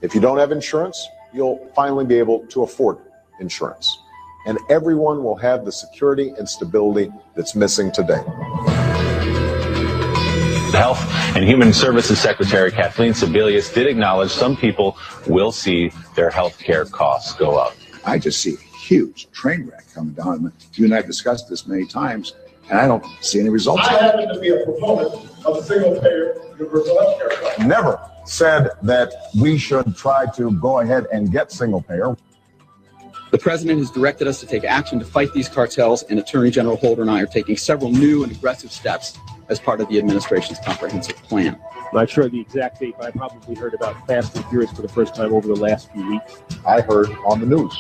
If you don't have insurance, you'll finally be able to afford insurance. And everyone will have the security and stability that's missing today. Health and Human Services Secretary Kathleen Sebelius did acknowledge some people will see their health care costs go up. I just see a huge train wreck coming down. You and I have discussed this many times, and I don't see any results. I happen to be a proponent of single-payer universal health care. Never said that we should try to go ahead and get single payer. The president has directed us to take action to fight these cartels, and Attorney General Holder and I are taking several new and aggressive steps as part of the administration's comprehensive plan. I'm not sure the exact date, but I probably heard about Fast and Furious for the first time over the last few weeks. I heard on the news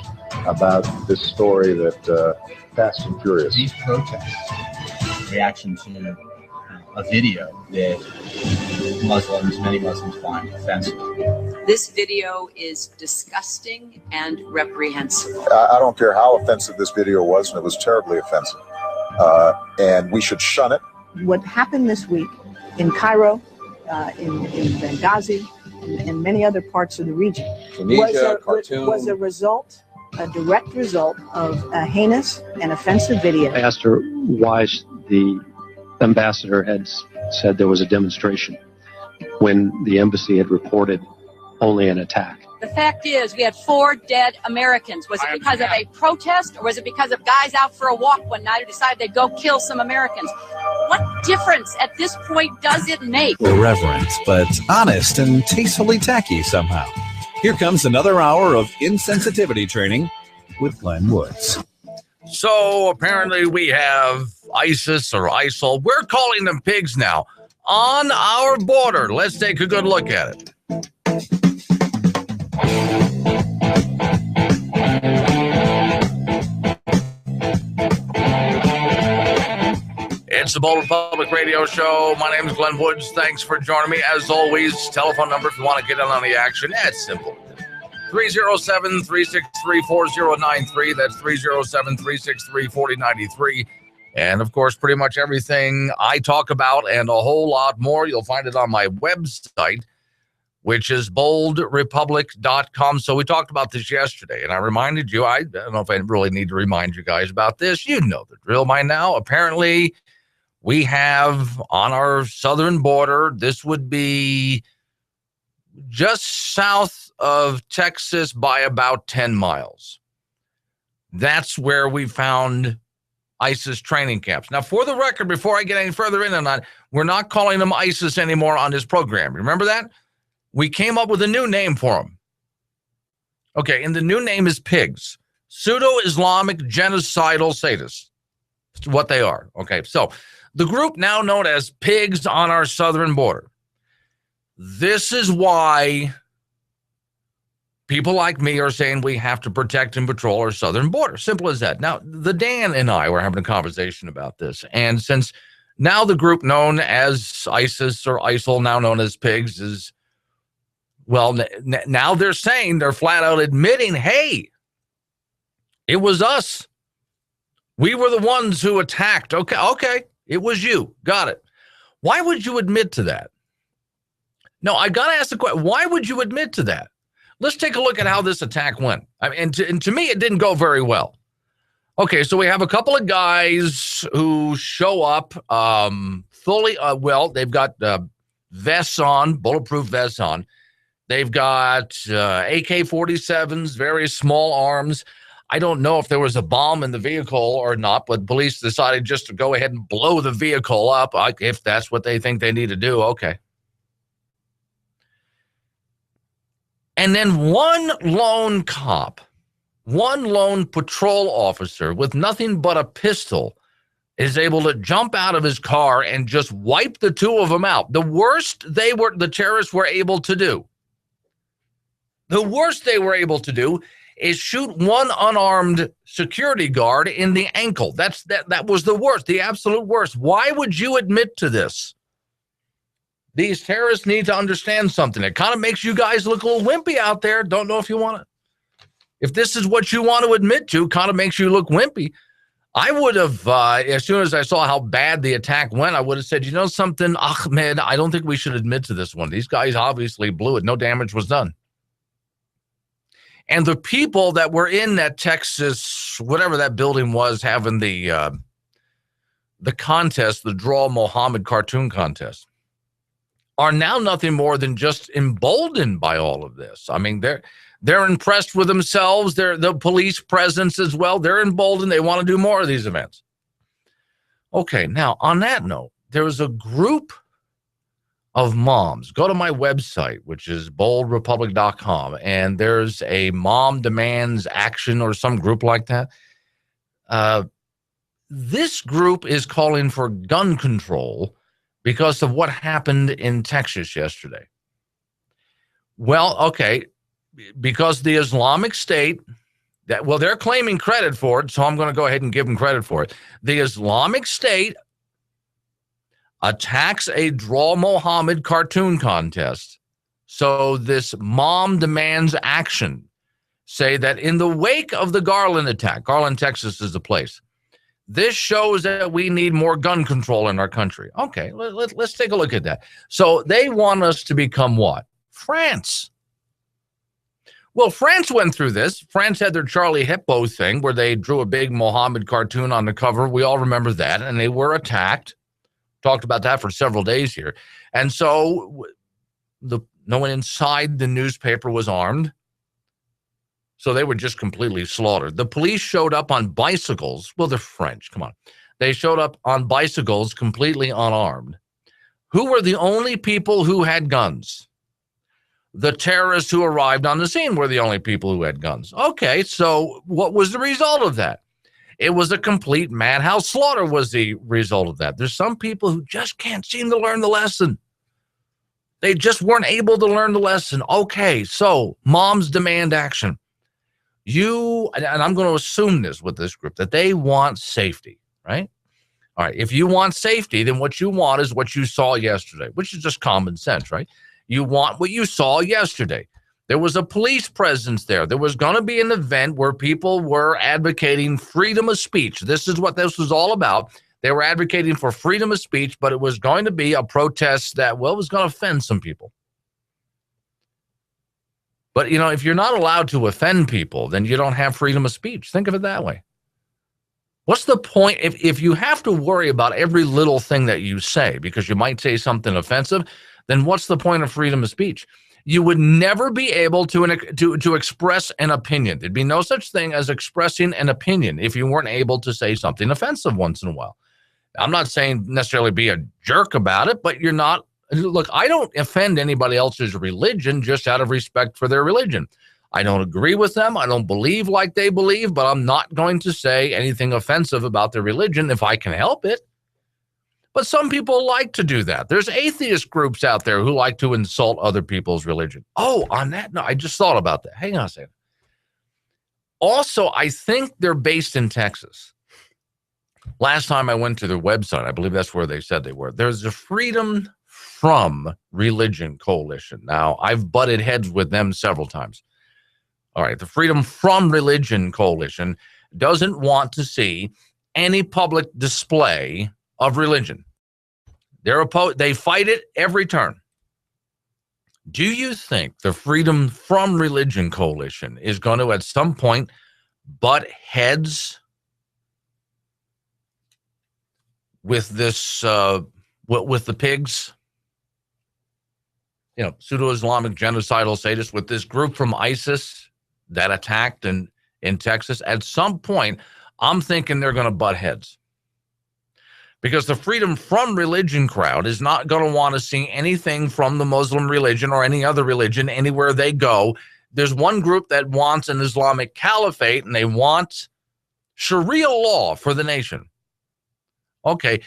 about this story that Fast and Furious. These protests, reaction to a video that many Muslims find offensive. This video is disgusting and reprehensible. I don't care how offensive this video was, and it was terribly offensive. And we should shun it. What happened this week in Cairo, in Benghazi, and many other parts of the region was a result, a direct result of a heinous and offensive video. I asked her why the ambassador had said there was a demonstration when the embassy had reported only an attack. The fact is, we had 4 dead Americans. Was it because of a protest, or was it because of guys out for a walk one night who decided they'd go kill some Americans? What difference at this point does it make? Irreverent, but honest and tastefully tacky somehow. Here comes another hour of insensitivity training with Glenn Woods. So apparently we have ISIS or ISIL. We're calling them pigs now on our border. Let's take a good look at it. It's the Bold Republic Radio Show. My name is Glenn Woods. Thanks for joining me. As always, telephone number if you want to get in on the action. It's simple. 307-363-4093. That's 307-363-4093. And, of course, pretty much everything I talk about and a whole lot more, you'll find it on my website, which is boldrepublic.com. So we talked about this yesterday, and I reminded you, I don't know if I really need to remind you guys about this. You know the drill by now. Apparently, we have on our southern border, this would be just south of Texas by about 10 miles. That's where we found ISIS training camps. Now, for the record, before I get any further in on that, we're not calling them ISIS anymore on this program. Remember that? We came up with a new name for them. Okay, and the new name is pigs. Pseudo-Islamic genocidal sadists. That's what they are. Okay, so the group now known as pigs on our southern border. This is why people like me are saying we have to protect and patrol our southern border. Simple as that. Now, the Dan and I were having a conversation about this, and since now the group known as ISIS or ISIL, now known as pigs, is, well, now they're saying, they're flat out admitting, hey, it was us. We were the ones who attacked. Okay, it was you. Got it. Why would you admit to that? No, I got to ask the question, why would you admit to that? Let's take a look at how this attack went. I mean, and to me, it didn't go very well. Okay, so we have a couple of guys who show up fully, they've got vests on, bulletproof vests on. They've got AK-47s, very small arms. I don't know if there was a bomb in the vehicle or not, but police decided just to go ahead and blow the vehicle up. If that's what they think they need to do, okay. And then one lone cop, one lone patrol officer with nothing but a pistol is able to jump out of his car and just wipe the two of them out. The worst the terrorists were able to do. The worst they were able to do is shoot one unarmed security guard in the ankle. That was the worst, the absolute worst. Why would you admit to this? These terrorists need to understand something. It kind of makes you guys look a little wimpy out there. Don't know if you want to. If this is what you want to admit to, kind of makes you look wimpy. I would have, as soon as I saw how bad the attack went, I would have said, you know something, Ahmed, I don't think we should admit to this one. These guys obviously blew it. No damage was done. And the people that were in that Texas, whatever that building was, having the contest, the Draw Mohammed cartoon contest, are now nothing more than just emboldened by all of this. I mean, they're impressed with themselves. The police presence as well. They're emboldened. They want to do more of these events. Okay, now on that note, there's a group of moms. Go to my website, which is boldrepublic.com, and there's a Mom Demands Action or some group like that. This group is calling for gun control because of what happened in Texas yesterday. Well, okay, because the Islamic State, they're claiming credit for it, so I'm going to go ahead and give them credit for it. The Islamic State attacks a Draw Mohammed cartoon contest. So this Mom Demands Action say that in the wake of the Garland attack, Garland, Texas is the place, this shows that we need more gun control in our country. Okay, let's take a look at that. So they want us to become what? France. Well, France went through this. France had their Charlie Hebdo thing where they drew a big Mohammed cartoon on the cover. We all remember that, and they were attacked. Talked about that for several days here. And so no one inside the newspaper was armed. So they were just completely slaughtered. The police showed up on bicycles. Well, they're French. Come on. They showed up on bicycles completely unarmed. Who were the only people who had guns? The terrorists who arrived on the scene were the only people who had guns. Okay, so what was the result of that? It was a complete madhouse slaughter was the result of that. There's some people who just can't seem to learn the lesson. They just weren't able to learn the lesson. Okay, so moms demand action. And I'm going to assume this with this group, that they want safety, right? All right, if you want safety, then what you want is what you saw yesterday, which is just common sense, right? You want what you saw yesterday. There was a police presence there. There was going to be an event where people were advocating freedom of speech. This is what this was all about. They were advocating for freedom of speech, but it was going to be a protest that, was going to offend some people. But, if you're not allowed to offend people, then you don't have freedom of speech. Think of it that way. What's the point if you have to worry about every little thing that you say because you might say something offensive, then what's the point of freedom of speech? You would never be able to express an opinion. There'd be no such thing as expressing an opinion if you weren't able to say something offensive once in a while. I'm not saying necessarily be a jerk about it, but you're not. Look, I don't offend anybody else's religion just out of respect for their religion. I don't agree with them. I don't believe like they believe, but I'm not going to say anything offensive about their religion if I can help it. But some people like to do that. There's atheist groups out there who like to insult other people's religion. Oh, on that note, I just thought about that. Hang on a second. Also, I think they're based in Texas. Last time I went to their website, I believe that's where they said they were. There's a Freedom From Religion Coalition. Now, I've butted heads with them several times. All right, the Freedom From Religion Coalition doesn't want to see any public display of religion. They fight it every turn. Do you think the Freedom From Religion Coalition is going to at some point butt heads with this, with the pigs? Pseudo-Islamic genocidal sadists, with this group from ISIS that attacked in Texas? At some point, I'm thinking they're going to butt heads. Because the Freedom From Religion crowd is not going to want to see anything from the Muslim religion or any other religion anywhere they go. There's one group that wants an Islamic caliphate, and they want Sharia law for the nation. Okay,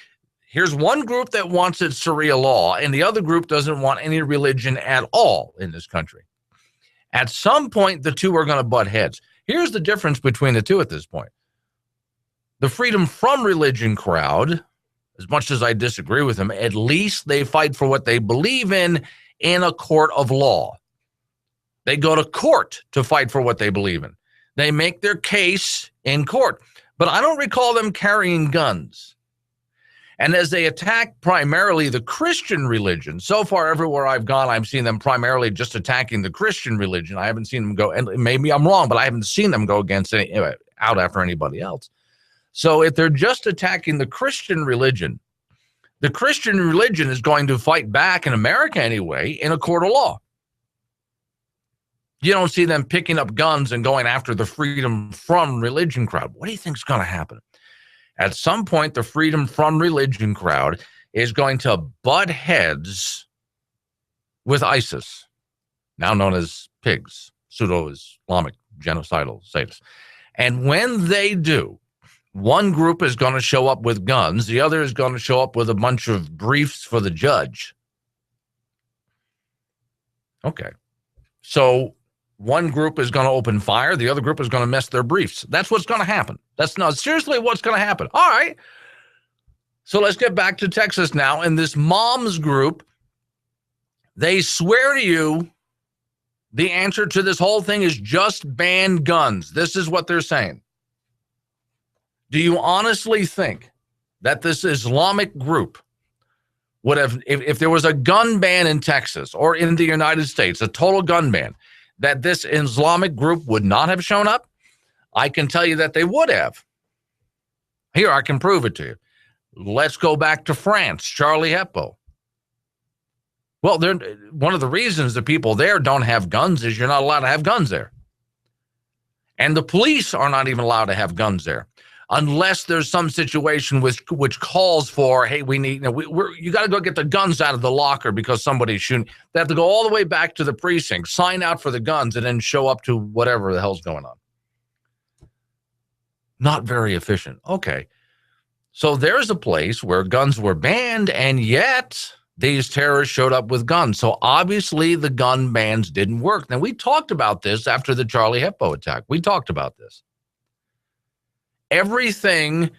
here's one group that wants it Sharia law, and the other group doesn't want any religion at all in this country. At some point, the two are going to butt heads. Here's the difference between the two at this point. The Freedom From Religion crowd, as much as I disagree with them, at least they fight for what they believe in a court of law. They go to court to fight for what they believe in. They make their case in court. But I don't recall them carrying guns. And as they attack primarily the Christian religion, so far everywhere I've gone, I've seen them primarily just attacking the Christian religion. I haven't seen them go, and maybe I'm wrong, but I haven't seen them go against out after anybody else. So if they're just attacking the Christian religion is going to fight back in America anyway in a court of law. You don't see them picking up guns and going after the freedom from religion crowd. What do you think is going to happen? At some point, the freedom from religion crowd is going to butt heads with ISIS, now known as pigs, pseudo-Islamic genocidal sadists. And when they do, one group is going to show up with guns. The other is going to show up with a bunch of briefs for the judge. Okay. So one group is going to open fire. The other group is going to mess their briefs. That's what's going to happen. That's not seriously what's going to happen. All right. So let's get back to Texas now. And this moms group, they swear to you the answer to this whole thing is just ban guns. This is what they're saying. Do you honestly think that this Islamic group would have, if there was a gun ban in Texas or in the United States, a total gun ban, that this Islamic group would not have shown up? I can tell you that they would have. Here, I can prove it to you. Let's go back to France, Charlie Hebdo. Well, one of the reasons the people there don't have guns is you're not allowed to have guns there. And the police are not even allowed to have guns there unless there's some situation which calls for, hey, we need, you got to go get the guns out of the locker because somebody's shooting. They have to go all the way back to the precinct, sign out for the guns, and then show up to whatever the hell's going on. Not very efficient. Okay. So there's a place where guns were banned, and yet these terrorists showed up with guns. So obviously the gun bans didn't work. Now, we talked about this after the Charlie Hebdo attack. We talked about this. Everything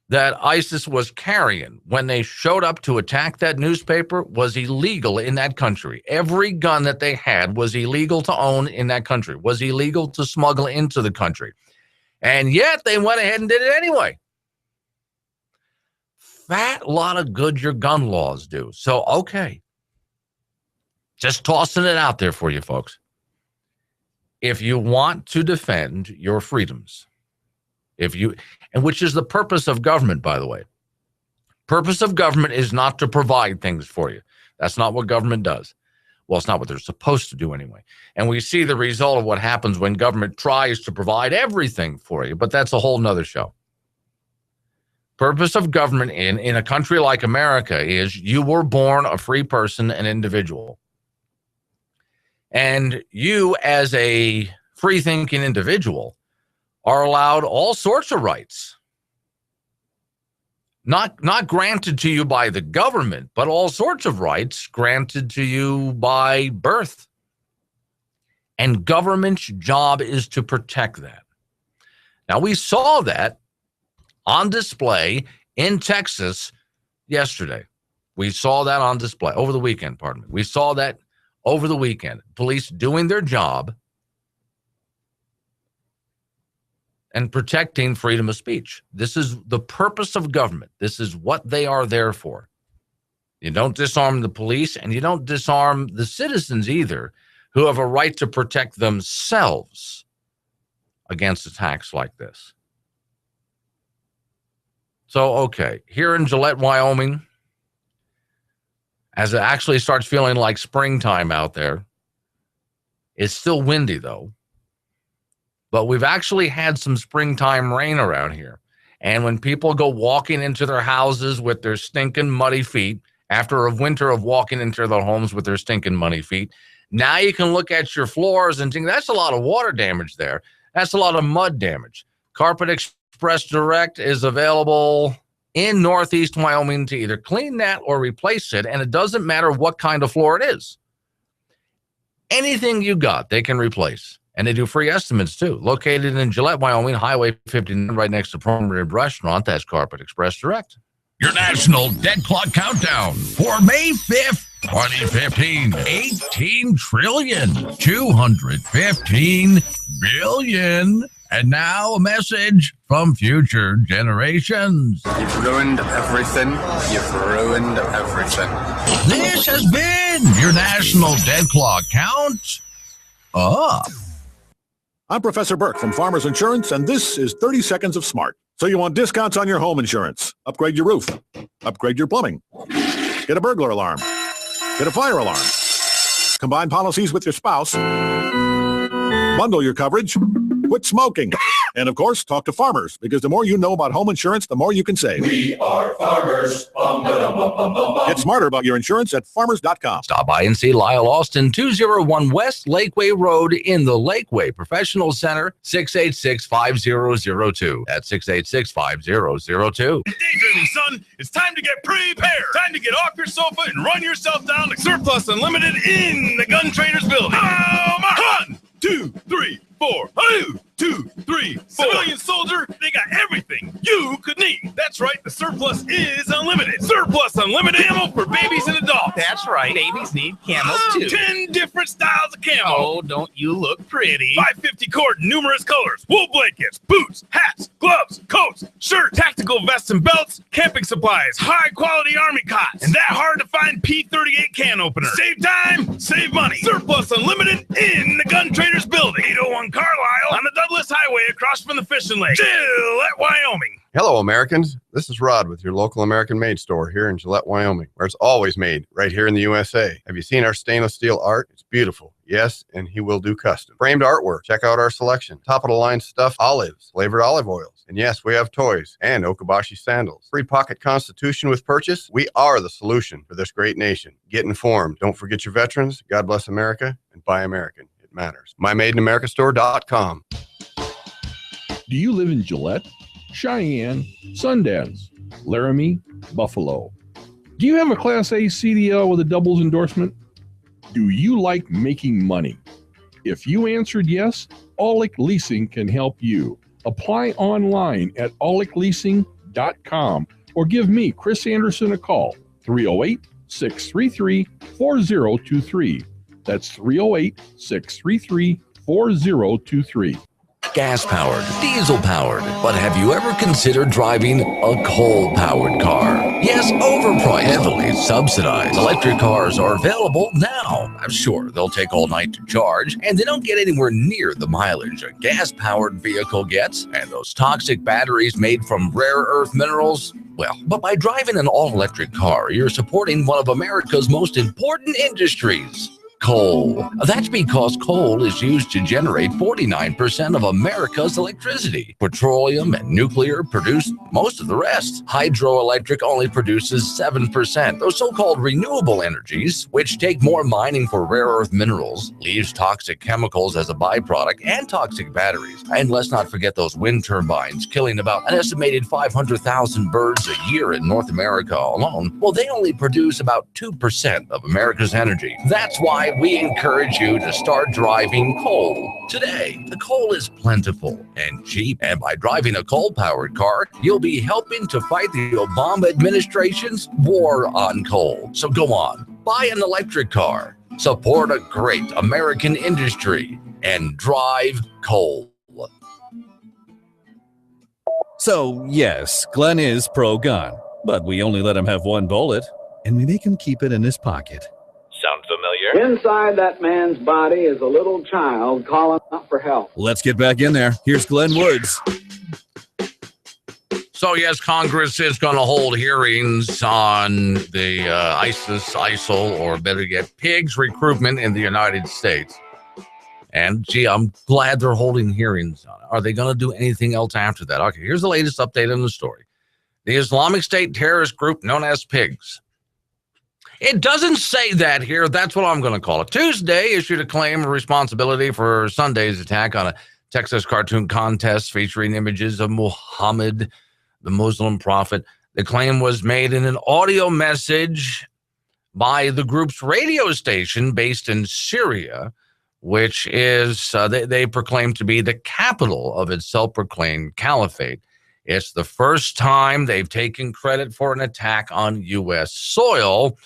that ISIS was carrying when they showed up to attack that newspaper was illegal in that country. Every gun that they had was illegal to own in that country, was illegal to smuggle into the country. And yet they went ahead and did it anyway. Fat lot of good your gun laws do. So, okay. Just tossing it out there for you folks. If you want to defend your freedoms, and which is the purpose of government, by the way. Purpose of government is not to provide things for you. That's not what government does. Well, it's not what they're supposed to do anyway. And we see the result of what happens when government tries to provide everything for you, but that's a whole nother show. Purpose of government in a country like America is you were born a free person, an individual. And you, as a free-thinking individual, are allowed all sorts of rights. Not granted to you by the government, but all sorts of rights granted to you by birth. And government's job is to protect that. Now, we saw that on display in Texas yesterday. We saw that on display over the weekend, pardon me. We saw that over the weekend. Police doing their job and protecting freedom of speech. This is the purpose of government. This is what they are there for. You don't disarm the police, and you don't disarm the citizens either, who have a right to protect themselves against attacks like this. So, okay, here in Gillette, Wyoming, as it actually starts feeling like springtime out there, it's still windy, though. But we've actually had some springtime rain around here. And when people go walking into their houses with their stinking muddy feet, after a winter of walking into their homes with their stinking muddy feet, now you can look at your floors and think, that's a lot of water damage there. That's a lot of mud damage. Carpet Express Direct is available in Northeast Wyoming to either clean that or replace it. And it doesn't matter what kind of floor it is. Anything you got, they can replace. And they do free estimates, too. Located in Gillette, Wyoming, Highway 59, right next to Prime Rib Restaurant. That's Carpet Express Direct. Your national dead clock countdown for May 5th, 2015. 18 trillion, 215 billion. And now a message from future generations. You've ruined everything. You've ruined everything. This has been your National Dead Clock Count Up. I'm Professor Burke from Farmers Insurance, and this is 30 Seconds of Smart. So you want discounts on your home insurance? Upgrade your roof. Upgrade your plumbing. Get a burglar alarm. Get a fire alarm. Combine policies with your spouse. Bundle your coverage. Quit smoking. And, of course, talk to farmers, because the more you know about home insurance, the more you can save. We are farmers. Bum, ba-dum, bum, bum, bum, bum. Get smarter about your insurance at farmers.com. Stop by and see Lyle Austin, 201 West Lakeway Road in the Lakeway Professional Center, 686-5002. That's 686-5002. Daydreaming, son. It's time to get prepared. Time to get off your sofa and run yourself down to Surplus Unlimited in the Gun Traders building. Oh, 1, 2, 3, 4. 1, 2, 3, 4. Civilian soldier, they got everything you could need. That's right, the Surplus is unlimited. Surplus Unlimited ammo for babies and adults. That's right, babies need camos too. 10 different styles of camo. Oh, don't you look pretty. 550 cord, numerous colors, wool blankets, boots, hats, gloves, coats, shirts, tactical vests and belts, camping supplies, high quality army cots, and that hard to find P38 can opener. Save time, save money. Surplus Unlimited in the Gun Traders building. 801 Carlisle on the Douglas Highway across from the fishing lake. Gillette, Wyoming. Hello, Americans. This is Rod with your local American-made store here in Gillette, Wyoming, where it's always made right here in the USA. Have you seen our stainless steel art? It's beautiful. Yes, and he will do custom. Framed artwork. Check out our selection. Top-of-the-line stuffed olives, flavored olive oils. And yes, we have toys and Okabashi sandals. Free pocket constitution with purchase. We are the solution for this great nation. Get informed. Don't forget your veterans. God bless America, and buy American. It matters. MyMadeInAmericaStore.com. Do you live in Gillette, Cheyenne, Sundance, Laramie, Buffalo? Do you have a Class A CDL with a doubles endorsement? Do you like making money? If you answered yes, Aulick Leasing can help you. Apply online at aulickleasing.com or give me, Chris Anderson, a call, 308-633-4023. That's 308-633-4023. Gas-powered, diesel-powered, but have you ever considered driving a coal-powered car? Yes, overpriced, heavily subsidized electric cars are available now. I'm sure they'll take all night to charge, and they don't get anywhere near the mileage a gas-powered vehicle gets, and those toxic batteries made from rare earth minerals. Well, but by driving an all-electric car, you're supporting one of America's most important industries. Coal. That's because coal is used to generate 49% of America's electricity. Petroleum and nuclear produce most of the rest. Hydroelectric only produces 7%. Those so-called renewable energies, which take more mining for rare earth minerals, leaves toxic chemicals as a byproduct and toxic batteries. And let's not forget those wind turbines, killing about an estimated 500,000 birds a year in North America alone. Well, they only produce about 2% of America's energy. That's why we encourage you to start driving coal today. The coal is plentiful and cheap, and by driving a coal-powered car, you'll be helping to fight the Obama administration's war on coal. So go on, buy an electric car, support a great American industry, and drive coal. So, yes, Glenn is pro-gun, but we only let him have one bullet, and we make him keep it in his pocket. Sound familiar? Inside that man's body is a little child calling out for help. Let's get back in there. Here's Glenn Woods. So, yes, Congress is going to hold hearings on the ISIL, or better yet, pigs recruitment in the United States. And, gee, I'm glad they're holding hearings on it. Are they going to do anything else after that? Okay, here's the latest update on the story. The Islamic State terrorist group known as pigs. It doesn't say that here. That's what I'm going to call it. Tuesday issued a claim of responsibility for Sunday's attack on a Texas cartoon contest featuring images of Muhammad, the Muslim prophet. The claim was made in an audio message by the group's radio station based in Syria, which is, they proclaim to be the capital of its self-proclaimed caliphate. It's the first time they've taken credit for an attack on U.S. soil.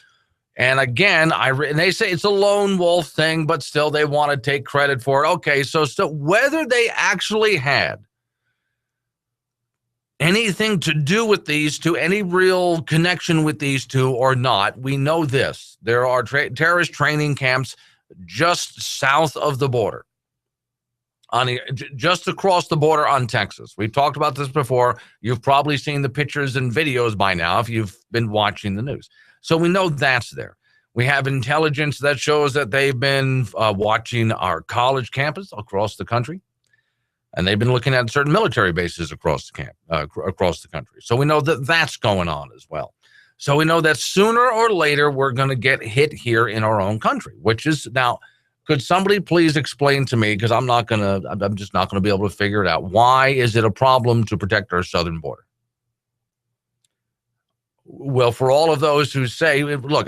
And again, and they say it's a lone wolf thing, but still they want to take credit for it. Okay, so whether they actually had anything to do with these two, any real connection with these two or not, we know this. There are terrorist training camps just south of the border, just across the border on Texas. We've talked about this before. You've probably seen the pictures and videos by now if you've been watching the news. So we know that's there. We have intelligence that shows that they've been watching our college campus across the country, and they've been looking at certain military bases across the country. So we know that that's going on as well. So we know that sooner or later we're going to get hit here in our own country, which is now. Could somebody please explain to me, because I'm just not going to be able to figure it out. Why is it a problem to protect our southern border? Well, for all of those who say, look,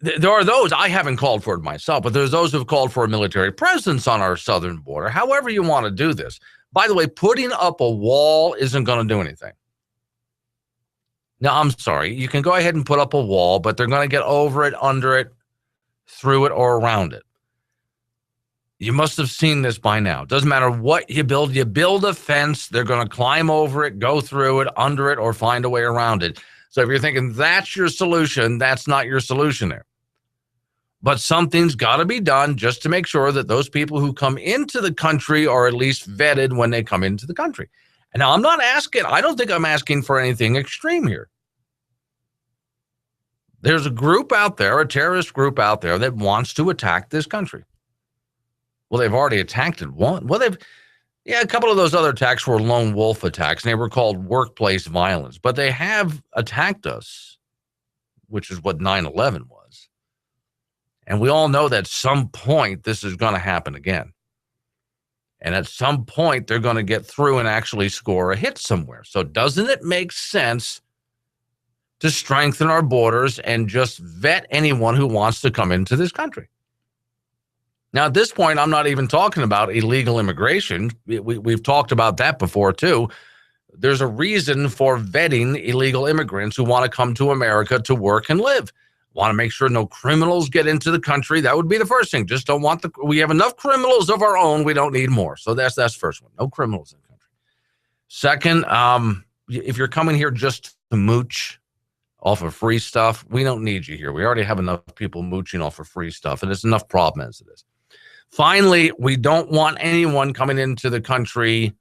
there are those, I haven't called for it myself, but there's those who've called for a military presence on our southern border. However you want to do this. By the way, putting up a wall isn't going to do anything. Now, I'm sorry. You can go ahead and put up a wall, but they're going to get over it, under it, through it, or around it. You must have seen this by now. It doesn't matter what you build a fence, they're going to climb over it, go through it, under it, or find a way around it. So if you're thinking that's your solution, that's not your solution there. But something's got to be done just to make sure that those people who come into the country are at least vetted when they come into the country. And now I don't think I'm asking for anything extreme here. There's a group out there, a terrorist group out there that wants to attack this country. Well, they've already attacked it once. Well, a couple of those other attacks were lone wolf attacks, and they were called workplace violence. But they have attacked us, which is what 9/11 was. And we all know that at some point this is going to happen again. And at some point they're going to get through and actually score a hit somewhere. So doesn't it make sense to strengthen our borders and just vet anyone who wants to come into this country? Now, at this point, I'm not even talking about illegal immigration. We've talked about that before, too. There's a reason for vetting illegal immigrants who want to come to America to work and live. Want to make sure no criminals get into the country. That would be the first thing. Just don't want we have enough criminals of our own. We don't need more. So that's the first one. No criminals in the country. Second, if you're coming here just to mooch off of free stuff, we don't need you here. We already have enough people mooching off of free stuff, and it's enough problem as it is. Finally, we don't want anyone coming into the country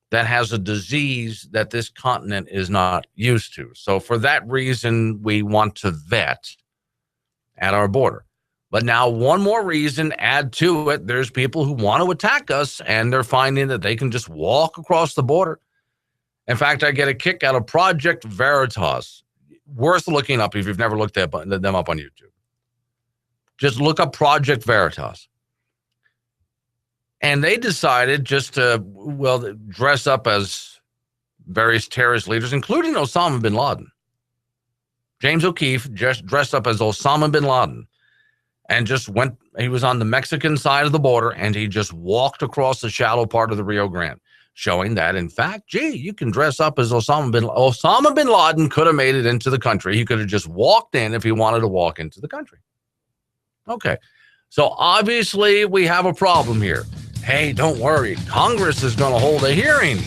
that has a disease that this continent is not used to. So for that reason, we want to vet at our border. But now one more reason, add to it, there's people who want to attack us, and they're finding that they can just walk across the border. In fact, I get a kick out of Project Veritas. Worth looking up if you've never looked at them up on YouTube. Just look up Project Veritas. And they decided just to, dress up as various terrorist leaders, including Osama bin Laden. James O'Keefe just dressed up as Osama bin Laden and just went, he was on the Mexican side of the border, and he just walked across the shallow part of the Rio Grande, showing that, in fact, you can dress up as Osama bin Laden could have made it into the country. He could have just walked in if he wanted to walk into the country. Okay, so obviously we have a problem here. Hey, don't worry. Congress is going to hold a hearing.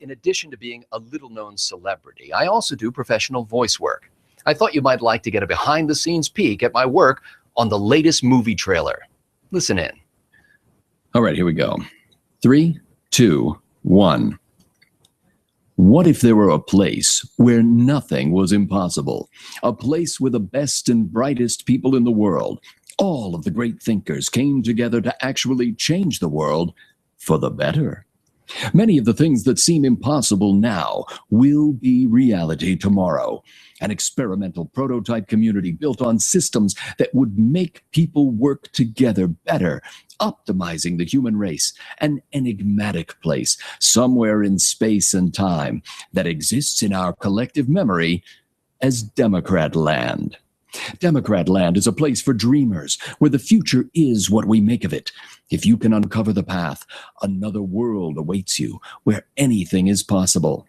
In addition to being a little-known celebrity, I also do professional voice work. I thought you might like to get a behind-the-scenes peek at my work on the latest movie trailer. Listen in. All right, here we go. 3, 2, 1. What if there were a place where nothing was impossible? A place where the best and brightest people in the world, all of the great thinkers, came together to actually change the world for the better. Many of the things that seem impossible now will be reality tomorrow. An experimental prototype community built on systems that would make people work together better, optimizing the human race. An enigmatic place somewhere in space and time that exists in our collective memory as Democrat Land. Democrat Land is a place for dreamers, where the future is what we make of it. If you can uncover the path, another world awaits you, where anything is possible.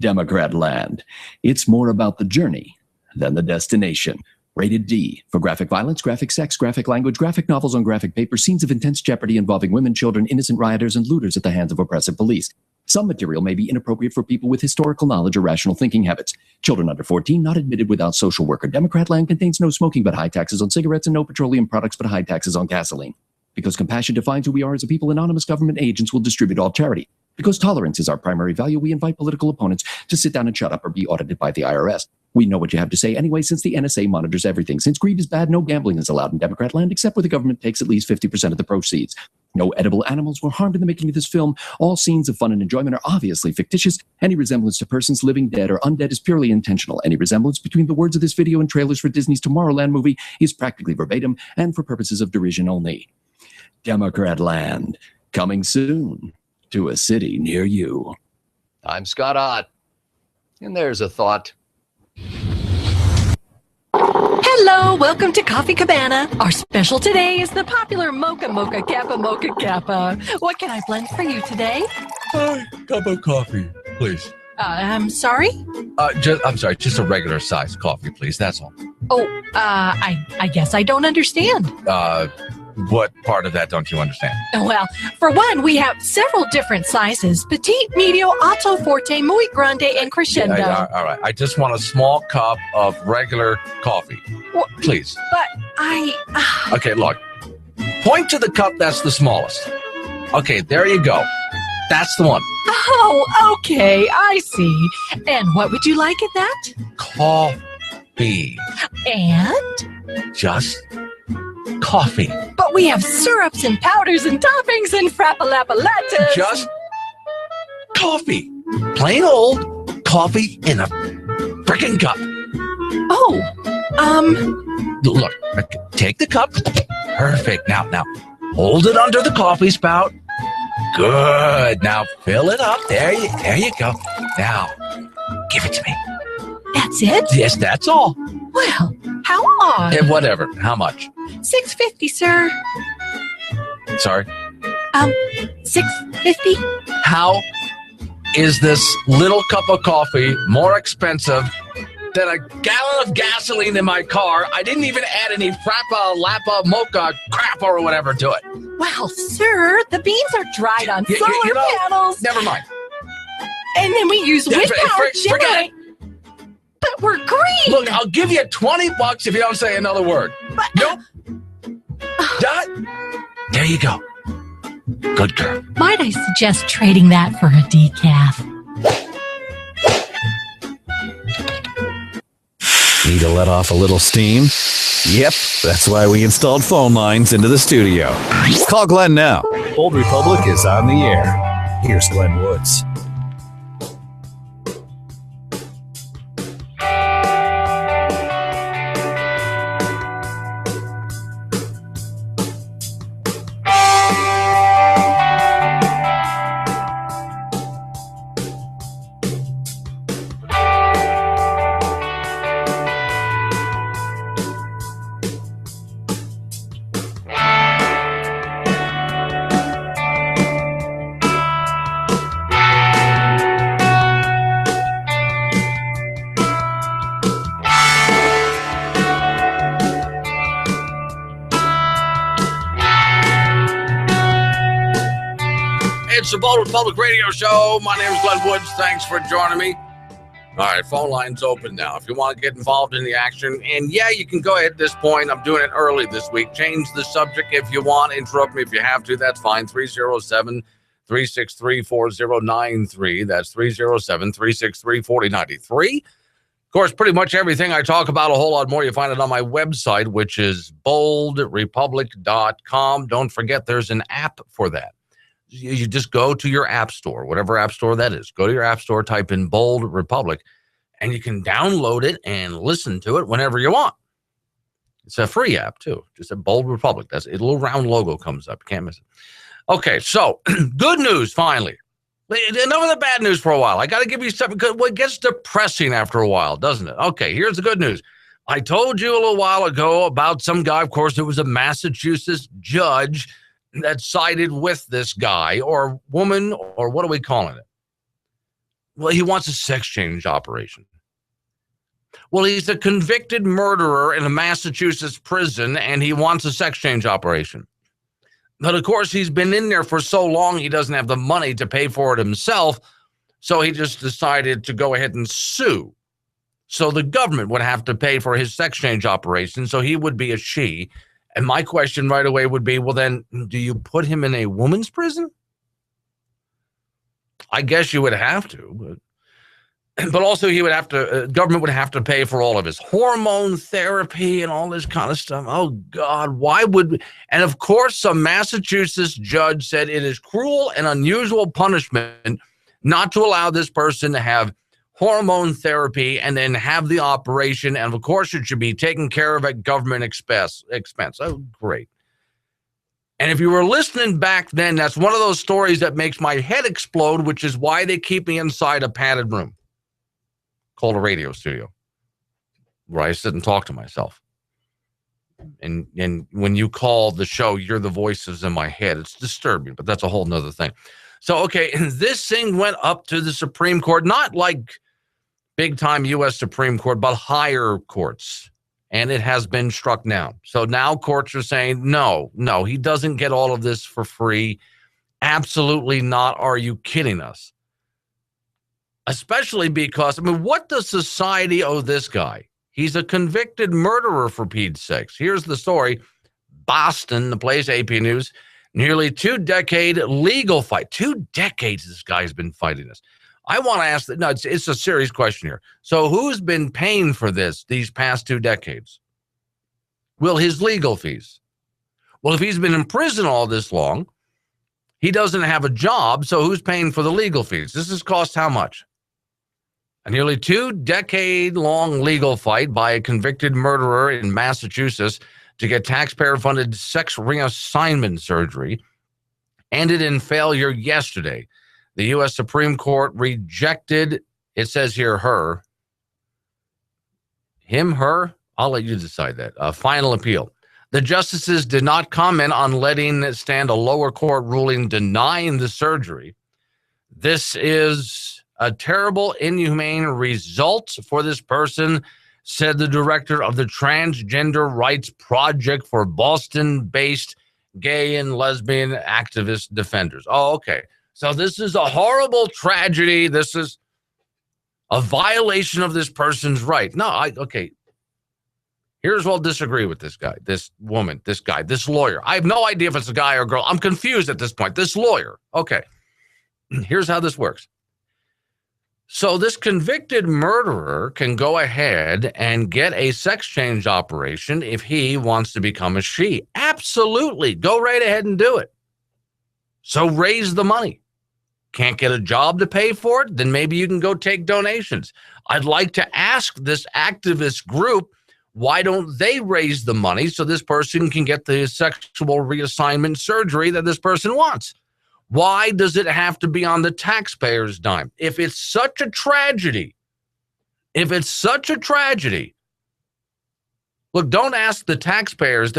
Democrat Land. It's more about the journey than the destination. Rated D for graphic violence, graphic sex, graphic language, graphic novels on graphic paper, scenes of intense jeopardy involving women, children, innocent rioters, and looters at the hands of oppressive police. Some material may be inappropriate for people with historical knowledge or rational thinking habits. Children under 14 not admitted without social worker. Democrat Land contains no smoking but high taxes on cigarettes and no petroleum products but high taxes on gasoline. Because compassion defines who we are as a people, anonymous government agents will distribute all charity. Because tolerance is our primary value, we invite political opponents to sit down and shut up or be audited by the IRS. We know what you have to say anyway, since the NSA monitors everything. Since greed is bad, no gambling is allowed in Democrat Land, except where the government takes at least 50% of the proceeds. No edible animals were harmed in the making of this film. All scenes of fun and enjoyment are obviously fictitious. Any resemblance to persons living dead or undead is purely intentional. Any resemblance between the words of this video and trailers for Disney's Tomorrowland movie is practically verbatim and for purposes of derision only. Democrat Land, coming soon to a city near you. I'm Scott Ott, and there's a thought. Hello, welcome to Coffee Cabana. Our special today is the popular Mocha Mocha Kappa Mocha Kappa. What can I blend for you today? Cup of coffee, please. I'm sorry? I'm sorry, just a regular size coffee, please. That's all. Oh, I guess I don't understand. What part of that don't you understand? Well, for one, we have several different sizes: petite, medio, alto, forte, muy grande, and crescendo. All right, I just want a small cup of regular coffee, please. But Okay, look. Point to the cup that's the smallest. Okay, there you go. That's the one. Oh, okay, I see. And what would you like in that? Coffee. And? Just coffee. But we have syrups and powders and toppings and frappalapalattas. Just coffee. Plain old coffee in a frickin' cup. Oh, Look, take the cup. Perfect. Now, hold it under the coffee spout. Good. Now fill it up. There you go. Now, give it to me. That's it? Yes, that's all. Well, how odd. Whatever. How much? $6.50, sir. Sorry? $6.50. How is this little cup of coffee more expensive than a gallon of gasoline in my car? I didn't even add any frappa, lappa, mocha crap or whatever to it. Well, sir, the beans are dried on solar panels. Never mind. And then we use wind power Forget it. generate. But we're green. Look, I'll give you $20 if you don't say another word. But, nope. There you go. Good girl. Might I suggest trading that for a decaf? Need to let off a little steam? Yep, that's why we installed phone lines into the studio. Call Glenn now. Old Republic is on the air. Here's Glenn Woods. It's the Bold Republic Radio Show. My name is Glenn Woods. Thanks for joining me. All right, phone line's open now. If you want to get involved in the action, and yeah, you can go ahead at this point. I'm doing it early this week. Change the subject if you want. Interrupt me if you have to. That's fine. 363-4093. That's 307-363-4093. Of course, pretty much everything I talk about, a whole lot more, you find it on my website, which is boldrepublic.com. Don't forget, there's an app for that. You just go to your app store, whatever app store that is. Go to your app store, type in Bold Republic, and you can download it and listen to it whenever you want. It's a free app, too. Just a Bold Republic. That's a little round logo comes up. You can't miss it. Okay, so good news, finally. Enough of the bad news for a while. I got to give you something because it gets depressing after a while, doesn't it? Okay, here's the good news. I told you a little while ago about some guy, of course, it was a Massachusetts judge that sided with this guy or woman, or what are we calling it? Well, he wants a sex change operation. Well, he's a convicted murderer in a Massachusetts prison, and he wants a sex change operation. But, of course, he's been in there for so long, he doesn't have the money to pay for it himself, so he just decided to go ahead and sue. So the government would have to pay for his sex change operation, so he would be a she. And my question right away would be, well, then, do you put him in a woman's prison? I guess you would have to, but also he would have to, government would have to pay for all of his hormone therapy and all this kind of stuff. Oh, God, why would, and of course, some Massachusetts judge said it is cruel and unusual punishment not to allow this person to have hormone therapy and then have the operation. And of course, it should be taken care of at government expense. Oh, great. And if you were listening back then, that's one of those stories that makes my head explode, which is why they keep me inside a padded room called a radio studio, where I sit and talk to myself. And when you call the show, you're the voices in my head. It's disturbing, but that's a whole nother thing. So, okay, and this thing went up to the Supreme Court, not like big-time U.S. Supreme Court, but higher courts. And it has been struck down. So now courts are saying, no, he doesn't get all of this for free. Absolutely not. Are you kidding us? Especially because, I mean, what does society owe this guy? He's a convicted murderer, for Pete's sakes. Here's the story. Boston, the place, AP News, nearly 2-decade legal fight. 2 decades this guy's been fighting this. I want to ask that. No, it's a serious question here. So who's been paying for these past 2 decades? Well, his legal fees. Well, if he's been in prison all this long, he doesn't have a job, so who's paying for the legal fees? This has cost how much? A nearly 2-decade-long legal fight by a convicted murderer in Massachusetts to get taxpayer-funded sex reassignment surgery ended in failure yesterday. The U.S. Supreme Court rejected, it says here, her. I'll let you decide that. A final appeal. The justices did not comment on letting stand a lower court ruling denying the surgery. This is a terrible, inhumane result for this person, said the director of the Transgender Rights Project for Boston-based gay and lesbian activist defenders. Oh, okay. So this is a horrible tragedy. This is a violation of this person's right. No, okay. Here's what I'll disagree with this guy, this woman, this guy, this lawyer. I have no idea if it's a guy or a girl. I'm confused at this point. This lawyer. Okay. Here's how this works. So this convicted murderer can go ahead and get a sex change operation if he wants to become a she. Absolutely. Go right ahead and do it. So raise the money. Can't get a job to pay for it? Then maybe you can go take donations. I'd like to ask this activist group, why don't they raise the money so this person can get the sexual reassignment surgery that this person wants? Why does it have to be on the taxpayer's dime? If it's such a tragedy, look, don't ask the taxpayers.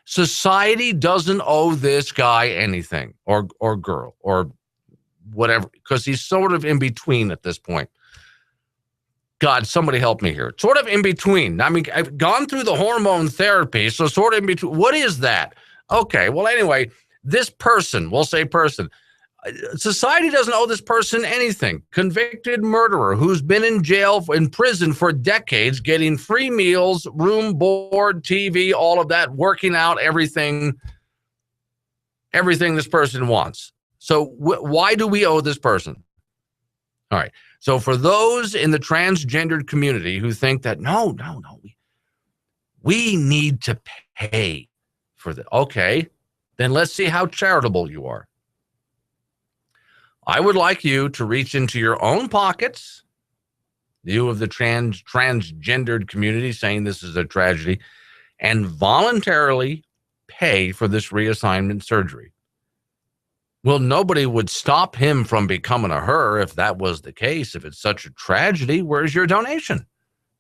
Society doesn't owe this guy anything, or girl, or whatever, because he's sort of in between at this point. God, somebody help me here. Sort of in between. I mean, I've gone through the hormone therapy, so sort of in between. What is that? Okay, well, anyway, this person, we'll say person, society doesn't owe this person anything. Convicted murderer who's been in jail, in prison for decades, getting free meals, room, board, TV, all of that, working out, everything this person wants. So why do we owe this person? All right. So for those in the transgendered community who think that, no, we need to pay for the, okay, then let's see how charitable you are. I would like you to reach into your own pockets, you of the transgendered community saying this is a tragedy, and voluntarily pay for this reassignment surgery. Well, nobody would stop him from becoming a her if that was the case. If it's such a tragedy, where's your donation?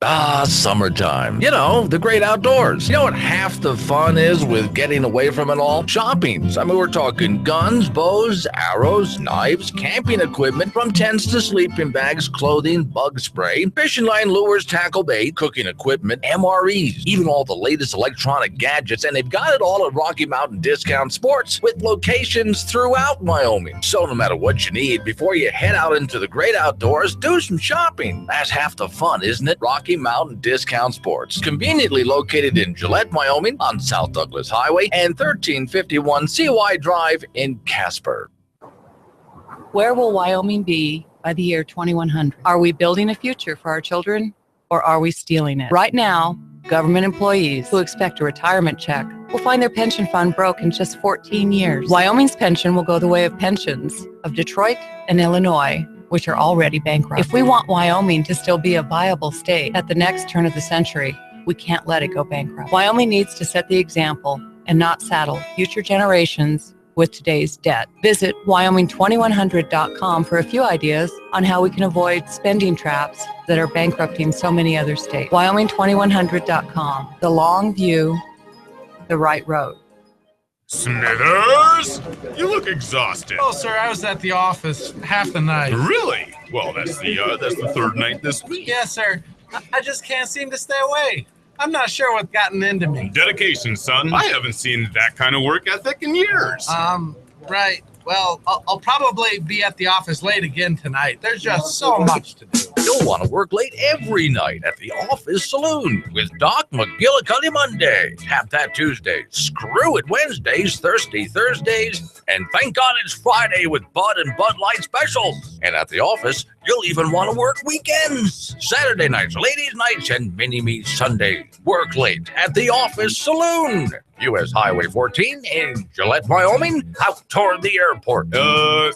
Ah, summertime. You know, the great outdoors. You know what half the fun is with getting away from it all? Shopping. I mean, we're talking guns, bows, arrows, knives, camping equipment, from tents to sleeping bags, clothing, bug spray, fishing line, lures, tackle bait, cooking equipment, MREs, even all the latest electronic gadgets, and they've got it all at Rocky Mountain Discount Sports with locations throughout Wyoming. So no matter what you need, before you head out into the great outdoors, do some shopping. That's half the fun, isn't it? Rocky Mountain Discount Sports, conveniently located in Gillette, Wyoming on South Douglas Highway and 1351 CY Drive in Casper. Where will Wyoming be by the year 2100? Are we building a future for our children, or are we stealing it? Right now, government employees who expect a retirement check will find their pension fund broke in just 14 years. Wyoming's pension will go the way of pensions of Detroit and Illinois, which are already bankrupt. If we want Wyoming to still be a viable state at the next turn of the century, we can't let it go bankrupt. Wyoming needs to set the example and not saddle future generations with today's debt. Visit Wyoming2100.com for a few ideas on how we can avoid spending traps that are bankrupting so many other states. Wyoming2100.com. The long view, the right road. Smithers, you look exhausted. Oh, sir, I was at the office half the night. Really? Well, that's the third night this week. Yes, sir. I just can't seem to stay away. I'm not sure what's gotten into me. Dedication, son. I haven't seen that kind of work ethic in years. Right. Well, I'll probably be at the office late again tonight. There's just so much to do. You'll want to work late every night at the Office Saloon with Doc McGillicuddy Monday, Tap That Tuesdays, Screw It Wednesdays, Thirsty Thursdays, and thank God it's Friday with Bud and Bud Light specials. And at the office, you'll even want to work weekends, Saturday nights, ladies' nights, and mini-me Sundays. Work late at the Office Saloon. U.S. Highway 14 in Gillette, Wyoming, out toward the airport.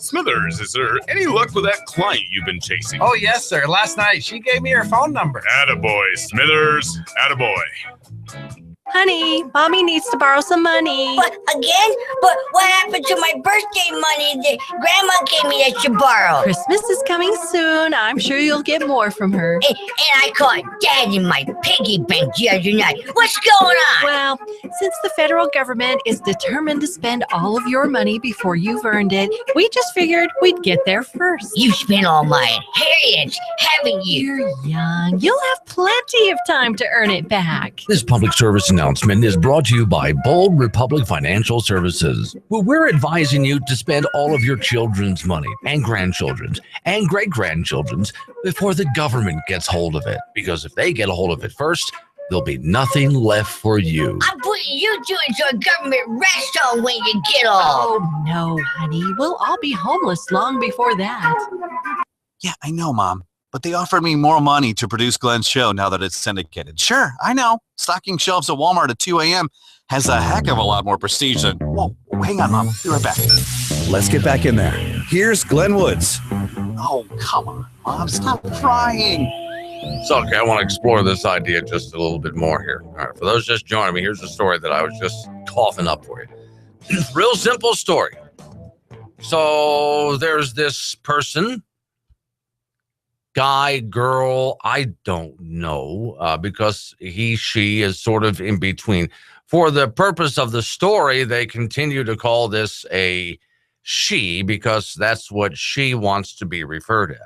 Smithers, is there any luck with that client you've been chasing? Oh, yes, sir. Last night, she gave me her phone number. Attaboy, Smithers. Attaboy. Honey, Mommy needs to borrow some money. What, again? But what happened to my birthday money that Grandma gave me that you borrowed? Christmas is coming soon. I'm sure you'll get more from her. And I caught Dad in my piggy bank the other night. What's going on? Well, since the federal government is determined to spend all of your money before you've earned it, we just figured we'd get there first. You spent all my inheritance, haven't you? You're young. You'll have plenty of time to earn it back. This public service announcement is brought to you by Bold Republic Financial Services. Well, we're advising you to spend all of your children's money and grandchildren's and great-grandchildren's before the government gets hold of it. Because if they get a hold of it first, there'll be nothing left for you. I'm putting you two into a government rest home when you get old. Oh, no, honey. We'll all be homeless long before that. Yeah, I know, Mom. But they offered me more money to produce Glenn's show now that it's syndicated. Sure, I know. Stocking shelves at Walmart at 2 a.m. has a heck of a lot more prestige than... Whoa, hang on, Mom. Be right back. Let's get back in there. Here's Glenn Woods. Oh, come on, Mom. Stop crying. So, okay, I want to explore this idea just a little bit more here. All right, for those just joining me, here's a story that I was just coughing up for you. Real simple story. So there's this person... guy, girl, I don't know, because she is sort of in between. For the purpose of the story, they continue to call this a she because that's what she wants to be referred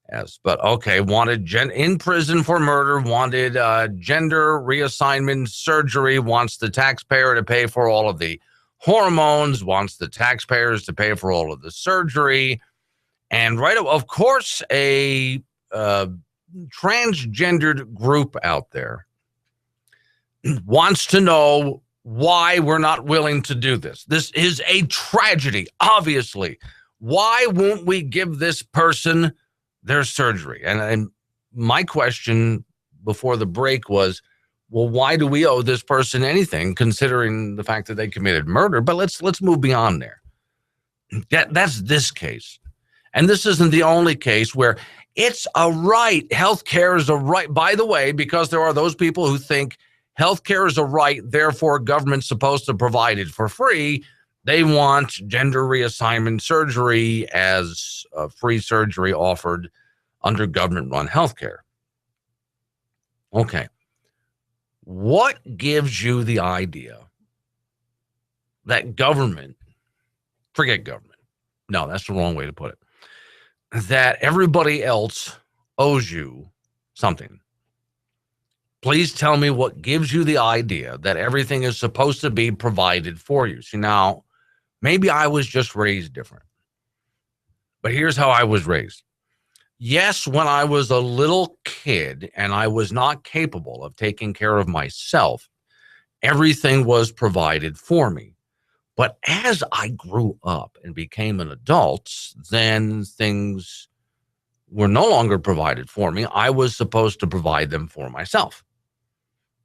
as. But okay, wanted in prison for murder, wanted gender reassignment surgery, wants the taxpayer to pay for all of the hormones, wants the taxpayers to pay for all of the surgery. And right, of course, a transgendered group out there wants to know why we're not willing to do this. This is a tragedy, obviously. Why won't we give this person their surgery? And my question before the break was, well, why do we owe this person anything, considering the fact that they committed murder? But let's move beyond there. That's this case. And this isn't the only case where it's a right. Healthcare is a right. By the way, because there are those people who think healthcare is a right, therefore government's supposed to provide it for free. They want gender reassignment surgery as free surgery offered under government-run healthcare. Okay. What gives you the idea that government, forget government, no, that's the wrong way to put it, that everybody else owes you something? Please tell me what gives you the idea that everything is supposed to be provided for you. See, now, maybe I was just raised different, but here's how I was raised. Yes, when I was a little kid and I was not capable of taking care of myself, everything was provided for me. But as I grew up and became an adult, then things were no longer provided for me. I was supposed to provide them for myself.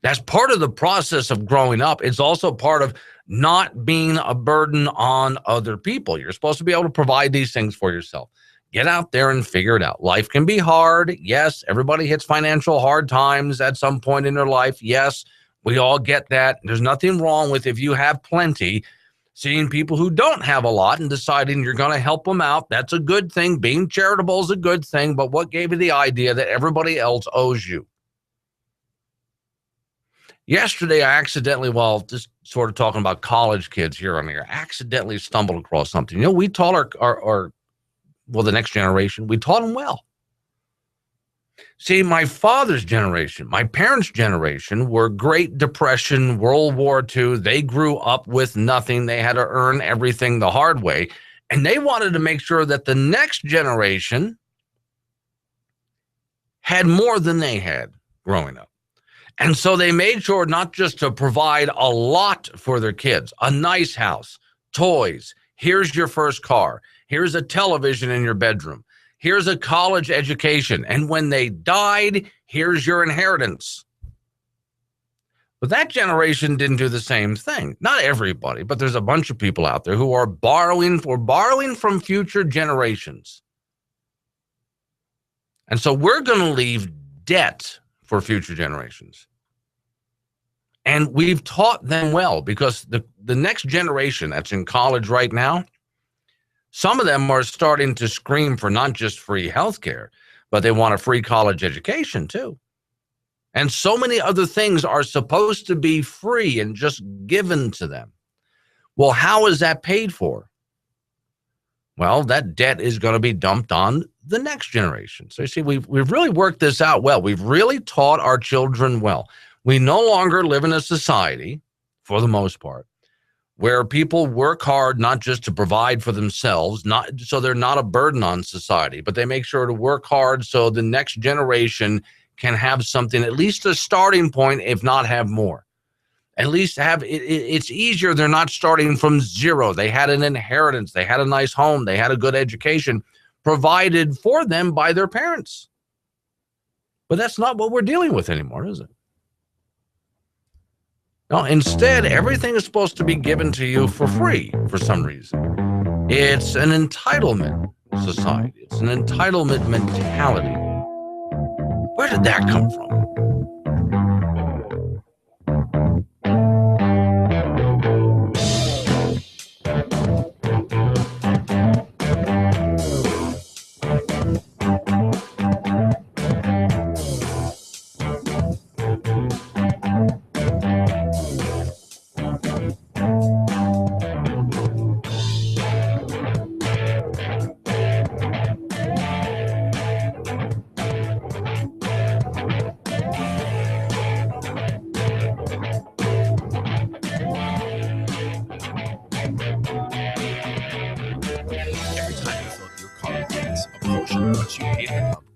That's part of the process of growing up. It's also part of not being a burden on other people. You're supposed to be able to provide these things for yourself. Get out there and figure it out. Life can be hard. Yes, everybody hits financial hard times at some point in their life. Yes, we all get that. There's nothing wrong with, if you have plenty, seeing people who don't have a lot and deciding you're going to help them out. That's a good thing. Being charitable is a good thing. But what gave you the idea that everybody else owes you? Yesterday, I accidentally, while just sort of talking about college kids here on here, accidentally stumbled across something. You know, we taught our the next generation, we taught them well. See, my father's generation, my parents' generation were Great Depression, World War II. They grew up with nothing. They had to earn everything the hard way. And they wanted to make sure that the next generation had more than they had growing up. And so they made sure not just to provide a lot for their kids, a nice house, toys, here's your first car, here's a television in your bedroom, here's a college education, and when they died, here's your inheritance. But that generation didn't do the same thing. Not everybody, but there's a bunch of people out there who are borrowing from future generations. And so we're going to leave debt for future generations. And we've taught them well, because the next generation that's in college right now, some of them are starting to scream for not just free healthcare, but they want a free college education too. And so many other things are supposed to be free and just given to them. Well, how is that paid for? Well, that debt is going to be dumped on the next generation. So you see, we've really worked this out well. We've really taught our children well. We no longer live in a society, for the most part, where people work hard not just to provide for themselves, not so they're not a burden on society, but they make sure to work hard so the next generation can have something, at least a starting point, if not have more. At least have it's easier. They're not starting from zero. They had an inheritance. They had a nice home. They had a good education provided for them by their parents. But that's not what we're dealing with anymore, is it? No, instead, everything is supposed to be given to you for free for some reason. It's an entitlement society. It's an entitlement mentality. Where did that come from?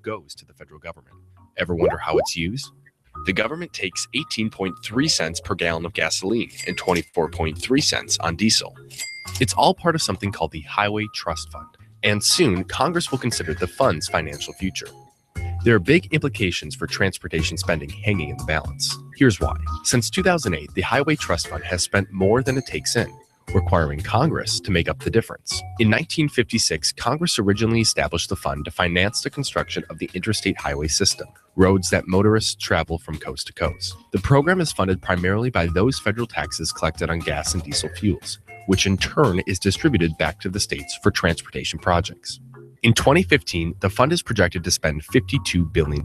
Goes to the federal government. Ever wonder how it's used? The government takes 18.3 cents per gallon of gasoline and 24.3 cents on diesel. It's all part of something called the Highway Trust Fund, and soon Congress will consider the fund's financial future. There are big implications for transportation spending hanging in the balance. Here's why. Since 2008, the Highway Trust Fund has spent more than it takes in, requiring Congress to make up the difference. In 1956, Congress originally established the fund to finance the construction of the interstate highway system, roads that motorists travel from coast to coast. The program is funded primarily by those federal taxes collected on gas and diesel fuels, which in turn is distributed back to the states for transportation projects. In 2015, the fund is projected to spend $52 billion.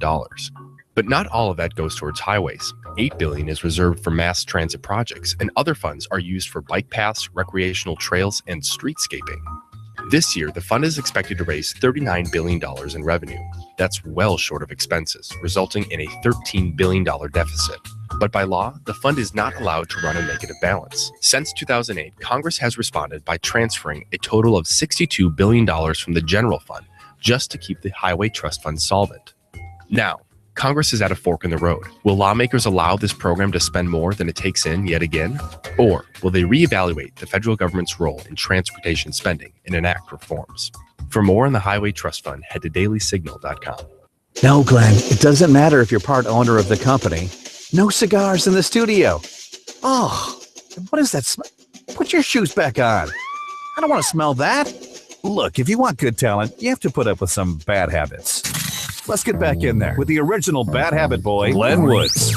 But not all of that goes towards highways. $8 billion is reserved for mass transit projects, and other funds are used for bike paths, recreational trails, and streetscaping. This year, the fund is expected to raise $39 billion in revenue. That's well short of expenses, resulting in a $13 billion deficit. But by law, the fund is not allowed to run a negative balance. Since 2008, Congress has responded by transferring a total of $62 billion from the general fund just to keep the Highway Trust Fund solvent. Now, Congress is at a fork in the road. Will lawmakers allow this program to spend more than it takes in yet again? Or will they reevaluate the federal government's role in transportation spending and enact reforms? For more on the Highway Trust Fund, head to dailysignal.com. No, Glenn, it doesn't matter if you're part owner of the company. No cigars in the studio. Oh, what is that smell? Put your shoes back on. I don't want to smell that. Look, if you want good talent, you have to put up with some bad habits. Let's get back in there with the original bad habit boy, Glenn Woods.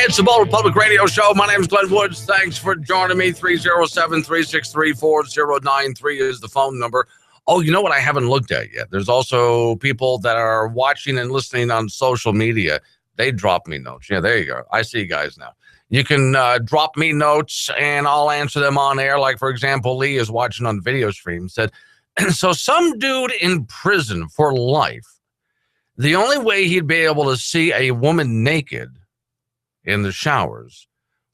It's the Bold Republic Radio Show. My name is Glenn Woods. Thanks for joining me. 307-363-4093 is the phone number. Oh, you know what I haven't looked at yet? There's also people that are watching and listening on social media. They drop me notes. Yeah, there you go. I see you guys now. You can drop me notes, and I'll answer them on air. Like, for example, Lee is watching on video stream. Said, so some dude in prison for life, the only way he'd be able to see a woman naked in the showers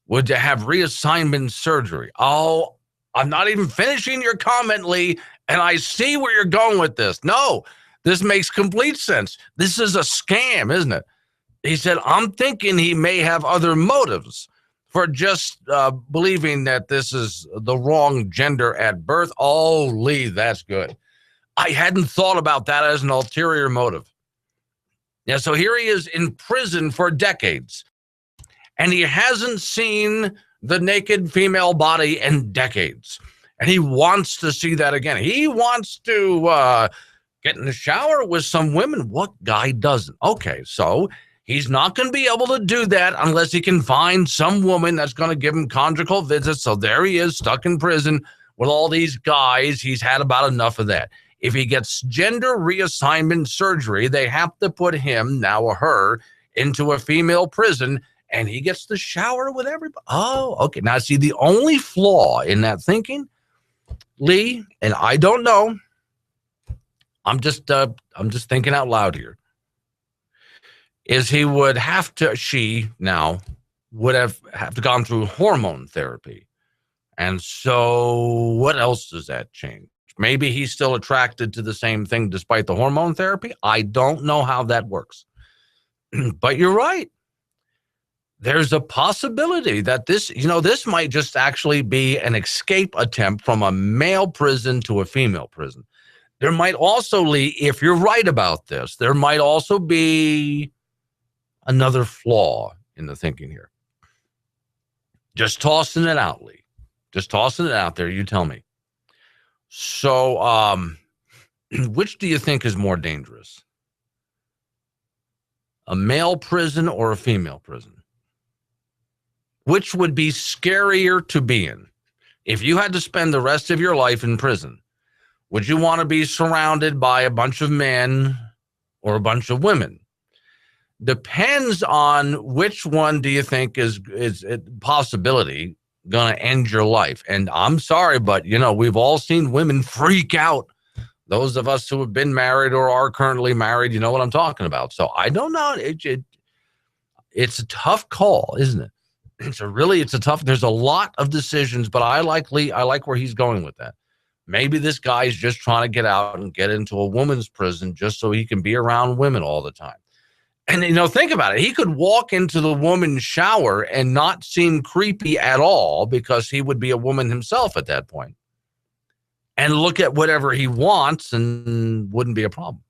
would to have reassignment surgery. Oh, I'm not even finishing your comment, Lee, and I see where you're going with this. No, this makes complete sense. This is a scam, isn't it? He said, I'm thinking he may have other motives for just believing that this is the wrong gender at birth. Oh, Lee, that's good. I hadn't thought about that as an ulterior motive. Yeah, so here he is in prison for decades, and he hasn't seen the naked female body in decades. And he wants to see that again. He wants to get in the shower with some women. What guy doesn't? Okay, so he's not going to be able to do that unless he can find some woman that's going to give him conjugal visits. So there he is, stuck in prison with all these guys. He's had about enough of that. If he gets gender reassignment surgery, they have to put him, now or her, into a female prison, and he gets to shower with everybody. Oh, okay. Now, see, the only flaw in that thinking, Lee, and I don't know, I'm just thinking out loud here, is he would have to, would have gone through hormone therapy. And so what else does that change? Maybe he's still attracted to the same thing despite the hormone therapy. I don't know how that works. But you're right. there's a possibility that this might just actually be an escape attempt from a male prison to a female prison. There might also, Lee, if you're right about this, there might also be another flaw in the thinking here. Just tossing it out, Lee. Just tossing it out there. You tell me. So, which do you think is more dangerous? A male prison or a female prison? Which would be scarier to be in? If you had to spend the rest of your life in prison, would you want to be surrounded by a bunch of men or a bunch of women? Depends on which one do you think is a possibility going to end your life. And I'm sorry, but, we've all seen women freak out. Those of us who have been married or are currently married, you know what I'm talking about. So I don't know. It's a tough call, isn't it? It's a tough, there's a lot of decisions, but I like where he's going with that. Maybe this guy's just trying to get out and get into a woman's prison just so he can be around women all the time. And, think about it. He could walk into the woman's shower and not seem creepy at all because he would be a woman himself at that point. And look at whatever he wants and wouldn't be a problem.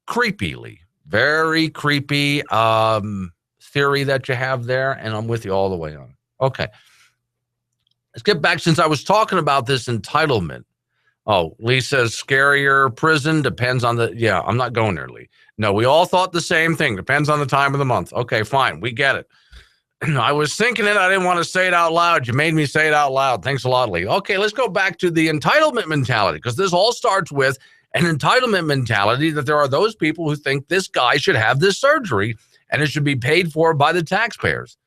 Creepily. Very creepy theory that you have there, and I'm with you all the way on. Okay. Let's get back, since I was talking about this entitlement. Oh, Lee says scarier prison depends on I'm not going there, Lee. No, we all thought the same thing. Depends on the time of the month. Okay, fine. We get it. I was thinking it. I didn't want to say it out loud. You made me say it out loud. Thanks a lot, Lee. Okay, let's go back to the entitlement mentality, because this all starts with an entitlement mentality that there are those people who think this guy should have this surgery and it should be paid for by the taxpayers.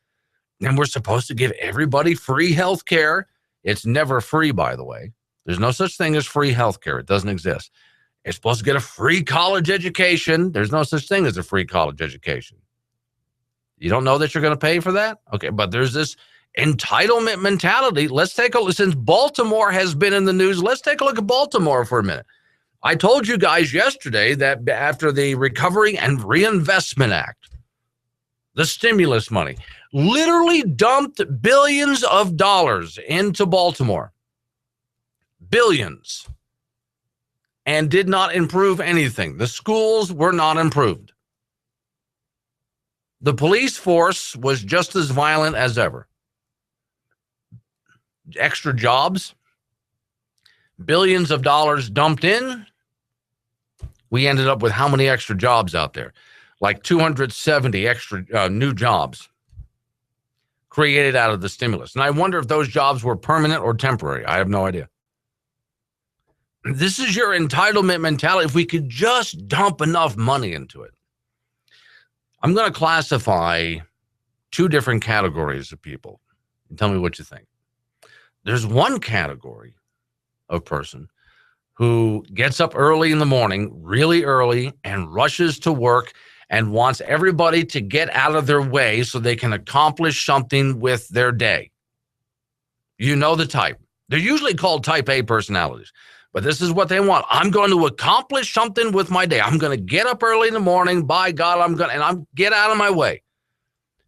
And we're supposed to give everybody free health care. It's never free, by the way. There's no such thing as free health care. It doesn't exist. You're supposed to get a free college education. There's no such thing as a free college education. You don't know that you're going to pay for that? Okay, but there's this entitlement mentality. Let's take a look. Since Baltimore has been in the news, let's take a look at Baltimore for a minute. I told you guys yesterday that after the Recovery and Reinvestment Act, the stimulus money literally dumped billions of dollars into Baltimore. Billions. And did not improve anything. The schools were not improved. The police force was just as violent as ever. Extra jobs, billions of dollars dumped in. We ended up with how many extra jobs out there? Like 270 extra new jobs created out of the stimulus. And I wonder if those jobs were permanent or temporary. I have no idea. This is your entitlement mentality. If we could just dump enough money into it. I'm going to classify two different categories of people. And tell me what you think. There's one category of person who gets up early in the morning, really early, and rushes to work and wants everybody to get out of their way so they can accomplish something with their day. You know the type. They're usually called type A personalities. But this is what they want. I'm going to accomplish something with my day. I'm going to get up early in the morning. By God, I'm get out of my way.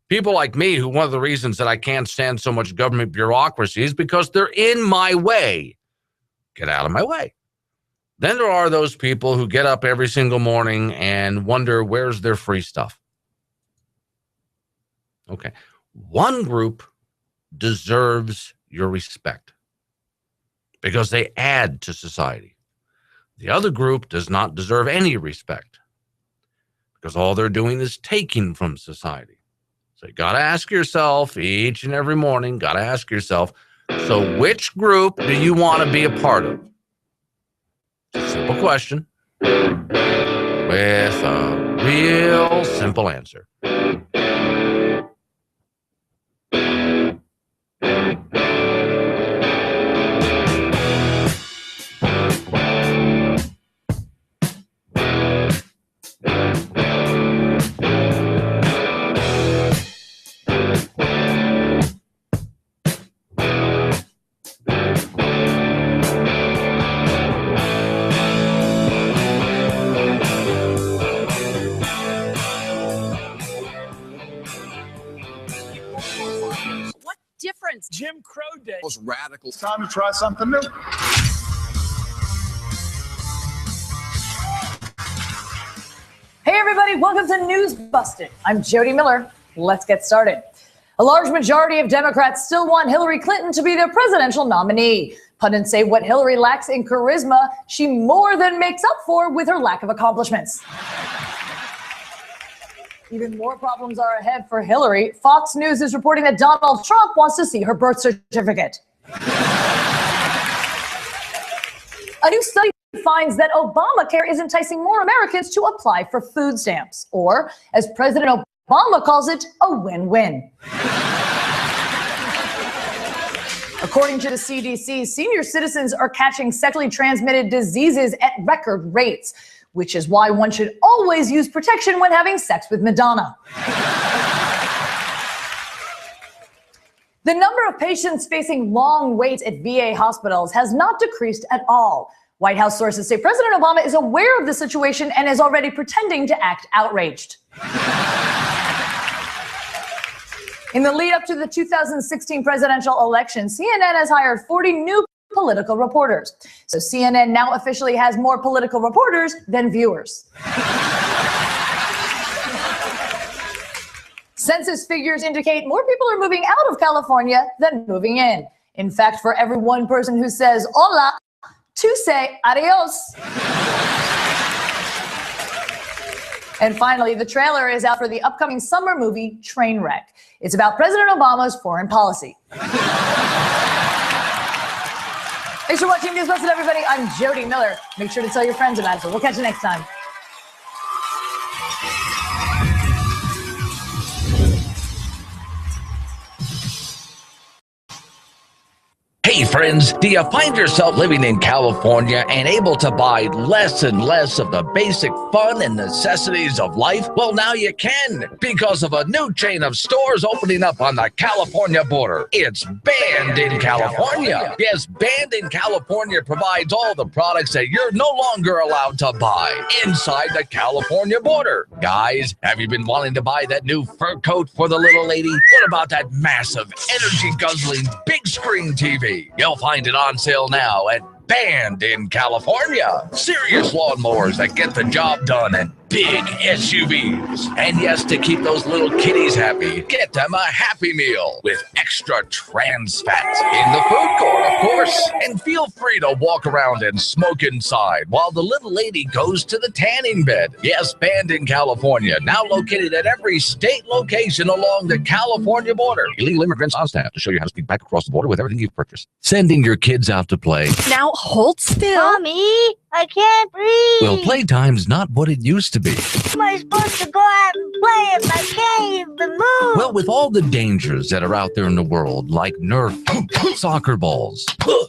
People like me, who one of the reasons that I can't stand so much government bureaucracy is because they're in my way. Get out of my way. Then there are those people who get up every single morning and wonder where's their free stuff. Okay. One group deserves your respect, because they add to society. The other group does not deserve any respect, because all they're doing is taking from society. So you got to ask yourself each and every morning, so which group do you want to be a part of? Simple question with a real simple answer. most radical. It's time to try something new. Hey everybody, welcome to News Busted. I'm Jody Miller. Let's get started. A large majority of Democrats still want Hillary Clinton to be their presidential nominee. Pundits say what Hillary lacks in charisma, she more than makes up for with her lack of accomplishments. Even more problems are ahead for Hillary. Fox News is reporting that Donald Trump wants to see her birth certificate. A new study finds that Obamacare is enticing more Americans to apply for food stamps, or, as President Obama calls it, a win-win. According to the CDC, senior citizens are catching sexually transmitted diseases at record rates, which is why one should always use protection when having sex with Madonna. The number of patients facing long waits at VA hospitals has not decreased at all. White House sources say President Obama is aware of the situation and is already pretending to act outraged. In the lead up to the 2016 presidential election, CNN has hired 40 new political reporters. So CNN now officially has more political reporters than viewers. Census figures indicate more people are moving out of California than moving in. In fact, for every one person who says hola, two say adios. And finally, the trailer is out for the upcoming summer movie Trainwreck. It's about President Obama's foreign policy. Thanks for watching News Busted, everybody. I'm Jody Miller. Make sure to tell your friends about it. So we'll catch you next time. Hey friends, do you find yourself living in California and able to buy less and less of the basic fun and necessities of life? Well, now you can, because of a new chain of stores opening up on the California border. It's Banned in California. Yes, Banned in California provides all the products that you're no longer allowed to buy inside the California border. Guys, have you been wanting to buy that new fur coat for the little lady? What about that massive, energy-guzzling, big screen TV? You'll find it on sale now at Banned in California. Serious lawnmowers that get the job done and big SUVs. And yes, to keep those little kitties happy, get them a Happy Meal with extra trans fat in the food court, of course. And feel free to walk around and smoke inside while the little lady goes to the tanning bed. Yes, Banned in California, now located at every state location along the California border. Illegal immigrants on staff to show you how to speak back across the border with everything you've purchased. Sending your kids out to play. Now hold still. Mommy, I can't breathe. Well, playtime's not what it used to be. Am I supposed to go out and play if I can't even move? Well, with all the dangers that are out there in the world, like Nerf, soccer balls,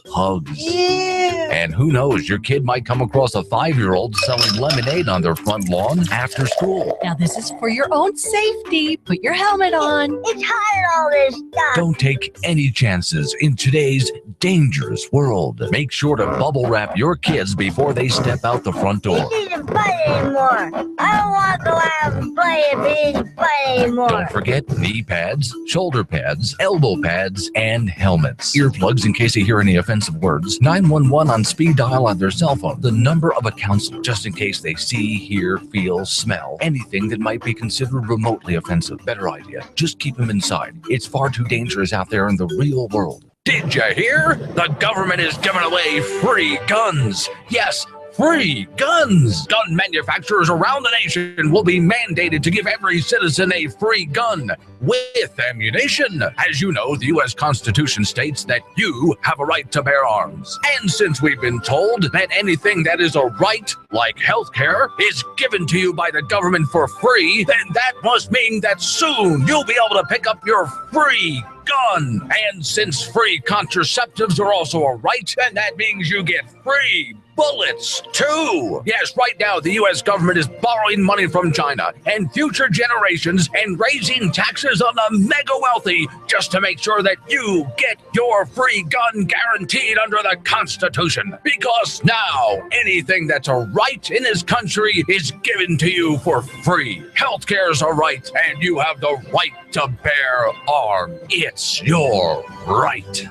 hugs, and who knows, your kid might come across a 5-year-old selling lemonade on their front lawn after school. Now this is for your own safety. Put your helmet on. It's hot all this stuff. Don't take any chances in today's dangerous world. Make sure to bubble wrap your kids before they step out the front door. This isn't fun anymore. I don't want to go out and play if it isn't fun anymore. Don't forget knee pads, shoulder pads, elbow pads, and helmets. Earplugs in case you hear any offensive words. 911 on speed dial on their cell phone. The number of a counselor, just in case they see, hear, feel, smell anything that might be considered remotely offensive. Better idea, just keep them inside. It's far too dangerous out there in the real world. Did you hear? The government is giving away free guns. Yes, free guns. Gun manufacturers around the nation will be mandated to give every citizen a free gun with ammunition. As you know, the U.S. Constitution states that you have a right to bear arms. And since we've been told that anything that is a right, like healthcare, is given to you by the government for free, then that must mean that soon you'll be able to pick up your free gun. And since free contraceptives are also a right, then that means you get free bullets too. Yes, right now the U.S. government is borrowing money from China and future generations and raising taxes on the mega wealthy just to make sure that you get your free gun guaranteed under the Constitution. Because now anything that's a right in this country is given to you for free. Healthcare's a right, and you have the right to bear arms. It's your right.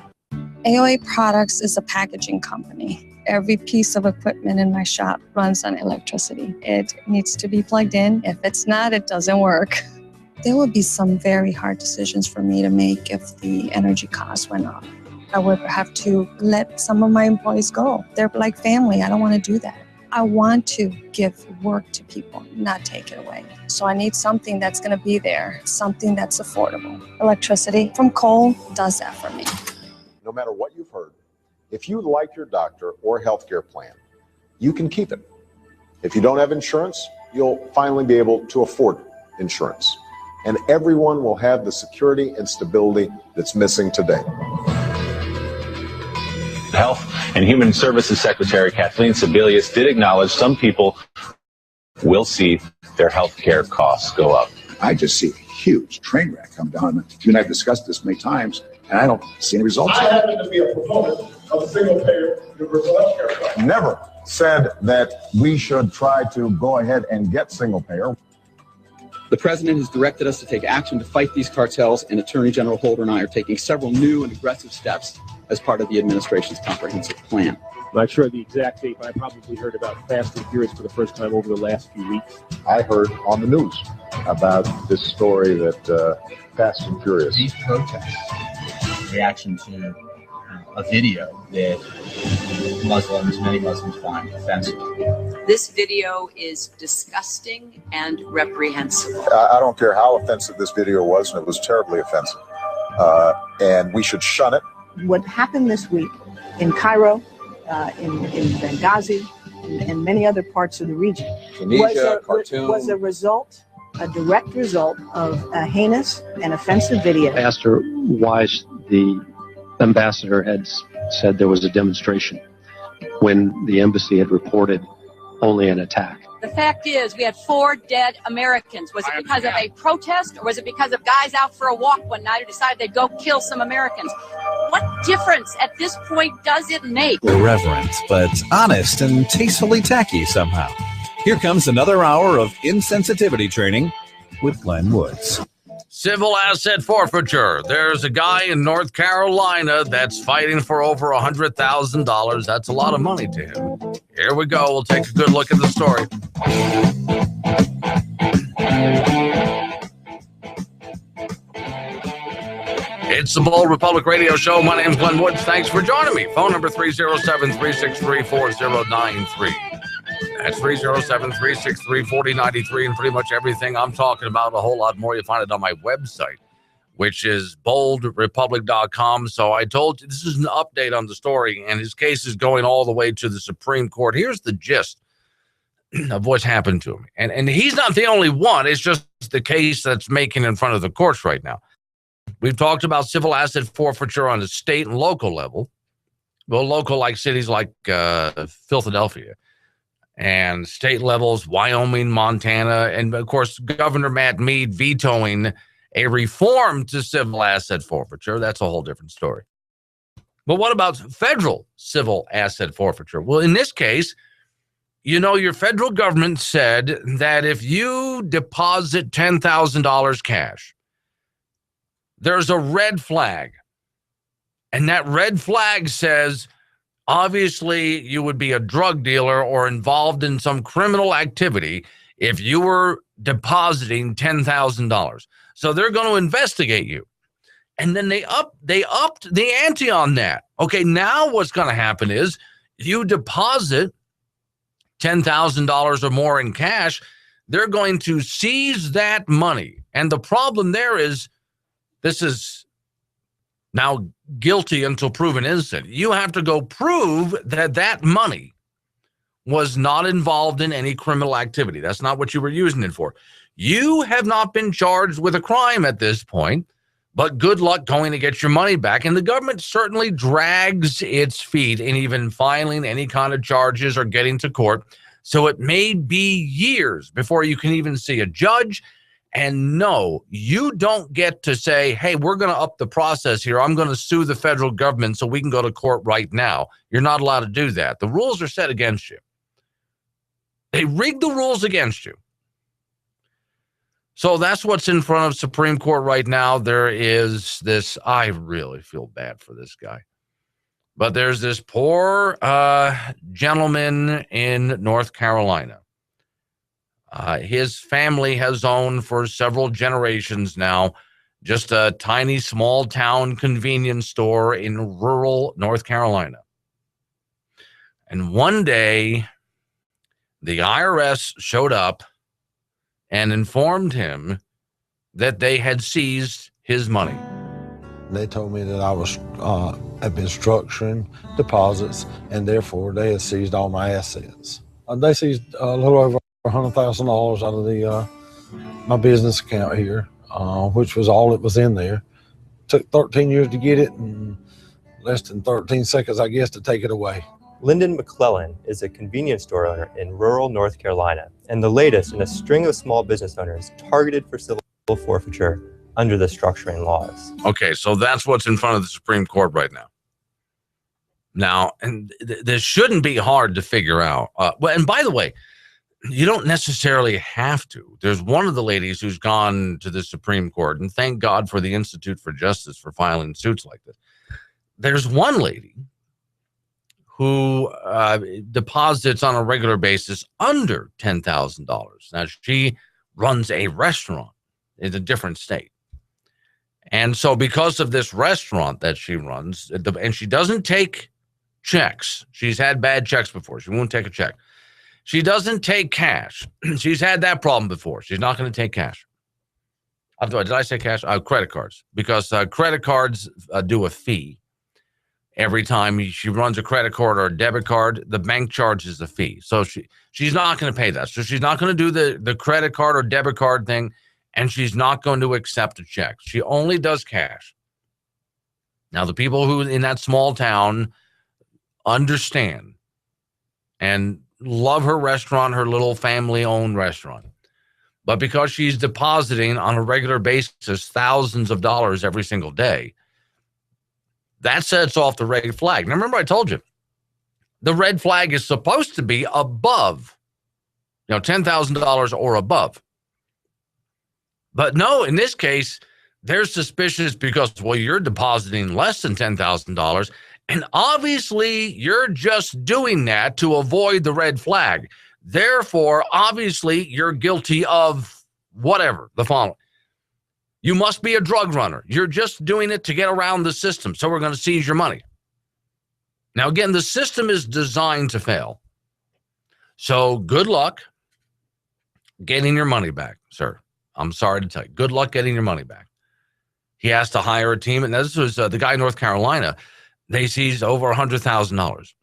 AOA Products is a packaging company. Every piece of equipment in my shop runs on electricity. It needs to be plugged in. If it's not, it doesn't work. There would be some very hard decisions for me to make if the energy costs went up. I would have to let some of my employees go. They're like family. I don't want to do that. I want to give work to people, not take it away. So I need something that's going to be there, something that's affordable. Electricity from coal does that for me. No matter what you've heard, if you like your doctor or healthcare plan, you can keep it. If you don't have insurance, you'll finally be able to afford insurance. And everyone will have the security and stability that's missing today. Health and Human Services Secretary Kathleen Sebelius did acknowledge some people will see their health care costs go up. I just see a huge train wreck come down. You and I have discussed this many times, and I don't see any results. I happen to be a proponent of a single-payer universal health care plan. Never said that we should try to go ahead and get single-payer. The president has directed us to take action to fight these cartels, and Attorney General Holder and I are taking several new and aggressive steps as part of the administration's comprehensive plan. I'm not sure the exact date, but I probably heard about Fast and Furious for the first time over the last few weeks. I heard on the news about this story that Fast and Furious. These protests, reaction to a video that many Muslims find offensive. This video is disgusting and reprehensible. I don't care how offensive this video was, and it was terribly offensive. And we should shun it. What happened this week in Cairo, in Benghazi, and many other parts of the region was a direct result of a heinous and offensive video. I asked her why the ambassador had said there was a demonstration when the embassy had reported only an attack. The fact is, we had 4 dead Americans. Was it because of a protest, or was it because of guys out for a walk one night who decided they'd go kill some Americans? What difference at this point does it make? Irreverent, but honest and tastefully tacky somehow. Here comes another hour of insensitivity training with Glenn Woods. Civil asset forfeiture. There's a guy in North Carolina that's fighting for over $100,000. That's a lot of money to him. Here we go. We'll take a good look at the story. It's the Bold Republic Radio Show. My name's Glenn Woods. Thanks for joining me. Phone number 307-363-4093. That's 307-363-4093, and pretty much everything I'm talking about, a whole lot more, you find it on my website, which is boldrepublic.com. So I told you, this is an update on the story, and his case is going all the way to the Supreme Court. Here's the gist of what's happened to him. And he's not the only one. It's just the case that's making in front of the courts right now. We've talked about civil asset forfeiture on the state and local level. Well, local like cities like Philadelphia. And state levels, Wyoming, Montana, and of course, Governor Matt Mead vetoing a reform to civil asset forfeiture. That's a whole different story. But what about federal civil asset forfeiture? Well, in this case, you know, your federal government said that if you deposit $10,000 cash, there's a red flag. And that red flag says, obviously, you would be a drug dealer or involved in some criminal activity if you were depositing $10,000. So they're going to investigate you. And then they upped the ante on that. Okay, now what's going to happen is you deposit $10,000 or more in cash, they're going to seize that money. And the problem there is this is now guilty until proven innocent. You have to go prove that that money was not involved in any criminal activity. That's not what you were using it for. You have not been charged with a crime at this point, but good luck going to get your money back. And the government certainly drags its feet in even filing any kind of charges or getting to court. So it may be years before you can even see a judge. And no, you don't get to say, hey, we're going to up the process here. I'm going to sue the federal government so we can go to court right now. You're not allowed to do that. The rules are set against you. They rigged the rules against you. So that's what's in front of Supreme Court right now. There is this, I really feel bad for this guy. But there's this poor gentleman in North Carolina. His family has owned for several generations now just a tiny small town convenience store in rural North Carolina. And one day, the IRS showed up and informed him that they had seized his money. They told me that I was had been structuring deposits, and therefore they had seized all my assets. They seized a little over $100,000 out of the my business account here, which was all that was in there. Took 13 years to get it, and less than 13 seconds, I guess, to take it away. Lyndon McClellan is a convenience store owner in rural North Carolina, and the latest in a string of small business owners targeted for civil forfeiture under the structuring laws. Okay, so that's what's in front of the Supreme Court right now. Now, and this shouldn't be hard to figure out. Well, and by the way, you don't necessarily have to. There's one of the ladies who's gone to the Supreme Court, and thank God for the Institute for Justice for filing suits like this. There's one lady who deposits on a regular basis under $10,000. Now, she runs a restaurant in a different state. And so because of this restaurant that she runs, and she doesn't take checks. She's had bad checks before. She won't take a check. She doesn't take cash. She's had that problem before. She's not going to take cash. Did I say cash? Credit cards. Because credit cards do a fee. Every time she runs a credit card or a debit card, the bank charges a fee. So she's not going to pay that. So she's not going to do the credit card or debit card thing, and she's not going to accept a check. She only does cash. Now, the people who in that small town understand and love her restaurant, her little family-owned restaurant. But because she's depositing on a regular basis thousands of dollars every single day, that sets off the red flag. Now, remember I told you, the red flag is supposed to be above, $10,000 or above. But no, in this case, they're suspicious because, well, you're depositing less than $10,000. And obviously, you're just doing that to avoid the red flag. Therefore, obviously, you're guilty of whatever, the following. You must be a drug runner. You're just doing it to get around the system, so we're going to seize your money. Now, again, the system is designed to fail. So good luck getting your money back, sir. I'm sorry to tell you. Good luck getting your money back. He has to hire a team. And this was the guy in North Carolina. They seized over $100,000.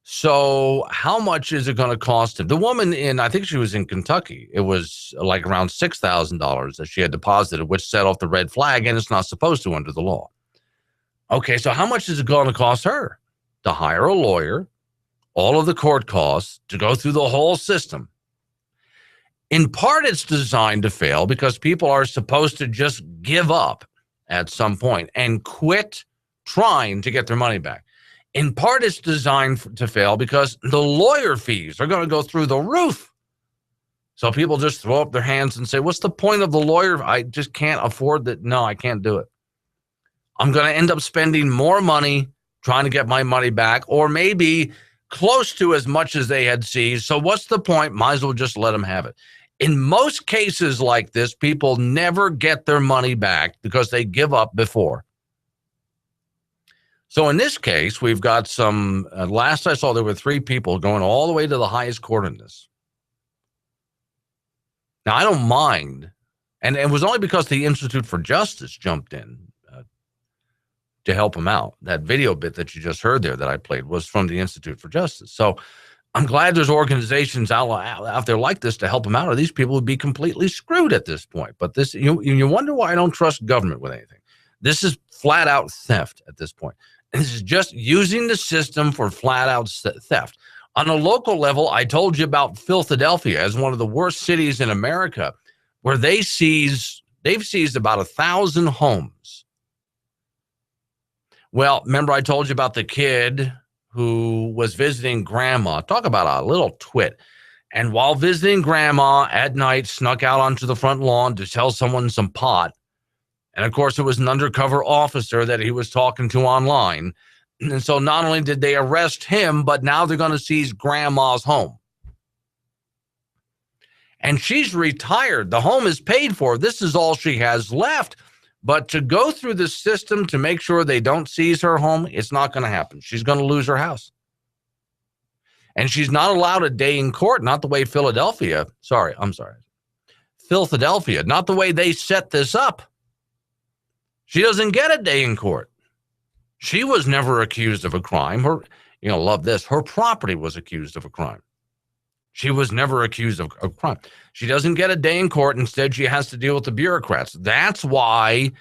So how much is it going to cost him? The woman I think she was in Kentucky. It was like around $6,000 that she had deposited, which set off the red flag, and it's not supposed to under the law. Okay, so how much is it going to cost her to hire a lawyer, all of the court costs, to go through the whole system? In part, it's designed to fail because people are supposed to just give up at some point and quit trying to get their money back. In part, it's designed to fail because the lawyer fees are going to go through the roof. So people just throw up their hands and say, what's the point of the lawyer? I just can't afford that. No, I can't do it. I'm going to end up spending more money trying to get my money back, or maybe close to as much as they had seized. So what's the point? Might as well just let them have it. In most cases like this, people never get their money back because they give up before. So in this case, we've got some, last I saw, there were 3 people going all the way to the highest court in this. Now, I don't mind. And it was only because the Institute for Justice jumped in to help him out. That video bit that you just heard there that I played was from the Institute for Justice. So I'm glad there's organizations out there like this to help them out, or these people would be completely screwed at this point. But this, you wonder why I don't trust government with anything. This is flat out theft at this point. This is just using the system for flat out theft. On a local level, I told you about Philadelphia as one of the worst cities in America, where they've seized about 1,000 homes. Well, remember I told you about the kid who was visiting grandma. Talk about a little twit. And while visiting grandma at night, snuck out onto the front lawn to sell someone some pot. And of course, it was an undercover officer that he was talking to online. And so not only did they arrest him, but now they're going to seize grandma's home. And she's retired. The home is paid for. This is all she has left. But to go through the system to make sure they don't seize her home, it's not going to happen. She's going to lose her house. And she's not allowed a day in court, not the way Philadelphia, Philadelphia, not the way they set this up. She doesn't get a day in court. She was never accused of a crime. Love this. Her property was accused of a crime. She was never accused of a crime. She doesn't get a day in court. Instead, she has to deal with the bureaucrats. That's why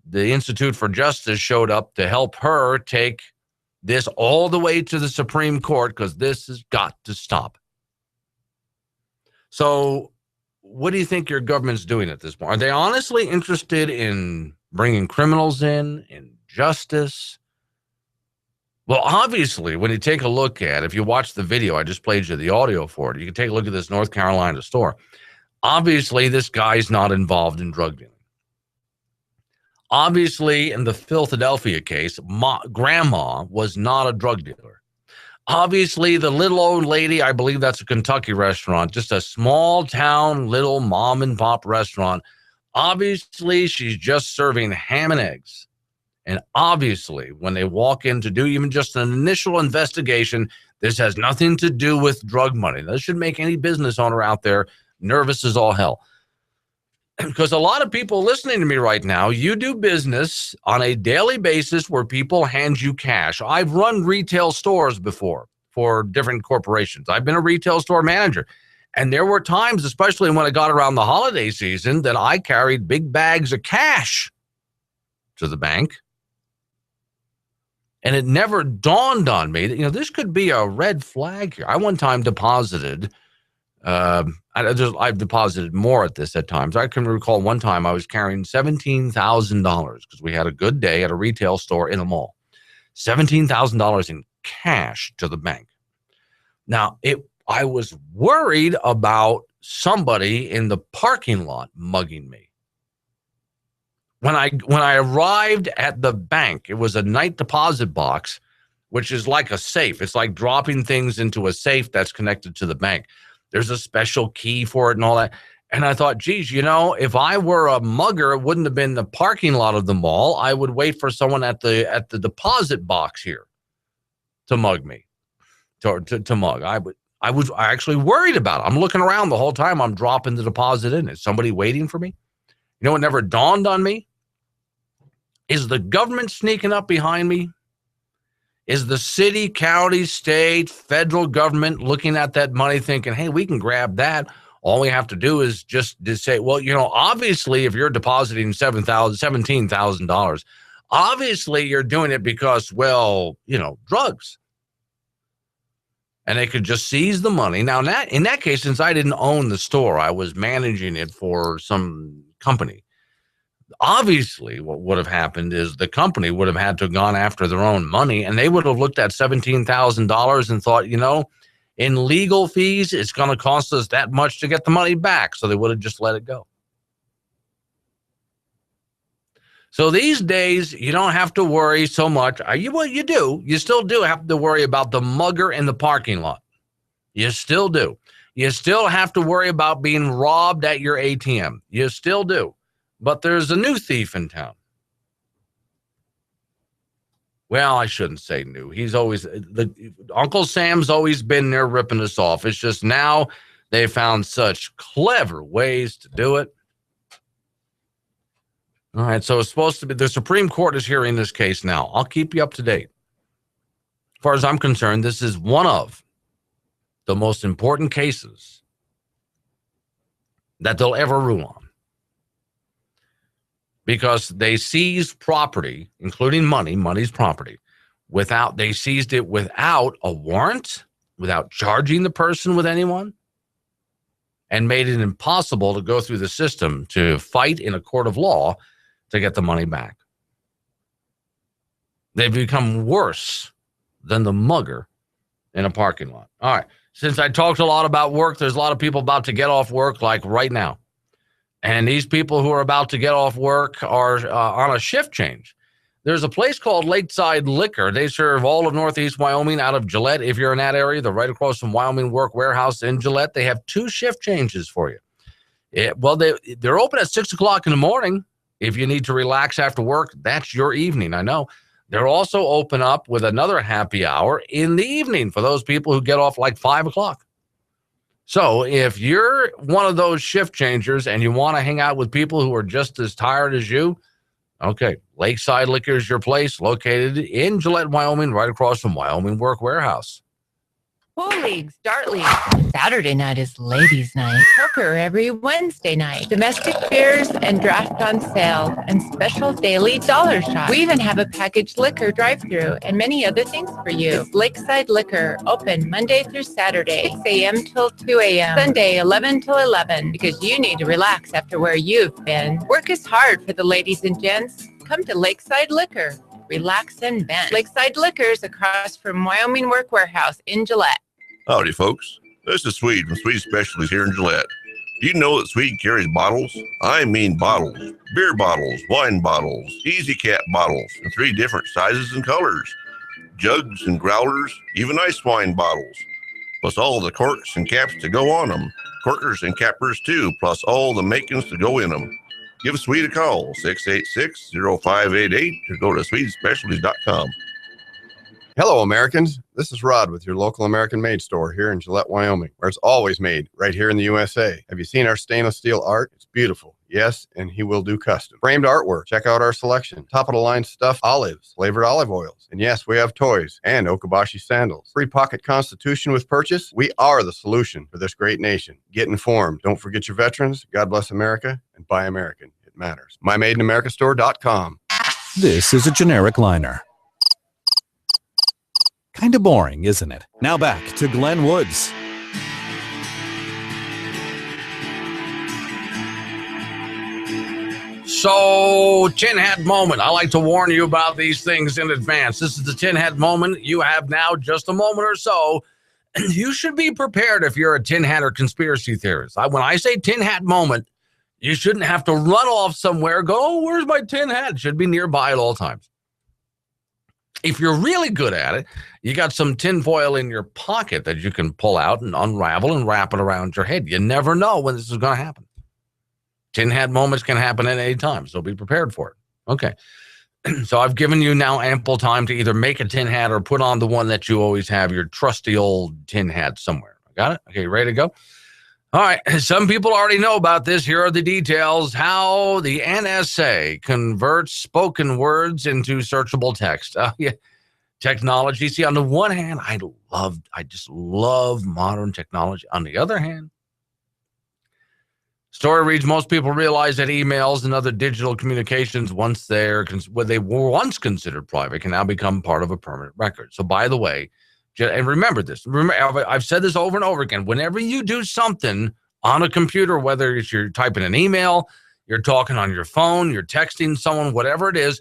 the Institute for Justice showed up to help her take this all the way to the Supreme Court, because this has got to stop. So what do you think your government's doing at this point? Are they honestly interested in bringing criminals in justice? Well, obviously, when you take a look at, if you watch the video, I just played you the audio for it, you can take a look at this North Carolina store. Obviously, this guy's not involved in drug dealing. Obviously, in the Philadelphia case, grandma was not a drug dealer. Obviously, the little old lady, I believe that's a Kentucky restaurant, just a small town, little mom and pop restaurant. Obviously, she's just serving ham and eggs. And obviously, when they walk in to do even just an initial investigation, this has nothing to do with drug money. This should make any business owner out there nervous as all hell. Because a lot of people listening to me right now, you do business on a daily basis where people hand you cash. I've run retail stores before for different corporations. I've been a retail store manager. And there were times, especially when I got around the holiday season, that I carried big bags of cash to the bank. And it never dawned on me that, this could be a red flag here. I one time deposited, I've deposited more at this at times. I can recall one time I was carrying $17,000 because we had a good day at a retail store in a mall. $17,000 in cash to the bank. Now, I was worried about somebody in the parking lot mugging me. When I arrived at the bank, it was a night deposit box, which is like a safe. It's like dropping things into a safe that's connected to the bank. There's a special key for it and all that. And I thought, geez, if I were a mugger, it wouldn't have been the parking lot of the mall. I would wait for someone at the deposit box here to mug me, to mug. I was actually worried about it. I'm looking around the whole time. I'm dropping the deposit in. Is somebody waiting for me? It never dawned on me. Is the government sneaking up behind me? Is the city, county, state, federal government looking at that money thinking, hey, we can grab that. All we have to do is just to say, well, obviously, if you're depositing $17,000, obviously you're doing it because, drugs. And they could just seize the money. Now, in that case, since I didn't own the store, I was managing it for some company. Obviously, what would have happened is the company would have had to have gone after their own money, and they would have looked at $17,000 and thought, in legal fees, it's going to cost us that much to get the money back. So they would have just let it go. So these days, you don't have to worry so much. You do. You still do have to worry about the mugger in the parking lot. You still do. You still have to worry about being robbed at your ATM. You still do. But there's a new thief in town. Well, I shouldn't say new. Uncle Sam's always been there ripping us off. It's just now they found such clever ways to do it. All right, so it's supposed to be the Supreme Court is hearing this case now. I'll keep you up to date. As far as I'm concerned, this is one of the most important cases that they'll ever rule on. Because they seized property, including money's property, they seized it without a warrant, without charging the person with anyone, and made it impossible to go through the system to fight in a court of law to get the money back. They've become worse than the mugger in a parking lot. All right. Since I talked a lot about work, there's a lot of people about to get off work like right now. And these people who are about to get off work are on a shift change. There's a place called Lakeside Liquor. They serve all of Northeast Wyoming out of Gillette. If you're in that area, they're right across from Wyoming Work Warehouse in Gillette. They have 2 shift changes for you. They're open at 6 o'clock in the morning. If you need to relax after work, that's your evening. I know. They're also open up with another happy hour in the evening for those people who get off like 5 o'clock. So if you're one of those shift changers and you want to hang out with people who are just as tired as you, okay, Lakeside Liquor is your place, located in Gillette, Wyoming, right across from Wyoming Work Warehouse. Pool leagues, dart leagues. Saturday night is ladies' night. Poker every Wednesday night. Domestic beers and draft on sale. And special daily dollar shop. We even have a packaged liquor drive-thru and many other things for you. It's Lakeside Liquor. Open Monday through Saturday, 6 a.m. till 2 a.m. Sunday, 11 till 11. Because you need to relax after where you've been. Work is hard for the ladies and gents. Come to Lakeside Liquor. Relax and vent. Lakeside Liquors across from Wyoming Work Warehouse in Gillette. Howdy, folks. This is Swede from Swede Specialties here in Gillette. Do you know that Swede carries bottles? I mean bottles. Beer bottles, wine bottles, easy cap bottles, in 3 different sizes and colors. Jugs and growlers, even ice wine bottles. Plus all the corks and caps to go on them. Corkers and cappers too, plus all the makings to go in them. Give Swede a call, 686-0588, or go to swedespecialties.com. Hello, Americans. This is Rod with your local American-made store here in Gillette, Wyoming, where it's always made right here in the USA. Have you seen our stainless steel art? It's beautiful. Yes, and he will do custom. Framed artwork. Check out our selection. Top-of-the-line stuffed olives, flavored olive oils. And yes, we have toys and Okabashi sandals. Free pocket constitution with purchase. We are the solution for this great nation. Get informed. Don't forget your veterans. God bless America, and buy American. It matters. MyMadeInAmericastore.com. This is a generic liner. Kind of boring, isn't it? Now back to Glenn Woods. So, tin hat moment. I like to warn you about these things in advance. This is the tin hat moment. You have now just a moment or so. You should be prepared if you're a tin hat or conspiracy theorist. When I say tin hat moment, you shouldn't have to run off somewhere, go, oh, where's my tin hat? It should be nearby at all times. If you're really good at it, you got some tin foil in your pocket that you can pull out and unravel and wrap it around your head. You never know when this is going to happen. Tin hat moments can happen at any time, so be prepared for it. Okay. So I've given you now ample time to either make a tin hat or put on the one that you always have, your trusty old tin hat somewhere. Got it? Okay, ready to go? All right. Some people already know about this. Here are the details. How the NSA converts spoken words into searchable text. Yeah. Technology. See, on the one hand, I just love modern technology. On the other hand, story reads, most people realize that emails and other digital communications, what they were once considered private, can now become part of a permanent record. So by the way, and remember this, I've said this over and over again, whenever you do something on a computer, whether it's you're typing an email, you're talking on your phone, you're texting someone, whatever it is,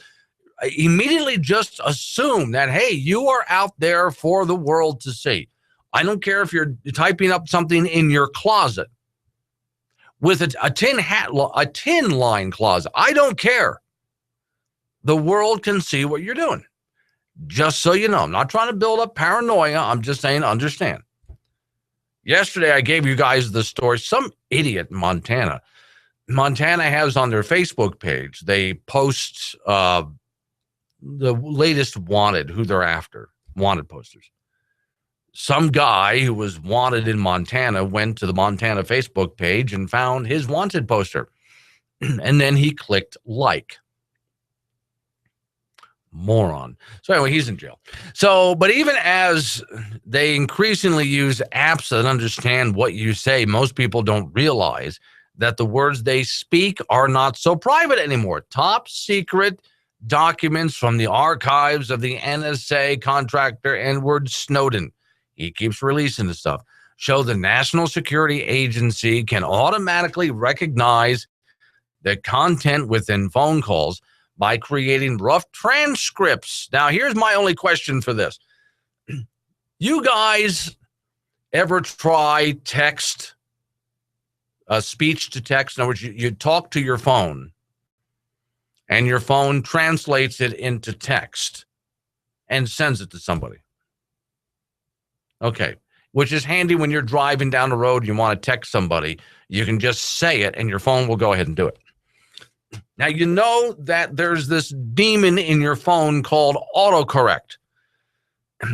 immediately just assume that, hey, you are out there for the world to see. I don't care if you're typing up something in your closet with a tin line closet. I don't care. The world can see what you're doing. Just so you know, I'm not trying to build up paranoia. I'm just saying, understand. Yesterday, I gave you guys the story. Some idiot in Montana has on their Facebook page, they post the latest wanted, who they're after, wanted posters. Some guy who was wanted in Montana went to the Montana Facebook page and found his wanted poster. And then he clicked like. Moron. So anyway, he's in jail. So, but even as they increasingly use apps that understand what you say, most people don't realize that the words they speak are not so private anymore. Top secret documents from the archives of the NSA contractor Edward Snowden. He keeps releasing the stuff. Show the National Security Agency can automatically recognize the content within phone calls by creating rough transcripts. Now, here's my only question for this. You guys ever try text, speech to text? In other words, you talk to your phone and your phone translates it into text and sends it to somebody. Okay, which is handy when you're driving down the road and you want to text somebody. You can just say it and your phone will go ahead and do it. Now, you know that there's this demon in your phone called autocorrect.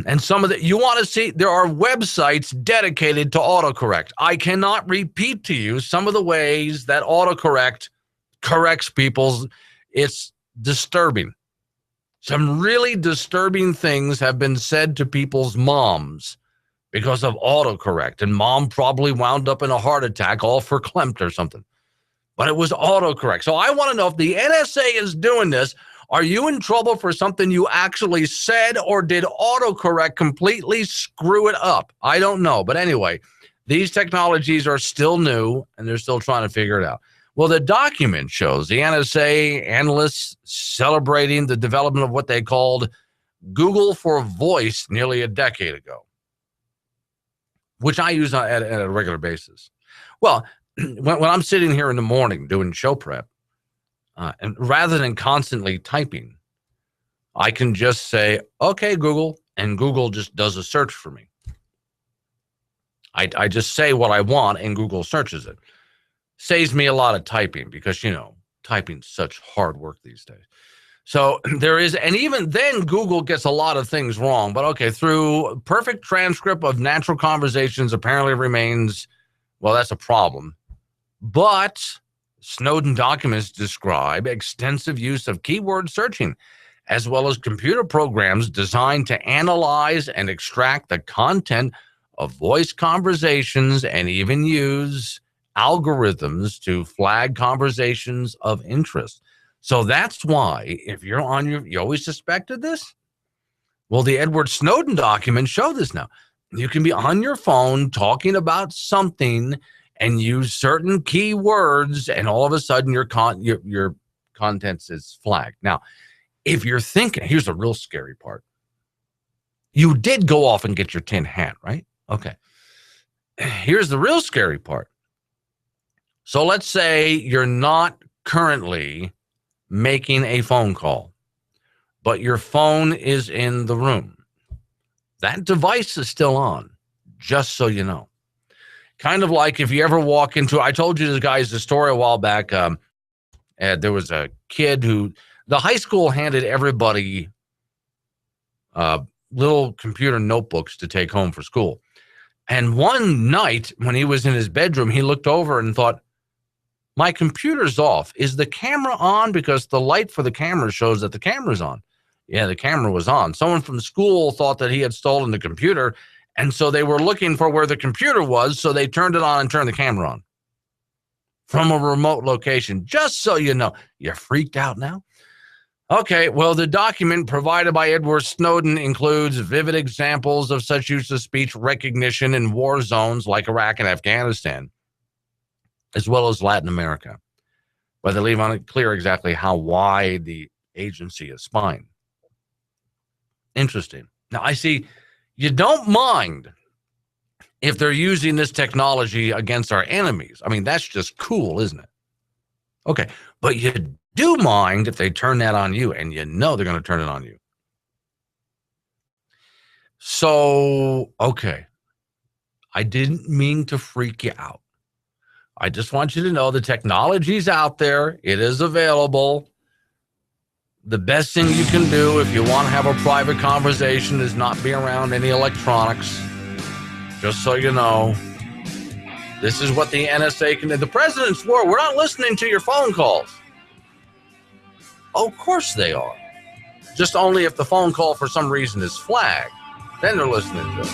And some of the, you want to see, there are websites dedicated to autocorrect. I cannot repeat to you some of the ways that autocorrect corrects people's, it's disturbing. Some really disturbing things have been said to people's moms because of autocorrect. And mom probably wound up in a heart attack all verklempt or something. But it was autocorrect. So I want to know if the NSA is doing this. Are you in trouble for something you actually said, or did autocorrect completely screw it up? I don't know. But anyway, these technologies are still new, and they're still trying to figure it out. Well, the document shows the NSA analysts celebrating the development of what they called Google for Voice nearly a decade ago, which I use at a regular basis. Well, when I'm sitting here in the morning doing show prep, and rather than constantly typing, I can just say, okay, Google, and Google just does a search for me. I just say what I want, and Google searches it. Saves me a lot of typing because, you know, typing's such hard work these days. So there is, and even then Google gets a lot of things wrong. But okay, through perfect transcript of natural conversations apparently remains, well, that's a problem. But Snowden documents describe extensive use of keyword searching, as well as computer programs designed to analyze and extract the content of voice conversations and even use algorithms to flag conversations of interest. So that's why if you're on you always suspected this? Well, the Edward Snowden documents show this now. You can be on your phone talking about something and use certain keywords, and all of a sudden your contents is flagged. Now, if you're thinking, here's the real scary part. You did go off and get your tin hat, right? Okay. Here's the real scary part. So let's say you're not currently making a phone call, but your phone is in the room. That device is still on, just so you know. Kind of like if you ever walk into, I told you this guy's story a while back. There was a kid who, the high school handed everybody little computer notebooks to take home for school. And one night when he was in his bedroom, he looked over and thought, my computer's off. Is the camera on? Because the light for the camera shows that the camera's on. Yeah, the camera was on. Someone from school thought that he had stolen the computer, and so they were looking for where the computer was, so they turned it on and turned the camera on from a remote location, just so you know. You're freaked out now? Okay, well, the document provided by Edward Snowden includes vivid examples of such use of speech recognition in war zones like Iraq and Afghanistan, as well as Latin America, but they leave unclear exactly how wide the agency is spying. Interesting. Now, I see you don't mind if they're using this technology against our enemies. I mean, that's just cool, isn't it? Okay, but you do mind if they turn that on you, and you know they're going to turn it on you. So, okay, I didn't mean to freak you out. I just want you to know the technology's out there. It is available. The best thing you can do if you want to have a private conversation is not be around any electronics. Just so you know, this is what the NSA can do. The president swore, we're not listening to your phone calls. Oh, of course they are. Just only if the phone call for some reason is flagged. Then they're listening to it.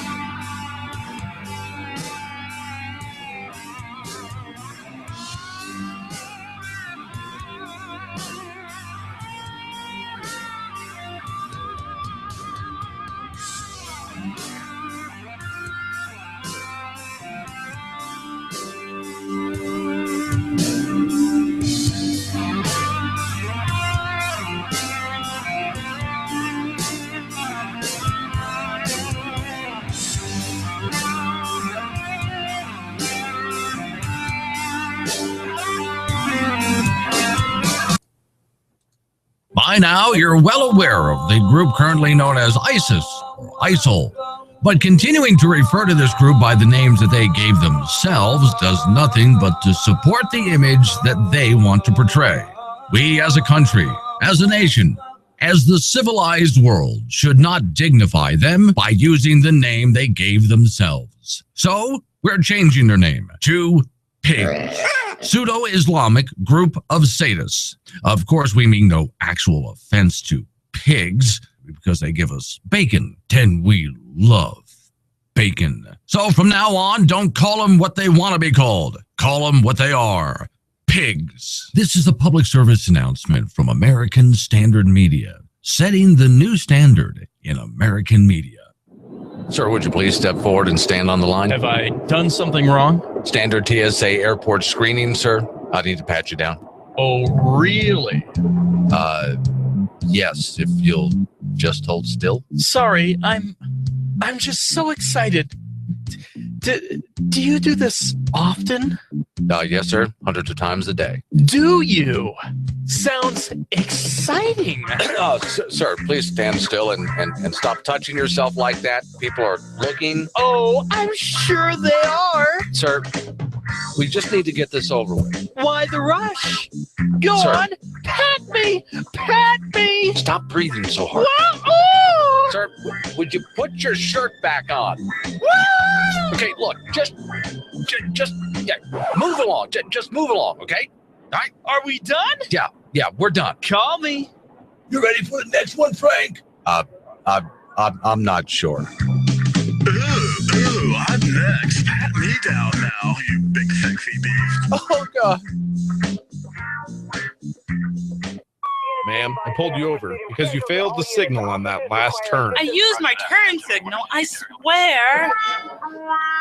By now, you're well aware of the group currently known as ISIS or ISIL. But continuing to refer to this group by the names that they gave themselves does nothing but to support the image that they want to portray. We as a country, as a nation, as the civilized world should not dignify them by using the name they gave themselves. So, we're changing their name to Pigs. Pseudo-Islamic group of sadists. Of course, we mean no actual offense to pigs, because they give us bacon, and we love bacon. So from now on, don't call them what they want to be called. Call them what they are. Pigs. This is a public service announcement from American Standard Media, setting the new standard in American media. Sir, would you please step forward and stand on the line? Have I done something wrong? Standard TSA airport screening, sir. I need to pat you down. Oh, really? Yes, if you'll just hold still. Sorry, I'm just so excited. Do you do this often? Yes, sir. Hundreds of times a day. Do you? Sounds exciting. Sir, please stand still and stop touching yourself like that. People are looking. Oh, I'm sure they are. Sir, we just need to get this over with. Why the rush? Go Sir. on, pat me, pat me. Stop breathing so hard. Whoa! Sir, would you put your shirt back on? Woo! Okay, look, just move along. Just move along, okay? All right? Are we done? Yeah, we're done. Call me. You ready for the next one, Frank? I'm not sure. Ooh, I'm next. Pat me down now, you big sexy beast. Oh, God. Ma'am, I pulled you over because you failed the signal on that last turn. I used my turn signal, I swear.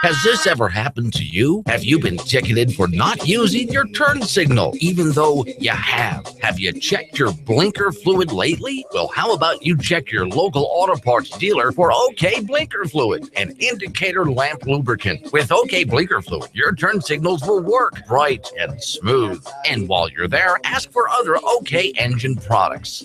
Has this ever happened to you? Have you been ticketed for not using your turn signal, even though you have? Have you checked your blinker fluid lately? Well, how about you check your local auto parts dealer for OK Blinker Fluid, an indicator lamp lubricant. With OK Blinker Fluid, your turn signals will work bright and smooth. And while you're there, ask for other OK engine products.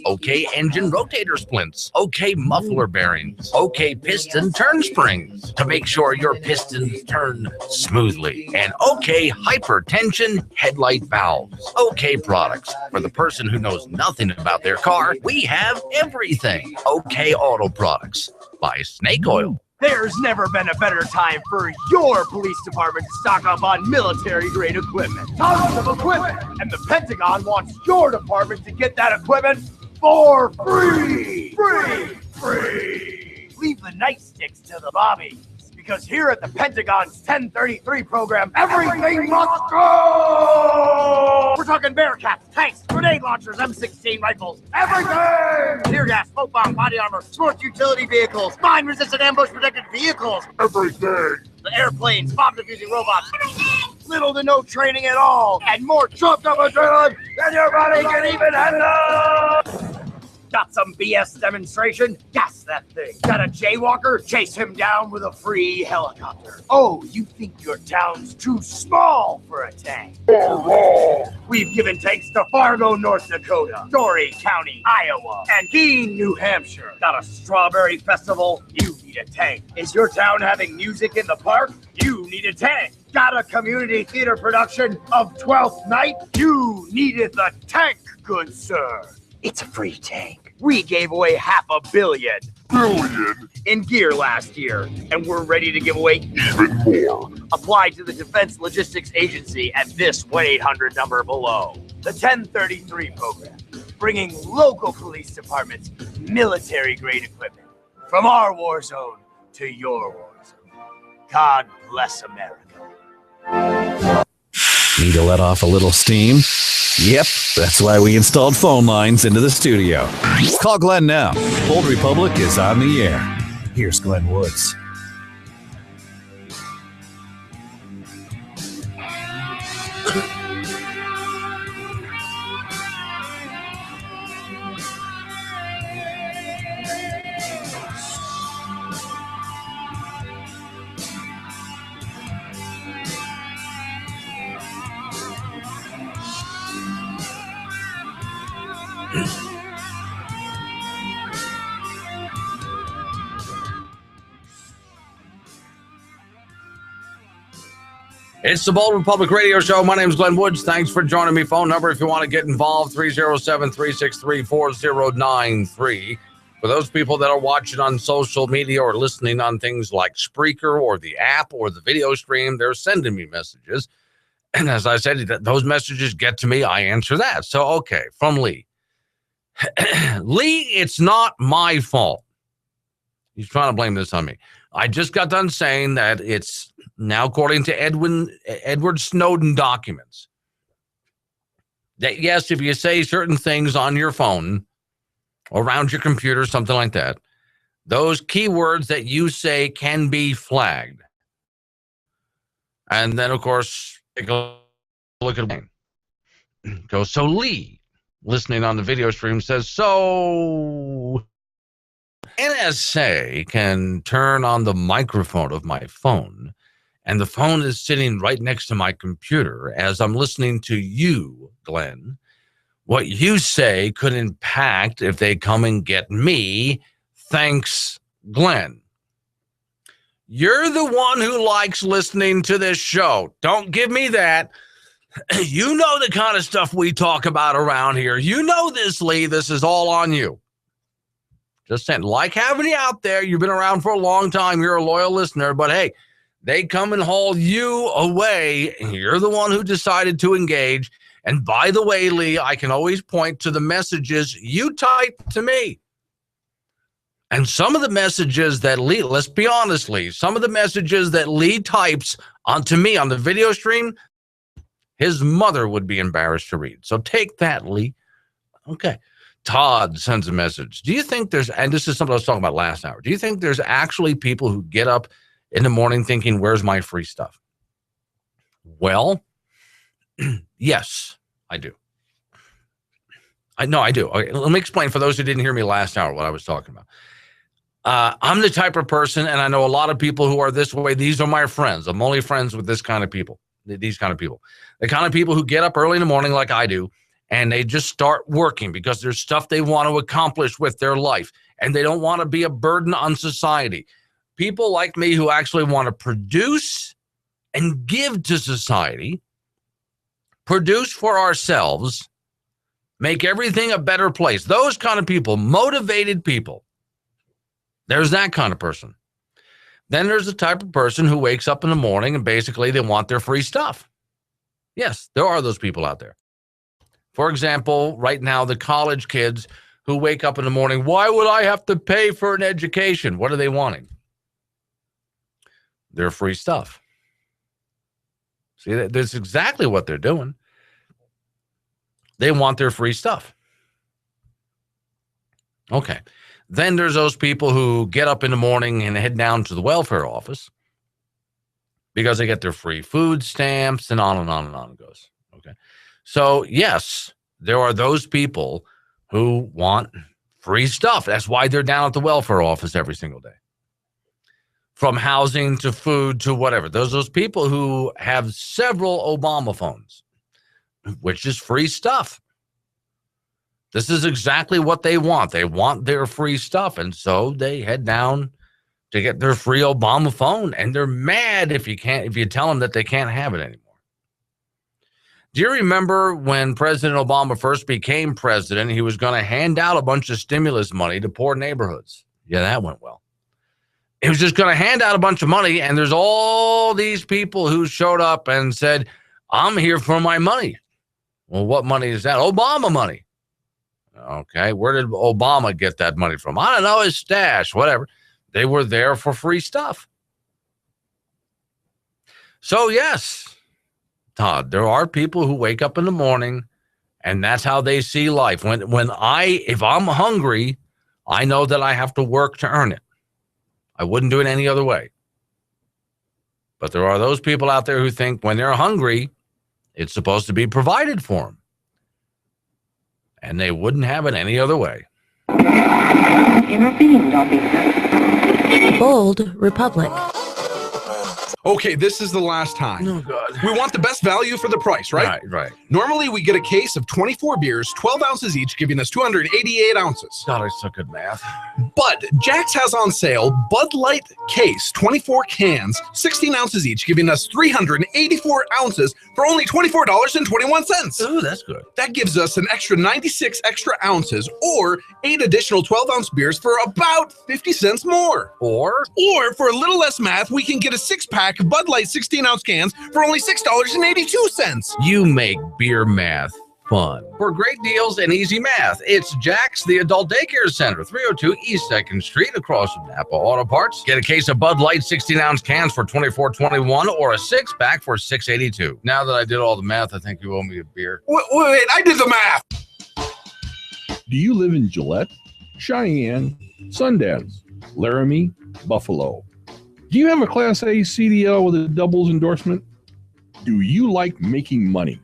OK engine rotator splints, OK muffler bearings, OK piston turn springs to make sure your pistons turn smoothly, and OK hypertension headlight valves. OK products. For the person who knows nothing about their car, we have everything. OK Auto Products by Snake Oil. There's never been a better time for your police department to stock up on military-grade equipment. Tons of equipment! And the Pentagon wants your department to get that equipment for free! Free! Leave the nightsticks to the bobbies. Because here at the Pentagon's 1033 program, everything must go! We're talking Bearcats, tanks, grenade launchers, M16 rifles, everything! Tear gas, smoke bomb, body armor, sports utility vehicles, mine-resistant ambush-protected vehicles, everything! The airplanes, bomb-defusing robots, little to no training at all, and more trumped-up adrenaline than your body can even handle! Got some BS demonstration? Gas that thing. Got a jaywalker? Chase him down with a free helicopter. Oh, you think your town's too small for a tank? We've given tanks to Fargo, North Dakota, Story County, Iowa, and Keene, New Hampshire. Got a strawberry festival? You need a tank. Is your town having music in the park? You need a tank. Got a community theater production of 12th Night? You needeth a tank, good sir. It's a free tank. We gave away $500 million in gear last year, and we're ready to give away even more. Apply to the Defense Logistics Agency at this 1-800 number below. The 1033 program, bringing local police departments military-grade equipment from our war zone to your war zone. God bless America. Need to let off a little steam? Yep, that's why we installed phone lines into the studio. Call Glenn now. Old Republic is on the air. Here's Glenn Woods. It's the Bold Republic Radio Show. My name is Glenn Woods. Thanks for joining me. Phone number, if you want to get involved, 307-363-4093. For those people that are watching on social media or listening on things like Spreaker or the app or the video stream, they're sending me messages. And as I said, those messages get to me. I answer that. So, okay, from Lee. Lee, it's not my fault. He's trying to blame this on me. I just got done saying that it's now, according to Edward Snowden documents, that yes, if you say certain things on your phone or around your computer, something like that, those keywords that you say can be flagged. And then, of course, take a look at the name. Goes, so Lee, listening on the video stream, says, so NSA can turn on the microphone of my phone, and the phone is sitting right next to my computer as I'm listening to you, Glenn. What you say could impact if they come and get me. Thanks, Glenn. You're the one who likes listening to this show. Don't give me that. You know the kind of stuff we talk about around here. You know this, Lee. This is all on you. Just saying, like having you out there. You've been around for a long time. You're a loyal listener. But, hey, they come and haul you away. And you're the one who decided to engage. And by the way, Lee, I can always point to the messages you type to me. And some of the messages that Lee, let's be honest, Lee, some of the messages that Lee types onto me on the video stream, his mother would be embarrassed to read. So take that, Lee. Okay. Todd sends a message. Do you think there's, and this is something I was talking about last hour, do you think there's actually people who get up in the morning thinking, where's my free stuff? Well, yes, I do. I do. Okay, let me explain for those who didn't hear me last hour what I was talking about. I'm the type of person, and I know a lot of people who are this way. These are my friends. I'm only friends with this kind of people, these kind of people. The kind of people who get up early in the morning like I do, and they just start working because there's stuff they want to accomplish with their life, and they don't want to be a burden on society. People like me who actually want to produce and give to society, produce for ourselves, make everything a better place. Those kind of people, motivated people. There's that kind of person. Then there's the type of person who wakes up in the morning and basically they want their free stuff. Yes, there are those people out there. For example, right now, the college kids who wake up in the morning, why would I have to pay for an education? What are they wanting? Their free stuff. See, that's exactly what they're doing. They want their free stuff. Okay. Then there's those people who get up in the morning and head down to the welfare office because they get their free food stamps and on and on and on it goes. Okay. So, yes, there are those people who want free stuff. That's why they're down at the welfare office every single day. From housing to food to whatever. Those people who have several Obama phones, which is free stuff. This is exactly what they want. They want their free stuff. And so they head down to get their free Obama phone. And they're mad if you tell them that they can't have it anymore. Do you remember when President Obama first became president, he was going to hand out a bunch of stimulus money to poor neighborhoods? Yeah, that went well. He was just going to hand out a bunch of money. And there's all these people who showed up and said, I'm here for my money. Well, what money is that? Obama money. Okay, where did Obama get that money from? I don't know, his stash, whatever. They were there for free stuff. So, yes, Todd, there are people who wake up in the morning and that's how they see life. If I'm hungry, I know that I have to work to earn it. I wouldn't do it any other way. But there are those people out there who think when they're hungry, it's supposed to be provided for them. And they wouldn't have it any other way. Bold Republic. Okay, this is the last time. Oh, God. We want the best value for the price, right? Right. Normally, we get a case of 24 beers, 12 ounces each, giving us 288 ounces. God, I suck at math. But Jack's has on sale Bud Light case, 24 cans, 16 ounces each, giving us 384 ounces for only $24.21. Ooh, that's good. That gives us an extra 96 extra ounces or 8 additional 12-ounce beers for about 50 cents more. Or for a little less math, we can get a 6-pack of Bud Light 16-ounce cans for only $6.82. You make beer math fun. For great deals and easy math, it's Jack's, the Adult Daycare Center, 302 East 2nd Street, across from Napa Auto Parts. Get a case of Bud Light 16-ounce cans for $24.21 or a 6-pack for $6.82. Now that I did all the math, I think you owe me a beer. Wait, I did the math. Do you live in Gillette, Cheyenne, Sundance, Laramie, Buffalo? Do you have a Class A CDL with a doubles endorsement? Do you like making money?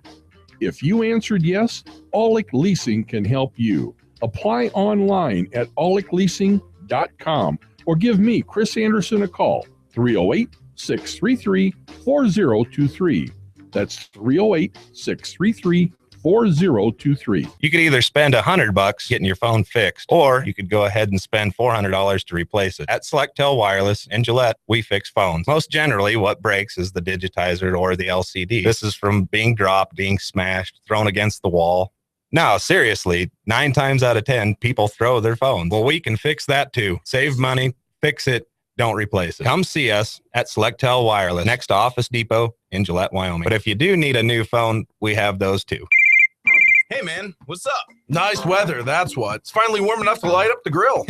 If you answered yes, Aulick Leasing can help you. Apply online at aulickleasing.com or give me, Chris Anderson, a call, 308-633-4023. That's 308-633-4023. You could either spend $100 getting your phone fixed, or you could go ahead and spend $400 to replace it. At Selectel Wireless in Gillette, we fix phones. Most generally, what breaks is the digitizer or the LCD. This is from being dropped, being smashed, thrown against the wall. Now, seriously, 9 times out of 10, people throw their phones. Well, we can fix that too. Save money, fix it, don't replace it. Come see us at Selectel Wireless, next to Office Depot in Gillette, Wyoming. But if you do need a new phone, we have those too. Hey, man, what's up? Nice weather, that's what. It's finally warm enough to light up the grill.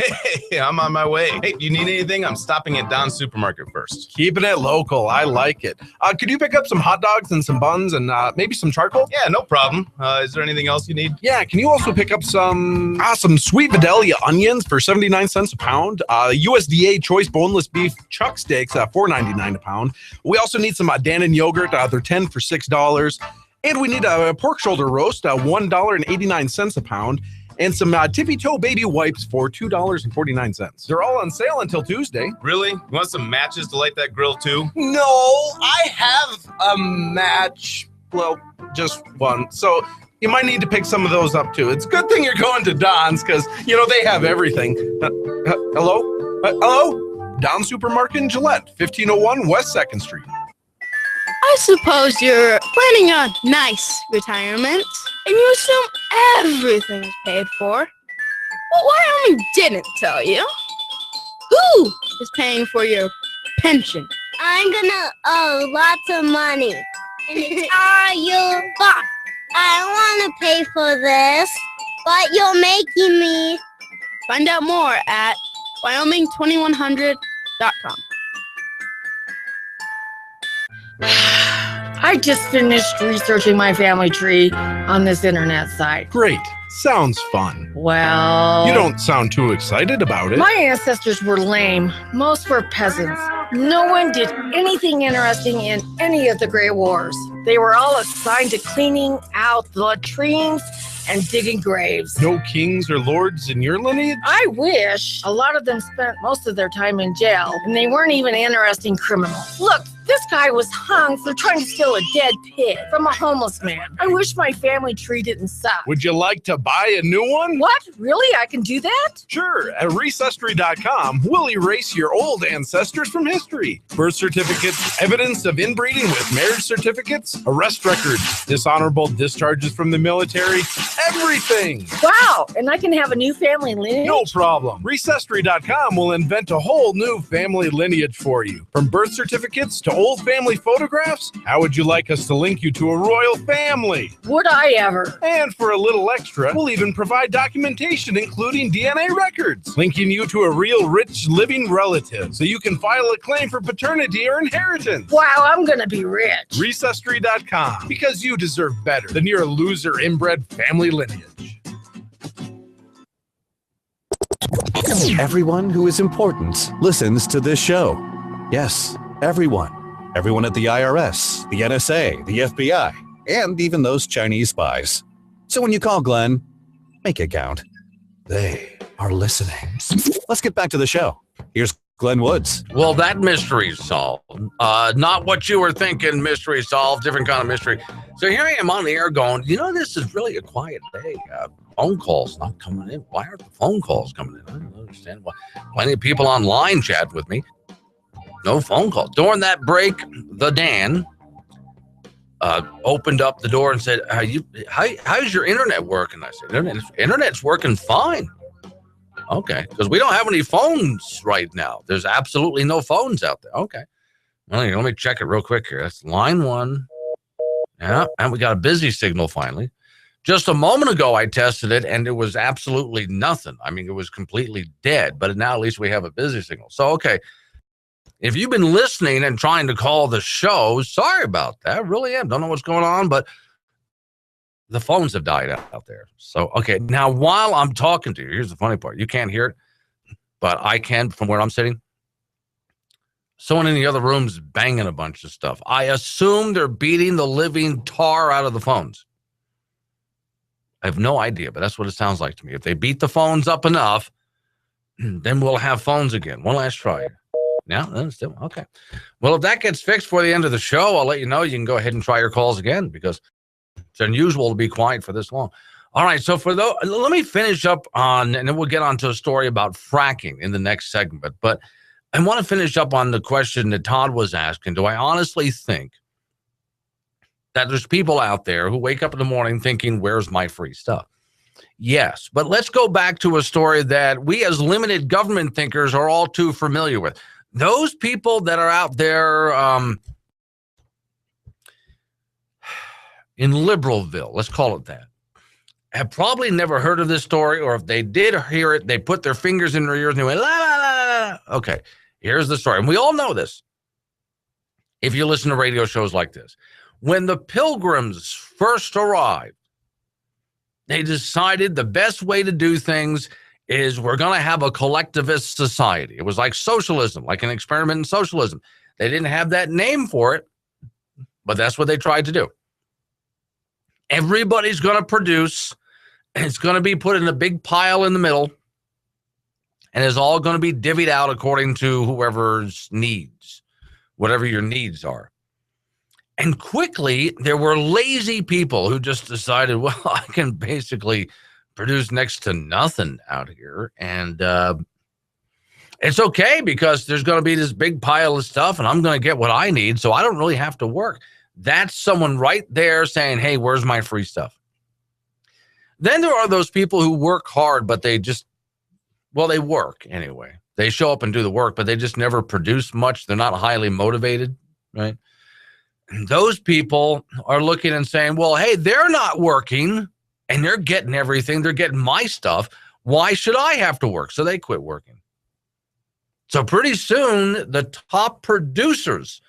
Hey, I'm on my way. Hey, do you need anything? I'm stopping at Don's Supermarket first. Keeping it local. I like it. Could you pick up some hot dogs and some buns and maybe some charcoal? Yeah, no problem. Is there anything else you need? Yeah, can you also pick up some sweet Vidalia onions for 79 cents a pound? USDA choice boneless beef chuck steaks, $4.99 a pound. We also need some Dannon yogurt. They're 10 for $6. And we need a pork shoulder roast, $1.89 a pound, and some tippy toe baby wipes for $2.49. They're all on sale until Tuesday. Really? You want some matches to light that grill too? No, I have a match. Well, just one. So you might need to pick some of those up too. It's a good thing you're going to Don's because, they have everything. Hello? Hello? Don Supermarket in Gillette, 1501 West 2nd Street. I suppose you're planning a nice retirement, and you assume everything is paid for. Well, Wyoming didn't tell you. Who is paying for your pension? I'm gonna owe lots of money, and it's all your fault. I don't want to pay for this, but you're making me. Find out more at Wyoming2100.com. I just finished researching my family tree on this internet site. Great. Sounds fun. Well, you don't sound too excited about it. My ancestors were lame. Most were peasants. No one did anything interesting in any of the Great Wars. They were all assigned to cleaning out the latrines and digging graves. No kings or lords in your lineage? I wish. A lot of them spent most of their time in jail, and they weren't even interesting criminals. Look, this guy was hung for trying to steal a dead pig from a homeless man. I wish my family tree didn't suck. Would you like to buy a new one? What? Really? I can do that? Sure. At Recestry.com, we'll erase your old ancestors from history. Birth certificates, evidence of inbreeding with marriage certificates, arrest records, dishonorable discharges from the military, everything. Wow. And I can have a new family lineage? No problem. Recestry.com will invent a whole new family lineage for you. From birth certificates to old family photographs, how would you like us to link you to a royal family? Would I ever? And for a little extra, we'll even provide documentation including DNA records, linking you to a real rich living relative so you can file a claim for paternity or inheritance. Wow, I'm gonna be rich. Recestry.com, because you deserve better than your loser inbred family lineage. Everyone who is important listens to this show. Yes, everyone. Everyone at the IRS, the NSA, the FBI, and even those Chinese spies. So when you call Glenn, make it count. They are listening. Let's get back to the show. Here's Glenn Woods. Well, that mystery's solved. Not what you were thinking, mystery solved, different kind of mystery. So here I am on the air going, this is really a quiet day. Phone calls not coming in. Why aren't the phone calls coming in? I don't understand why. Plenty of people online chat with me. No phone calls. During that break, the Dan opened up the door and said, how's your internet working? I said, internet's working fine. Okay, because we don't have any phones right now. There's absolutely no phones out there. Okay. Well, let me check it real quick here. That's line 1. Yeah, and we got a busy signal finally. Just a moment ago, I tested it, and it was absolutely nothing. I mean, it was completely dead, but now at least we have a busy signal. So, okay, if you've been listening and trying to call the show, sorry about that. I really am. Don't know what's going on, but the phones have died out there. So, okay, now while I'm talking to you, here's the funny part. You can't hear it, but I can from where I'm sitting. Someone in the other room's banging a bunch of stuff. I assume they're beating the living tar out of the phones. I have no idea, but that's what it sounds like to me. If they beat the phones up enough, then we'll have phones again. One last try. Now, still okay. Well, if that gets fixed for the end of the show, I'll let you know. You can go ahead and try your calls again because it's unusual to be quiet for this long. All right, so let me finish up on, and then we'll get on to a story about fracking in the next segment. But I want to finish up on the question that Todd was asking. Do I honestly think that there's people out there who wake up in the morning thinking, where's my free stuff? Yes, but let's go back to a story that we as limited government thinkers are all too familiar with. Those people that are out there in Liberalville, let's call it that, have probably never heard of this story, or if they did hear it, they put their fingers in their ears and they went, la, la, la, la, la. Okay, here's the story. And we all know this if you listen to radio shows like this. When the Pilgrims first arrived, they decided the best way to do things is we're going to have a collectivist society. It was like socialism, like an experiment in socialism. They didn't have that name for it, but that's what they tried to do. Everybody's going to produce, and it's going to be put in a big pile in the middle, and it's all going to be divvied out according to whoever's needs, whatever your needs are. And quickly, there were lazy people who just decided, well, I can basically produce next to nothing out here. And it's okay because there's going to be this big pile of stuff, and I'm going to get what I need, so I don't really have to work. That's someone right there saying, hey, where's my free stuff? Then there are those people who work hard, but they work anyway. They show up and do the work, but they just never produce much. They're not highly motivated, right? And those people are looking and saying, well, hey, they're not working and they're getting everything. They're getting my stuff. Why should I have to work? So they quit working. So pretty soon, the top producers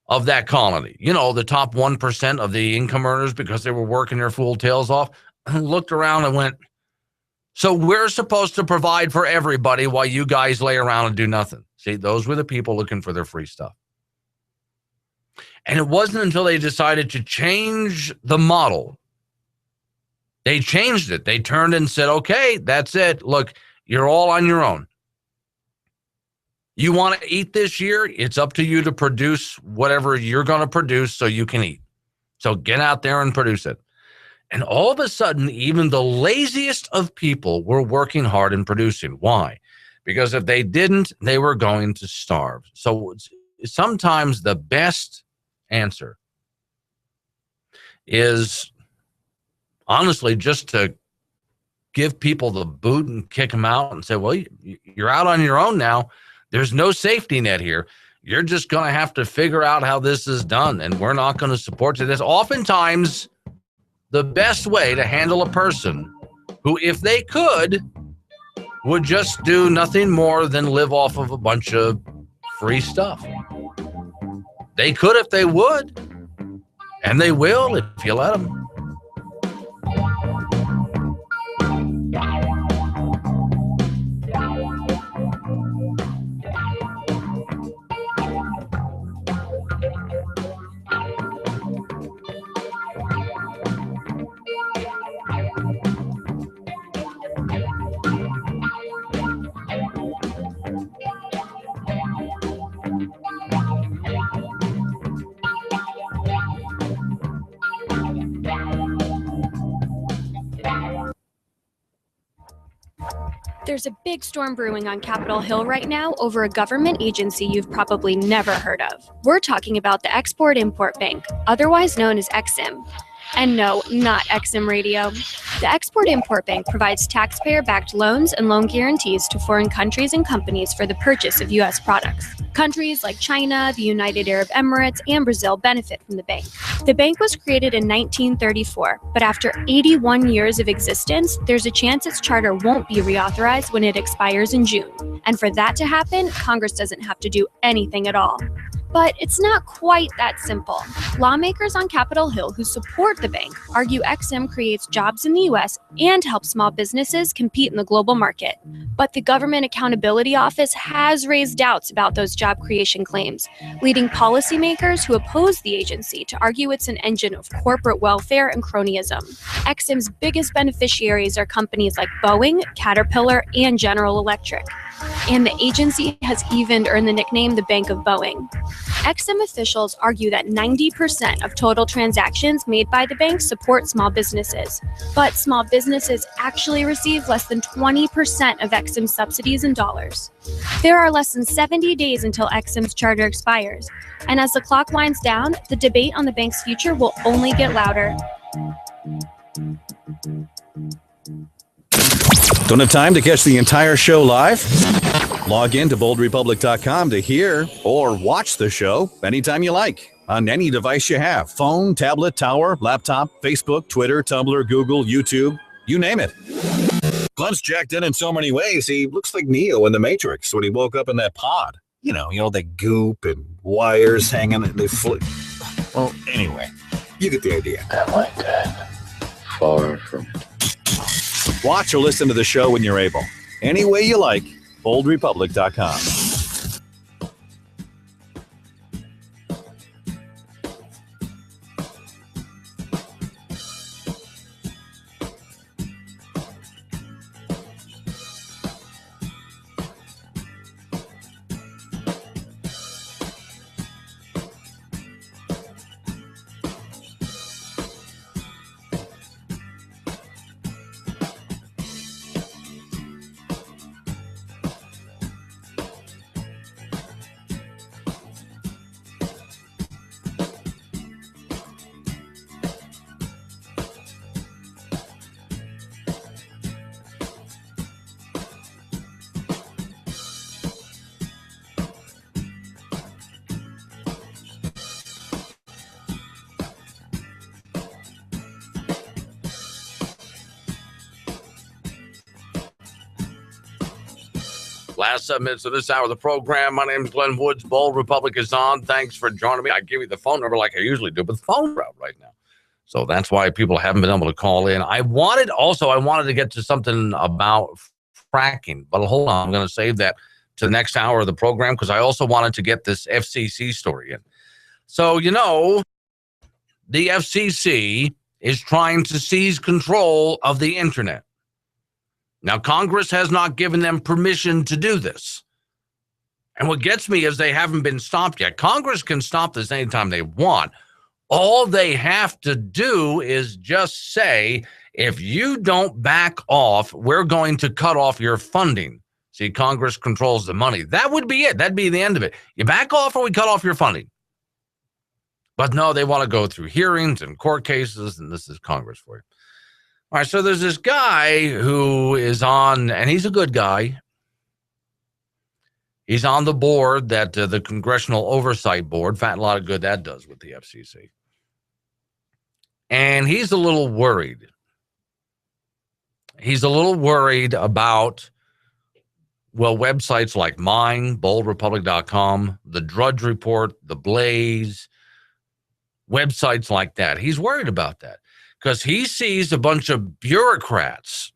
of that colony, the top 1% of the income earners, because they were working their fool tails off, looked around and went, so we're supposed to provide for everybody while you guys lay around and do nothing. See, those were the people looking for their free stuff. And it wasn't until they decided to change the model. They changed it. They turned and said, okay, that's it. Look, you're all on your own. You want to eat this year? It's up to you to produce whatever you're going to produce so you can eat. So get out there and produce it. And all of a sudden, even the laziest of people were working hard and producing. Why? Because if they didn't, they were going to starve. So sometimes the best answer is honestly just to give people the boot and kick them out and say, well, you're out on your own now. There's no safety net here. You're just going to have to figure out how this is done, and we're not going to support you. That's oftentimes the best way to handle a person who, if they could, would just do nothing more than live off of a bunch of free stuff. They could if they would, and they will if you let them. There's a big storm brewing on Capitol Hill right now over a government agency you've probably never heard of. We're talking about the Export-Import Bank, otherwise known as EXIM. And no, not XM Radio. The Export-Import Bank provides taxpayer-backed loans and loan guarantees to foreign countries and companies for the purchase of U.S. products. Countries like China, the United Arab Emirates, and Brazil benefit from the bank. The bank was created in 1934, but after 81 years of existence, there's a chance its charter won't be reauthorized when it expires in June. And for that to happen, Congress doesn't have to do anything at all. But it's not quite that simple. Lawmakers on Capitol Hill who support the bank argue XM creates jobs in the U.S. and helps small businesses compete in the global market. But the Government Accountability Office has raised doubts about those job creation claims, leading policymakers who oppose the agency to argue it's an engine of corporate welfare and cronyism. XM's biggest beneficiaries are companies like Boeing, Caterpillar, and General Electric. And the agency has even earned the nickname the Bank of Boeing. XM officials argue that 90% of total transactions made by the bank support small businesses. But small businesses actually receive less than 20% of XM's subsidies in dollars. There are less than 70 days until XM's charter expires. And as the clock winds down, the debate on the bank's future will only get louder. Don't have time to catch the entire show live? Log in to boldrepublic.com to hear or watch the show anytime you like on any device you have. Phone, tablet, tower, laptop, Facebook, Twitter, Tumblr, Google, YouTube, you name it. Glenn's jacked in so many ways, he looks like Neo in The Matrix when he woke up in that pod. You know, that goop and wires hanging and they float. Well, anyway, you get the idea. Am I dead? Far from it. Watch or listen to the show when you're able. Any way you like, boldrepublic.com. Last 7 minutes of this hour of the program. My name is Glenn Woods. Bold Republic is on. Thanks for joining me. I give you the phone number like I usually do, but the phone's out right now. So that's why people haven't been able to call in. I wanted to get to something about fracking, but hold on. I'm going to save that to the next hour of the program because I also wanted to get this FCC story in. So, the FCC is trying to seize control of the internet. Now, Congress has not given them permission to do this. And what gets me is they haven't been stopped yet. Congress can stop this anytime they want. All they have to do is just say, if you don't back off, we're going to cut off your funding. See, Congress controls the money. That would be it. That'd be the end of it. You back off or we cut off your funding. But no, they want to go through hearings and court cases, and this is Congress for you. All right, so there's this guy who is on, and he's a good guy. He's on the board that the Congressional Oversight Board, a lot of good that does with the FCC. And he's a little worried. He's a little worried about, websites like mine, boldrepublic.com, the Drudge Report, TheBlaze, websites like that. He's worried about that. Because he sees a bunch of bureaucrats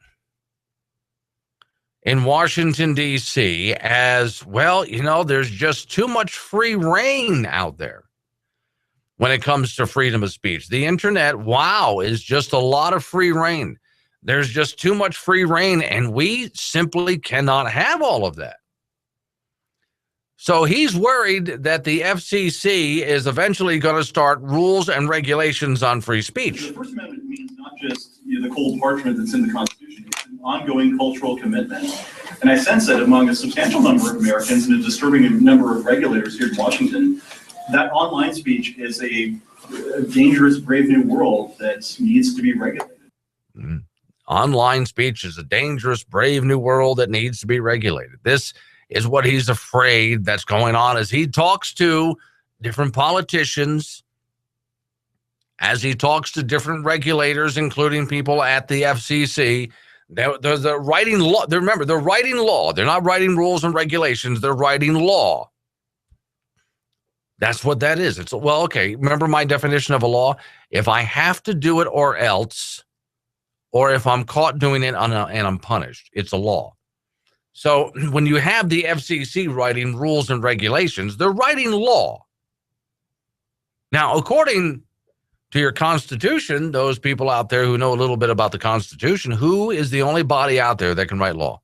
in Washington, D.C. as, there's just too much free reign out there when it comes to freedom of speech. The internet, is just a lot of free reign. There's just too much free reign, and we simply cannot have all of that. So he's worried that the FCC is eventually going to start rules and regulations on free speech. The First Amendment means not just the cold parchment that's in the Constitution. It's an ongoing cultural commitment And I sense that among a substantial number of Americans and a disturbing number of regulators here in Washington, that online speech is a dangerous, brave new world that needs to be regulated. Online speech is a dangerous, brave new world that needs to be regulated. This is what he's afraid that's going on as he talks to different politicians, as he talks to different regulators, including people at the FCC. They're writing law. Remember, they're writing law. They're not writing rules and regulations. They're writing law. That's what that is. It's, well, okay, remember my definition of a law? If I have to do it or else, or if I'm caught doing it and I'm punished, it's a law. So when you have the FCC writing rules and regulations, they're writing law. Now, according to your Constitution, those people out there who know a little bit about the Constitution, who is the only body out there that can write law?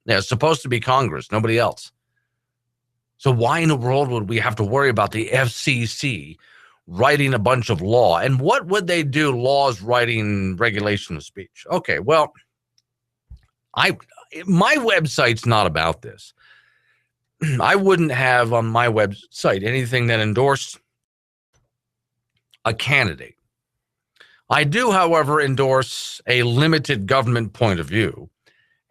Yeah, it's supposed to be Congress, nobody else. So why in the world would we have to worry about the FCC writing a bunch of law? And what would they do, laws writing regulation of speech? Okay, well, my website's not about this. I wouldn't have on my website anything that endorsed a candidate. I do, however, endorse a limited government point of view.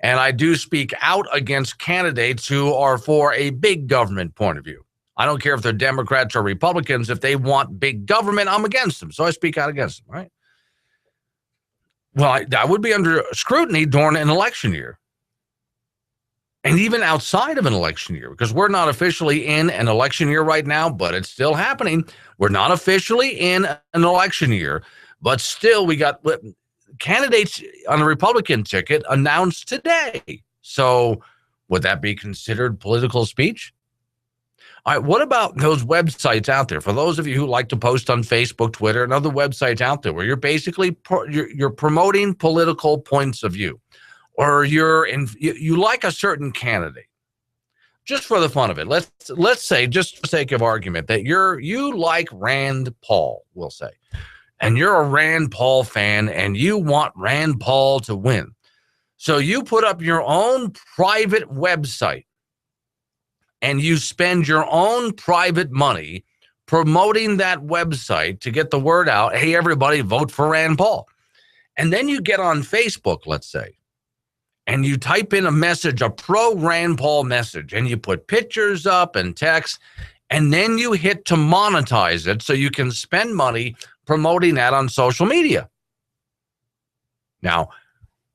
And I do speak out against candidates who are for a big government point of view. I don't care if they're Democrats or Republicans. If they want big government, I'm against them. So I speak out against them, right? Well, I would be under scrutiny during an election year. And even outside of an election year, because we're not officially in an election year right now, but it's still happening. We're not officially in an election year, but still we got candidates on the Republican ticket announced today. So would that be considered political speech? All right, what about those websites out there? For those of you who like to post on Facebook, Twitter, and other websites out there where you're basically you're promoting political points of view, or you like a certain candidate, just for the fun of it. Let's say, just for the sake of argument, that you like Rand Paul, we'll say, and you're a Rand Paul fan, and you want Rand Paul to win. So you put up your own private website, and you spend your own private money promoting that website to get the word out, hey, everybody, vote for Rand Paul. And then you get on Facebook, let's say, and you type in a message, a pro-Rand Paul message, and you put pictures up and text, and then you hit to monetize it so you can spend money promoting that on social media. Now,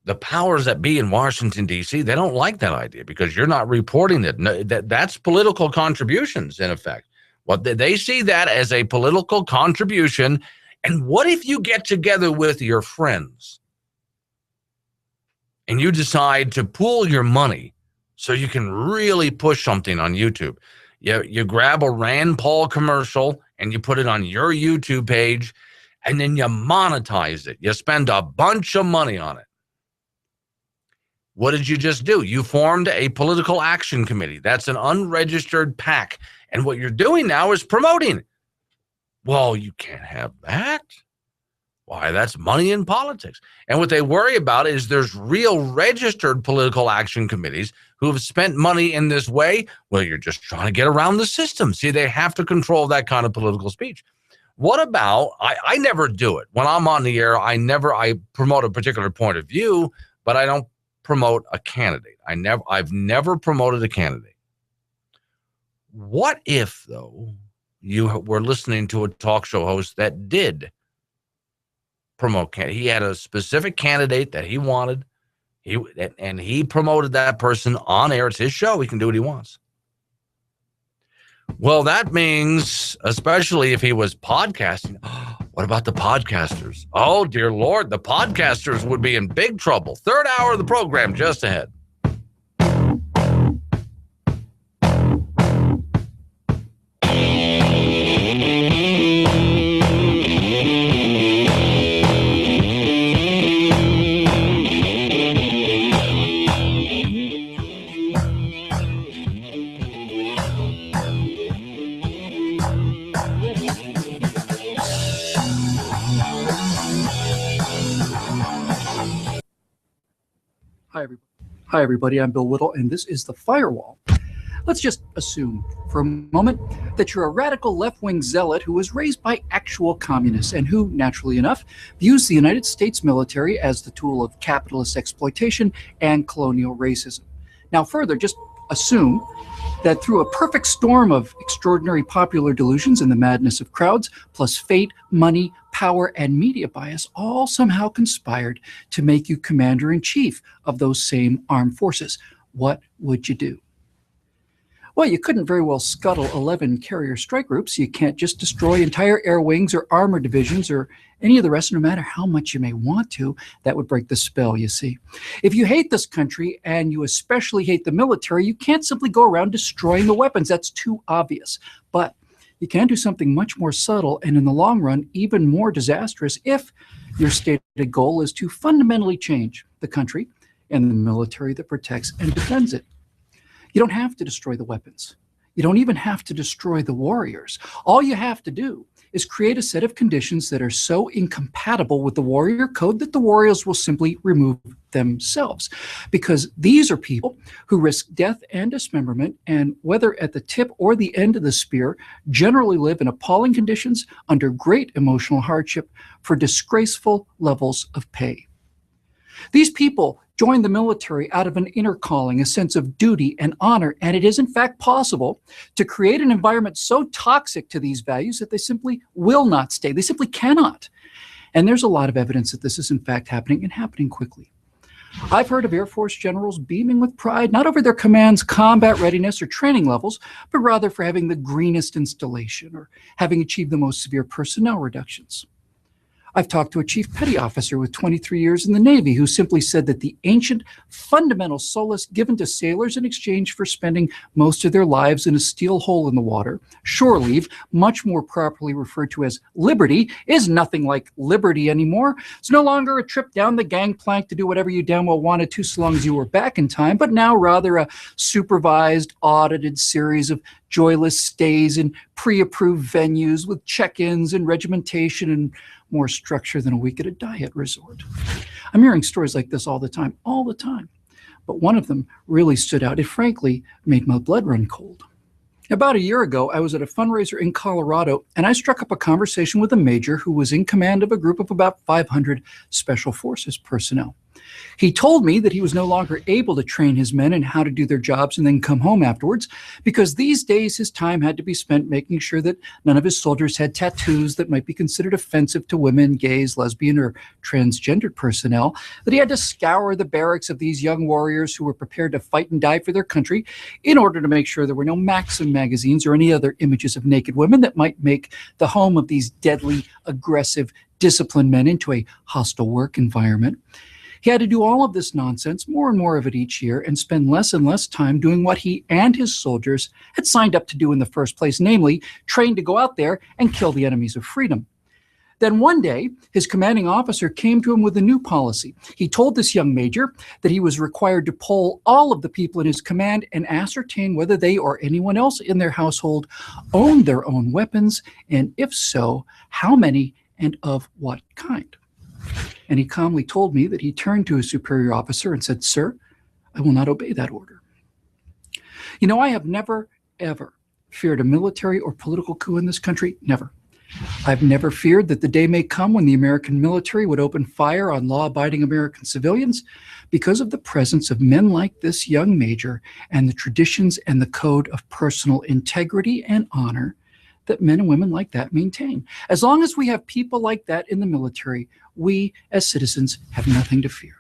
the powers that be in Washington, D.C., they don't like that idea because you're not reporting it. No, that's political contributions, in effect. What they see that as a political contribution. And what if you get together with your friends and you decide to pool your money so you can really push something on YouTube? You grab a Rand Paul commercial and you put it on your YouTube page, and then you monetize it. You spend a bunch of money on it. What did you just do? You formed a political action committee. That's an unregistered PAC. And what you're doing now is promoting. Well, you can't have that. Why? That's money in politics. And what they worry about is there's real registered political action committees who have spent money in this way. Well, you're just trying to get around the system. See, they have to control that kind of political speech. What about, I never do it. When I'm on the air, I promote a particular point of view, but I don't promote a candidate. I've never promoted a candidate. What if, though, you were listening to a talk show host that did promote? He had a specific candidate that he wanted, and he promoted that person on air. It's his show. He can do what he wants. Well, that means, especially if he was podcasting, what about the podcasters? Oh, dear Lord, the podcasters would be in big trouble. Third hour of the program just ahead. Hi, everybody. I'm Bill Whittle, and this is The Firewall. Let's just assume for a moment that you're a radical left-wing zealot who was raised by actual communists and who, naturally enough, views the United States military as the tool of capitalist exploitation and colonial racism. Now, further, just assume that through a perfect storm of extraordinary popular delusions and the madness of crowds, plus fate, money, power, and media bias, all somehow conspired to make you commander-in-chief of those same armed forces. What would you do? Well, you couldn't very well scuttle 11 carrier strike groups. You can't just destroy entire air wings or armor divisions or any of the rest, no matter how much you may want to. That would break the spell, you see. If you hate this country, and you especially hate the military, you can't simply go around destroying the weapons. That's too obvious. But you can do something much more subtle and, in the long run, even more disastrous if your stated goal is to fundamentally change the country and the military that protects and defends it. You don't have to destroy the weapons. You don't even have to destroy the warriors. All you have to do is create a set of conditions that are so incompatible with the warrior code that the warriors will simply remove themselves. Because these are people who risk death and dismemberment, and whether at the tip or the end of the spear, generally live in appalling conditions under great emotional hardship for disgraceful levels of pay. These people join the military out of an inner calling, a sense of duty and honor, and it is in fact possible to create an environment so toxic to these values that they simply will not stay. They simply cannot. And there's a lot of evidence that this is in fact happening, and happening quickly. I've heard of Air Force generals beaming with pride, not over their command's combat readiness or training levels, but rather for having the greenest installation or having achieved the most severe personnel reductions. I've talked to a chief petty officer with 23 years in the Navy who simply said that the ancient fundamental solace given to sailors in exchange for spending most of their lives in a steel hole in the water, shore leave, much more properly referred to as liberty, is nothing like liberty anymore. It's no longer a trip down the gangplank to do whatever you damn well wanted to so long as you were back in time, but now rather a supervised, audited series of joyless stays in pre-approved venues with check-ins and regimentation and more structure than a week at a diet resort. I'm hearing stories like this all the time. But one of them really stood out. It frankly made my blood run cold. About a year ago, I was at a fundraiser in Colorado, and I struck up a conversation with a major who was in command of a group of about 500 Special Forces personnel. He told me that he was no longer able to train his men in how to do their jobs and then come home afterwards, because these days his time had to be spent making sure that none of his soldiers had tattoos that might be considered offensive to women, gays, lesbian, or transgendered personnel, that he had to scour the barracks of these young warriors who were prepared to fight and die for their country in order to make sure there were no Maxim magazines or any other images of naked women that might make the home of these deadly, aggressive, disciplined men into a hostile work environment. He had to do all of this nonsense, more and more of it each year, and spend less and less time doing what he and his soldiers had signed up to do in the first place, namely, train to go out there and kill the enemies of freedom. Then one day, his commanding officer came to him with a new policy. He told this young major that he was required to poll all of the people in his command and ascertain whether they or anyone else in their household owned their own weapons, and if so, how many and of what kind. And he calmly told me that he turned to his superior officer and said, "Sir, I will not obey that order." You know, I have never, ever feared a military or political coup in this country. Never. I've never feared that the day may come when the American military would open fire on law-abiding American civilians, because of the presence of men like this young major and the traditions and the code of personal integrity and honor that men and women like that maintain. As long as we have people like that in the military, we as citizens have nothing to fear.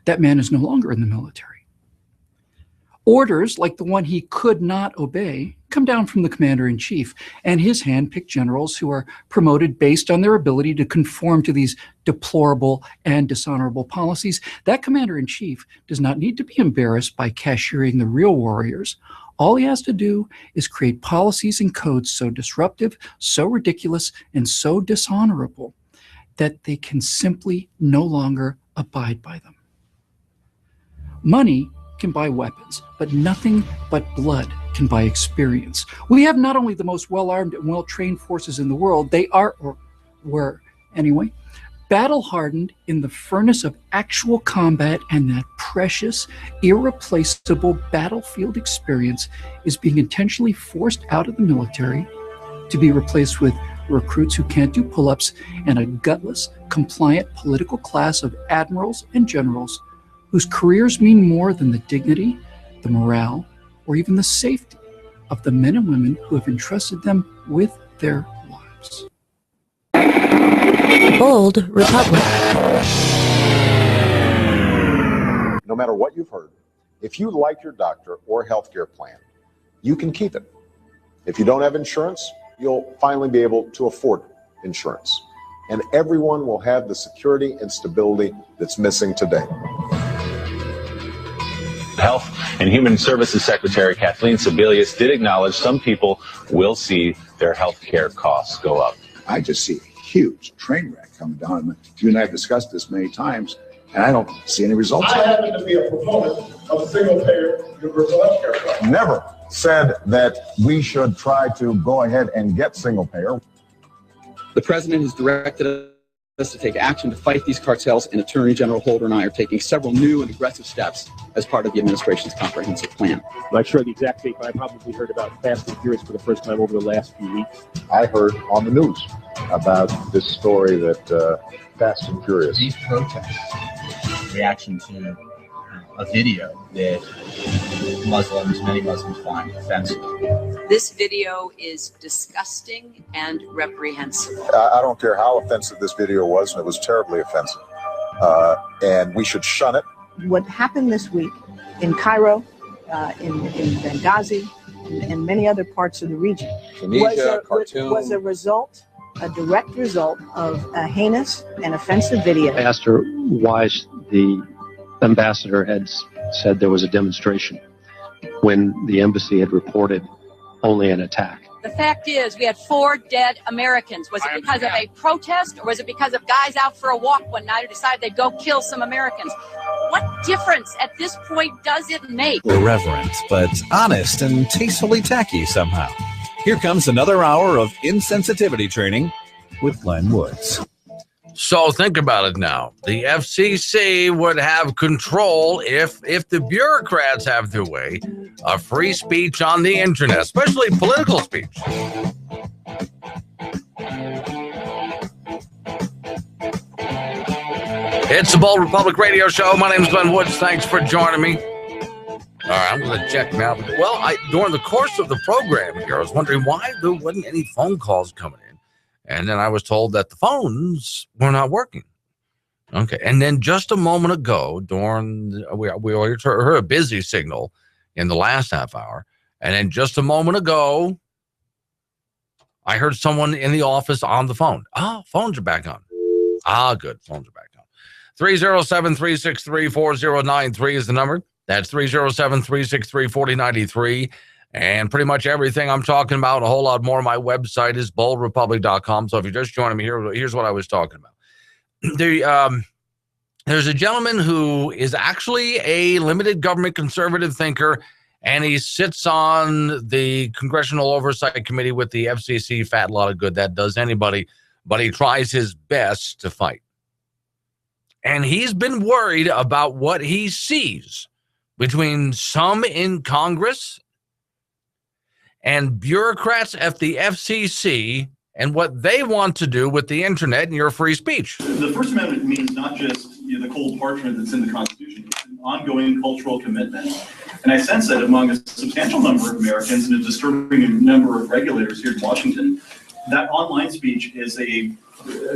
That man is no longer in the military. Orders like the one he could not obey come down from the commander-in-chief and his hand-picked generals who are promoted based on their ability to conform to these deplorable and dishonorable policies. That commander-in-chief does not need to be embarrassed by cashiering the real warriors. All he has to do is create policies and codes so disruptive, so ridiculous, and so dishonorable that they can simply no longer abide by them. Money can buy weapons, but nothing but blood can buy experience. We have not only the most well-armed and well-trained forces in the world, they are, or were anyway, battle hardened in the furnace of actual combat, and that precious, irreplaceable battlefield experience is being intentionally forced out of the military to be replaced with recruits who can't do pull-ups and a gutless, compliant political class of admirals and generals whose careers mean more than the dignity, the morale, or even the safety of the men and women who have entrusted them with their lives. Bold Republic. No matter what you've heard, if you like your doctor or healthcare plan, you can keep it. If you don't have insurance, you'll finally be able to afford insurance. And everyone will have the security and stability that's missing today. Health and Human Services Secretary Kathleen Sebelius did acknowledge some people will see their health care costs go up. I just see a huge train wreck coming down. You and I have discussed this many times, and I don't see any results. I happen to be a proponent of single-payer universal health care coverage. Never said that we should try to go ahead and get single payer. The president has directed us to take action to fight these cartels, and Attorney General Holder and I are taking several new and aggressive steps as part of the administration's comprehensive plan. I'm not sure the exact date, but I probably heard about Fast and Furious for the first time over the last few weeks. I heard on the news about this story that Fast and Furious. These protests, reaction to a video that many Muslims find offensive. This video is disgusting and reprehensible. I don't care how offensive this video was, and it was terribly offensive. And we should shun it. What happened this week in Cairo, in Benghazi, and many other parts of the region was a direct result of a heinous and offensive video. I asked her why the ambassador had said there was a demonstration when the embassy had reported only an attack. The fact is, we had 4 dead Americans. Was it because of a protest, or was it because of guys out for a walk one night who decided they'd go kill some Americans? What difference at this point does it make? Irreverent, but honest and tastefully tacky somehow. Here comes another hour of insensitivity training with Glenn Woods. So think about it now. The FCC would have control if the bureaucrats have their way of free speech on the internet, especially political speech. It's the Bold Republic Radio Show. My name is Glenn Woods. Thanks for joining me. All right, I'm going to check now. Well, during the course of the program here, I was wondering why there wasn't any phone calls coming in. And then I was told that the phones were not working. Okay. And then just a moment ago, we heard a busy signal in the last half hour. And then just a moment ago, I heard someone in the office on the phone. Phones are back on. Good. Phones are back on. 307-363-4093 is the number. That's 307-363-4093. And pretty much everything I'm talking about, a whole lot more, my website is boldrepublic.com. So if you're just joining me here, here's what I was talking about. There's a gentleman who is actually a limited government conservative thinker, and he sits on the Congressional Oversight Committee with the FCC. Fat lot of good that does anybody, but he tries his best to fight. And he's been worried about what he sees between some in Congress and bureaucrats at the FCC and what they want to do with the internet and your free speech. The First Amendment means not just the cold parchment that's in the Constitution, it's an ongoing cultural commitment. And I sense that among a substantial number of Americans and a disturbing number of regulators here in Washington, that online speech is a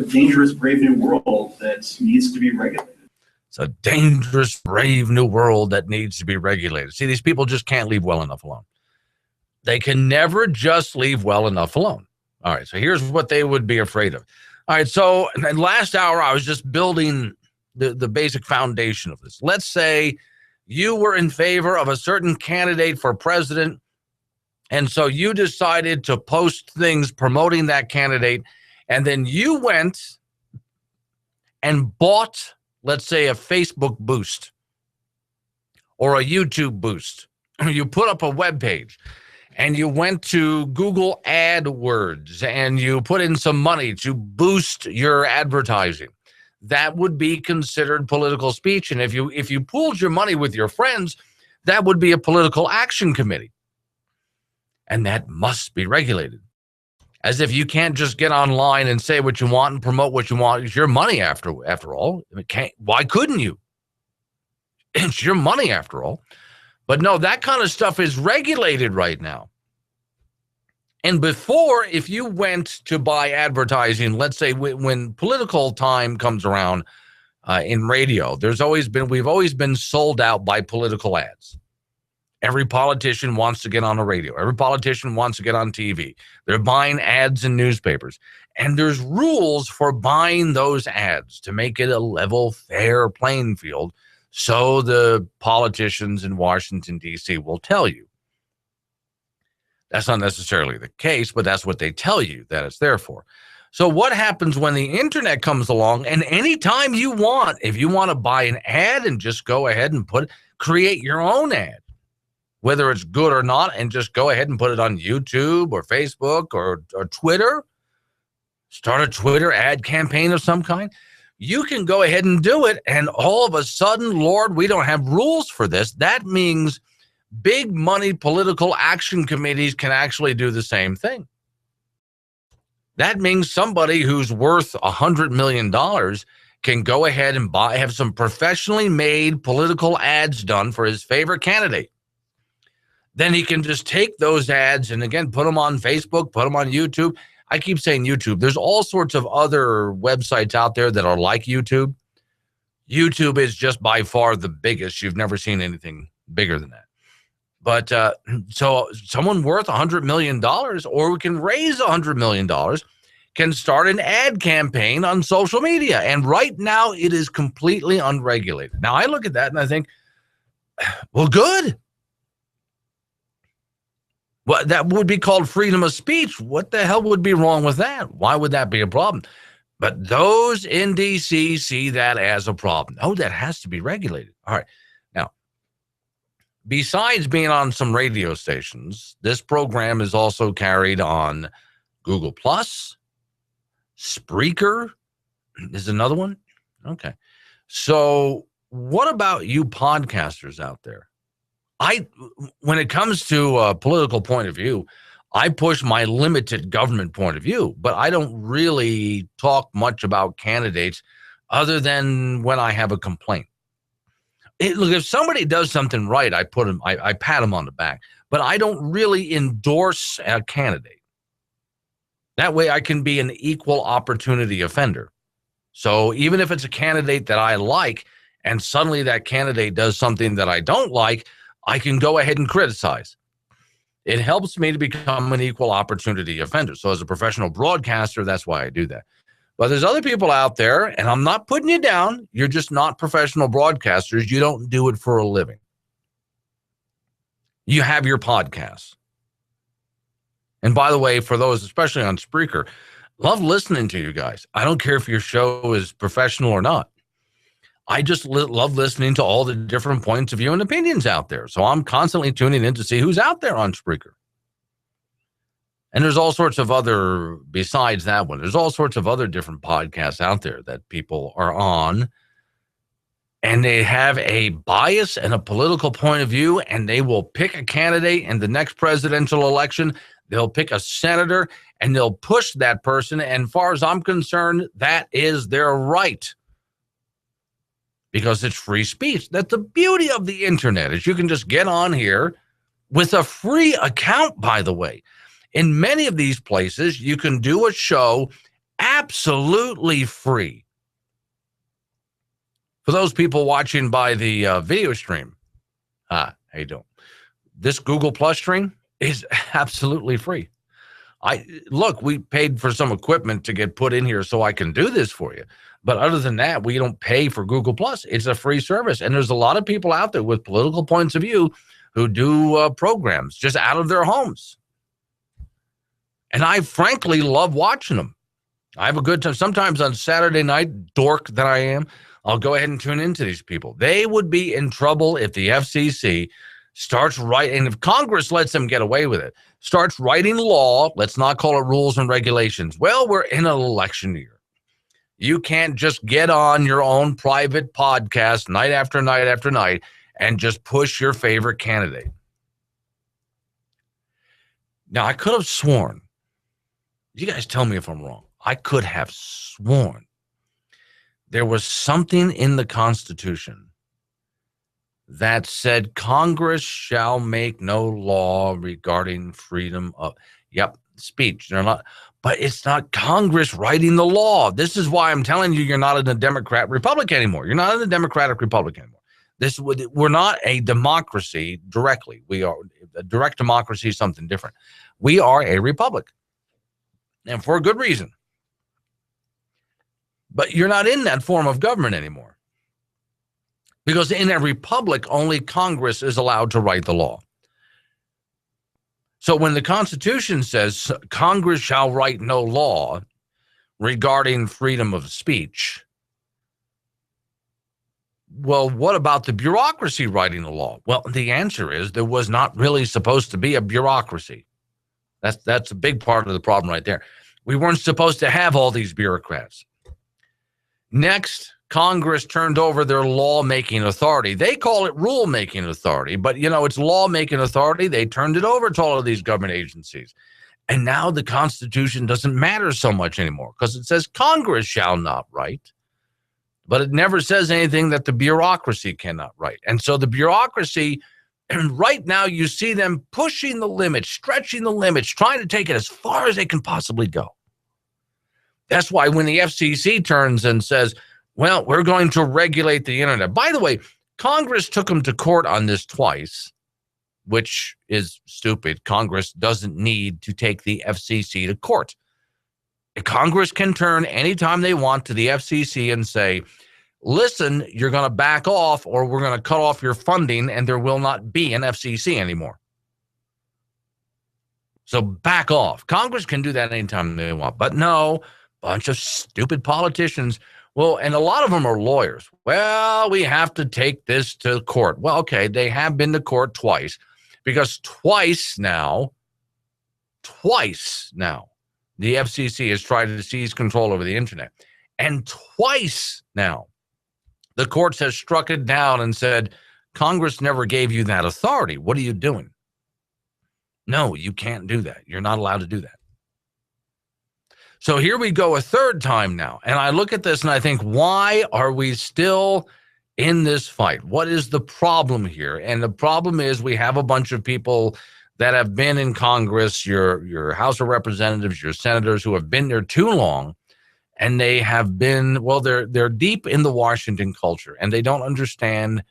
dangerous, brave new world that needs to be regulated. It's a dangerous, brave new world that needs to be regulated. See, these people just can't leave well enough alone. They can never just leave well enough alone. All right, so here's what they would be afraid of. All right, so in last hour, I was just building the basic foundation of this. Let's say you were in favor of a certain candidate for president, and so you decided to post things promoting that candidate, and then you went and bought, let's say, a Facebook boost or a YouTube boost. You put up a web page. And you went to Google AdWords and you put in some money to boost your advertising. that would be considered political speech. And if you pooled your money with your friends, that would be a political action committee. And that must be regulated. As if you can't just get online and say what you want and promote what you want. It's your money after all. Why couldn't you? It's your money after all. But no, that kind of stuff is regulated right now. And before, if you went to buy advertising, let's say when political time comes around in radio, we've always been sold out by political ads. Every politician wants to get on the radio. Every politician wants to get on TV. They're buying ads in newspapers. And there's rules for buying those ads to make it a level, fair playing field. So the politicians in Washington, D.C. will tell you. That's not necessarily the case, but that's what they tell you that it's there for. So what happens when the internet comes along, and anytime you want, if you want to buy an ad and just go ahead and create your own ad, whether it's good or not, and just go ahead and put it on YouTube or Facebook or Twitter, start a Twitter ad campaign of some kind, you can go ahead and do it. And all of a sudden, Lord, we don't have rules for this. That means big money political action committees can actually do the same thing. That means somebody who's worth $100 million can go ahead and have some professionally made political ads done for his favorite candidate. Then he can just take those ads and, again, put them on Facebook, put them on YouTube. I keep saying YouTube. There's all sorts of other websites out there that are like YouTube. YouTube is just by far the biggest. You've never seen anything bigger than that. But so someone worth $100 million, or we can raise $100 million, can start an ad campaign on social media. And right now it is completely unregulated. Now I look at that and I think, well, good. Well, that would be called freedom of speech. What the hell would be wrong with that? Why would that be a problem? But those in D.C. see that as a problem. Oh, that has to be regulated. All right. Now, besides being on some radio stations, this program is also carried on Google Plus, Spreaker is another one. Okay. So what about you podcasters out there? When it comes to a political point of view, I push my limited government point of view, but I don't really talk much about candidates other than when I have a complaint. Look, if somebody does something right, I pat them on the back, but I don't really endorse a candidate. That way I can be an equal opportunity offender. So even if it's a candidate that I like and suddenly that candidate does something that I don't like, I can go ahead and criticize. It helps me to become an equal opportunity offender. So as a professional broadcaster, that's why I do that. But there's other people out there, and I'm not putting you down. You're just not professional broadcasters. You don't do it for a living. You have your podcasts. And by the way, for those, especially on Spreaker, love listening to you guys. I don't care if your show is professional or not. I just love listening to all the different points of view and opinions out there. So I'm constantly tuning in to see who's out there on Spreaker. And there's all sorts of other, besides that one, there's all sorts of other different podcasts out there that people are on. And they have a bias and a political point of view, and they will pick a candidate in the next presidential election. They'll pick a senator, and they'll push that person. And as far as I'm concerned, that is their right. Because it's free speech. That's the beauty of the internet, is you can just get on here with a free account, by the way. In many of these places, you can do a show absolutely free. For those people watching by the video stream, how you doing? This Google Plus stream is absolutely free. Look, we paid for some equipment to get put in here so I can do this for you. But other than that, we don't pay for Google Plus. It's a free service. And there's a lot of people out there with political points of view who do programs just out of their homes. And I frankly love watching them. I have a good time. Sometimes on Saturday night, dork that I am, I'll go ahead and tune into these people. They would be in trouble if the FCC starts writing, and if Congress lets them get away with it, starts writing law, let's not call it rules and regulations. Well, we're in an election year. You can't just get on your own private podcast night after night after night and just push your favorite candidate. Now, I could have sworn, you guys tell me if I'm wrong, I could have sworn there was something in the Constitution that said Congress shall make no law regarding freedom of, speech. They're not, but it's not Congress writing the law. This is why I'm telling you, you're not in a Democrat Republic anymore. You're not in a Democratic Republic anymore. We're not a democracy directly. We are a direct democracy is something different. We are a republic, and for a good reason. But you're not in that form of government anymore. Because in a republic, only Congress is allowed to write the law. So when the Constitution says Congress shall write no law regarding freedom of speech, well, what about the bureaucracy writing the law? Well, the answer is there was not really supposed to be a bureaucracy. That's a big part of the problem right there. We weren't supposed to have all these bureaucrats. Next, Congress turned over their lawmaking authority. They call it rule-making authority, but, it's lawmaking authority. They turned it over to all of these government agencies. And now the Constitution doesn't matter so much anymore because it says Congress shall not write, but it never says anything that the bureaucracy cannot write. And so the bureaucracy, and right now you see them pushing the limits, stretching the limits, trying to take it as far as they can possibly go. That's why when the FCC turns and says, well, we're going to regulate the internet. By the way, Congress took them to court on this twice, which is stupid. Congress doesn't need to take the FCC to court. Congress can turn anytime they want to the FCC and say, listen, you're going to back off or we're going to cut off your funding and there will not be an FCC anymore. So back off. Congress can do that anytime they want. But no, bunch of stupid politicians. Well, and a lot of them are lawyers. Well, we have to take this to court. Well, okay, they have been to court twice because twice now, the FCC has tried to seize control over the internet. And twice now, the courts have struck it down and said, Congress never gave you that authority. What are you doing? No, you can't do that. You're not allowed to do that. So here we go a third time now. And I look at this and I think, why are we still in this fight? What is the problem here? And the problem is we have a bunch of people that have been in Congress, your House of Representatives, your senators who have been there too long. And they have been, well, they're deep in the Washington culture and they don't understand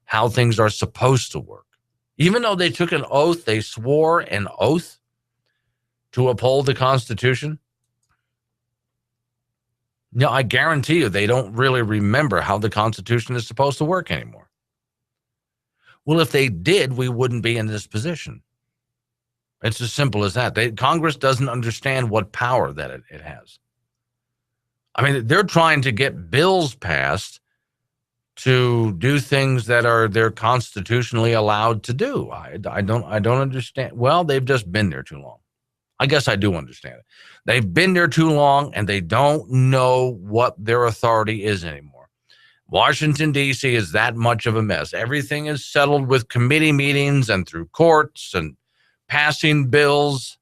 how things are supposed to work. Even though they took an oath, they swore an oath to uphold the Constitution. No, I guarantee you they don't really remember how the Constitution is supposed to work anymore. Well, if they did, we wouldn't be in this position. It's as simple as that. Congress doesn't understand what power that it has. I mean, they're trying to get bills passed to do things that they're constitutionally allowed to do. I don't understand. Well, they've just been there too long. I guess I do understand it. They've been there too long and they don't know what their authority is anymore. Washington, D.C. is that much of a mess. Everything is settled with committee meetings and through courts and passing bills.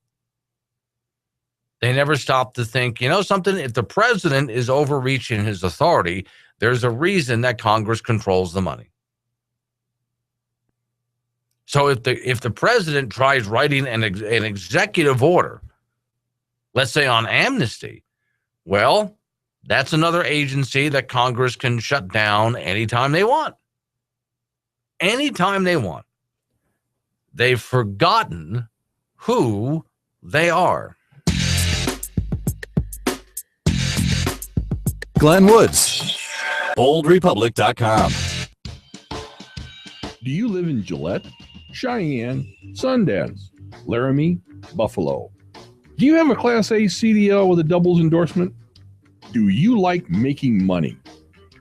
They never stop to think, something, if the president is overreaching his authority, there's a reason that Congress controls the money. So if the president tries writing an executive order, let's say on amnesty, well, that's another agency that Congress can shut down anytime they want. Anytime they want. They've forgotten who they are. Glenn Woods, BoldRepublic.com. Do you live in Gillette, Cheyenne, Sundance, Laramie, Buffalo? Do you have a Class A CDL with a doubles endorsement? Do you like making money?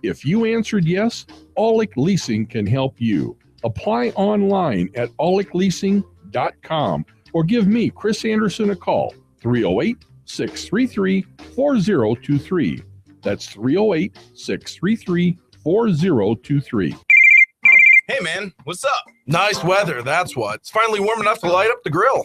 If you answered yes, Aulick Leasing can help you. Apply online at aulickleasing.com or give me, Chris Anderson, a call, 308-633-4023. That's 308-633-4023. Hey, man, what's up? Nice weather, that's what. It's finally warm enough to light up the grill.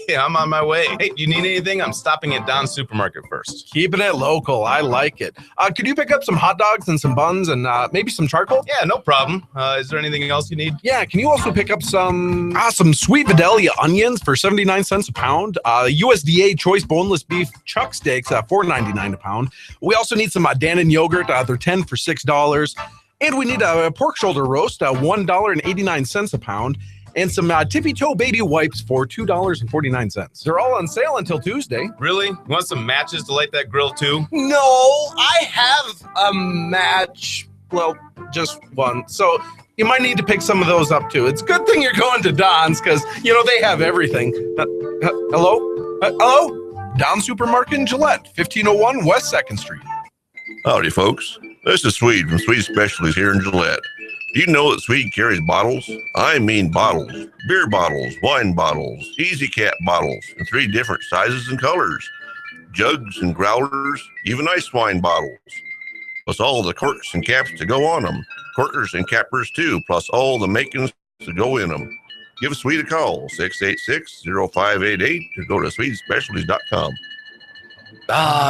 Hey, I'm on my way. Hey, you need anything? I'm stopping at Don's Supermarket first. Keeping it local, I like it. Could you pick up some hot dogs and some buns and maybe some charcoal? Yeah, no problem. Is there anything else you need? Yeah, can you also pick up some sweet Vidalia onions for 79 cents a pound? USDA choice boneless beef chuck steaks, $4.99 a pound. We also need some Dannon yogurt. They're 10 for $6. And we need a pork shoulder roast, $1.89 a pound, and some Tippy Toe baby wipes for $2.49. They're all on sale until Tuesday. Really? You want some matches to light that grill too? No, I have a match. Well, just one. So you might need to pick some of those up too. It's a good thing you're going to Don's because, they have everything. Hello? Hello? Don Supermarket in Gillette, 1501 West 2nd Street. Howdy, folks. This is Swede from Swede Specialties here in Gillette. Do you know that Swede carries bottles? I mean bottles. Beer bottles, wine bottles, easy cap bottles, in 3 different sizes and colors. Jugs and growlers, even ice wine bottles. Plus all the corks and caps to go on them. Corkers and cappers too, plus all the makings to go in them. Give Swede a call, 686-0588, or go to swedespecialties.com.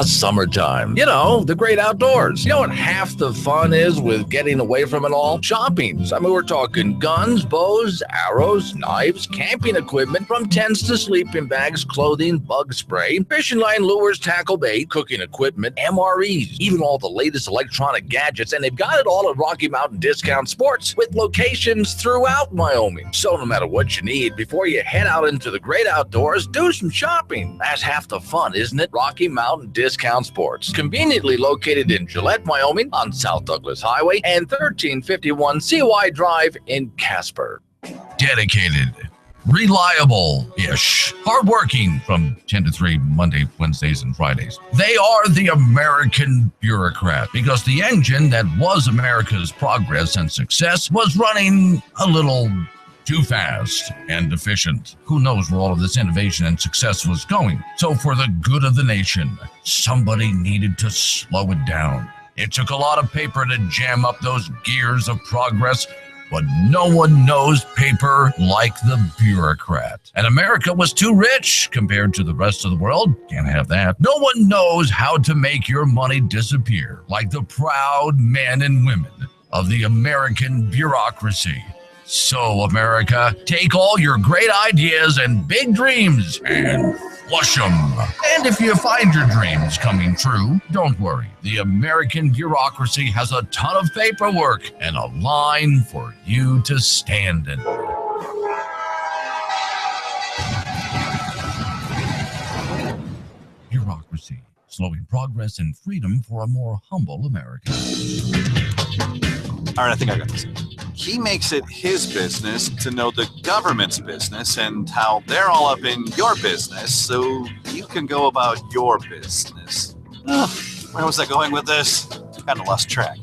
Summertime. The great outdoors. You know what half the fun is with getting away from it all? Shopping. We're talking guns, bows, arrows, knives, camping equipment, from tents to sleeping bags, clothing, bug spray, fishing line, lures, tackle bait, cooking equipment, MREs, even all the latest electronic gadgets, and they've got it all at Rocky Mountain Discount Sports with locations throughout Wyoming. So no matter what you need, before you head out into the great outdoors, do some shopping. That's half the fun, isn't it? Rocky Mountain Discount Sports, conveniently located in Gillette, Wyoming, on South Douglas Highway and 1351 CY Drive in Casper. Dedicated, reliable-ish, hardworking from 10 to 3 Monday, Wednesdays, and Fridays. They are the American bureaucrat, because the engine that was America's progress and success was running a little too fast and efficient. Who knows where all of this innovation and success was going? So for the good of the nation, somebody needed to slow it down. It took a lot of paper to jam up those gears of progress, but no one knows paper like the bureaucrat. And America was too rich compared to the rest of the world. Can't have that. No one knows how to make your money disappear like the proud men and women of the American bureaucracy. So, America, take all your great ideas and big dreams and flush them. And if you find your dreams coming true, don't worry. The American bureaucracy has a ton of paperwork and a line for you to stand in. Bureaucracy, slowing progress and freedom for a more humble America. All right, I think I got this. He makes it his business to know the government's business and how they're all up in your business so you can go about your business. Oh, where was I going with this? Kind of lost track.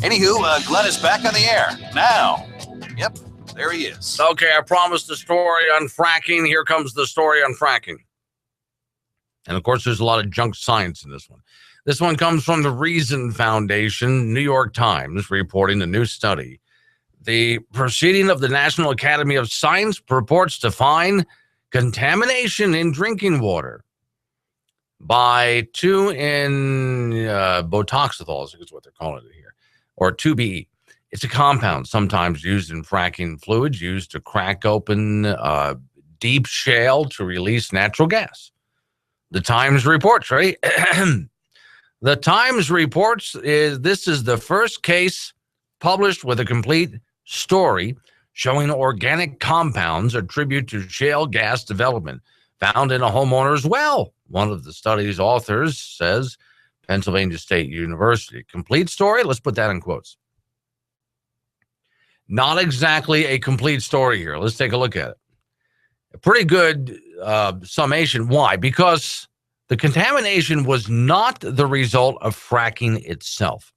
Anywho, Glenn is back on the air now. Yep, there he is. Okay, I promised a story on fracking. Here comes the story on fracking. And of course, there's a lot of junk science in this one. This one comes from the Reason Foundation, New York Times, reporting a new study. The proceeding of the National Academy of Science purports to find contamination in drinking water by 2-in-botoxethyl, I think is what they're calling it here, or 2-BE. It's a compound sometimes used in fracking fluids, used to crack open deep shale to release natural gas. The Times reports, right? The Times reports this is the first case published with a complete story showing organic compounds attributed to shale gas development found in a homeowner's well. One of the study's authors says Pennsylvania State University. Complete story? Let's put that in quotes. Not exactly a complete story here. Let's take a look at it. A pretty good summation. Why? Because the contamination was not the result of fracking itself.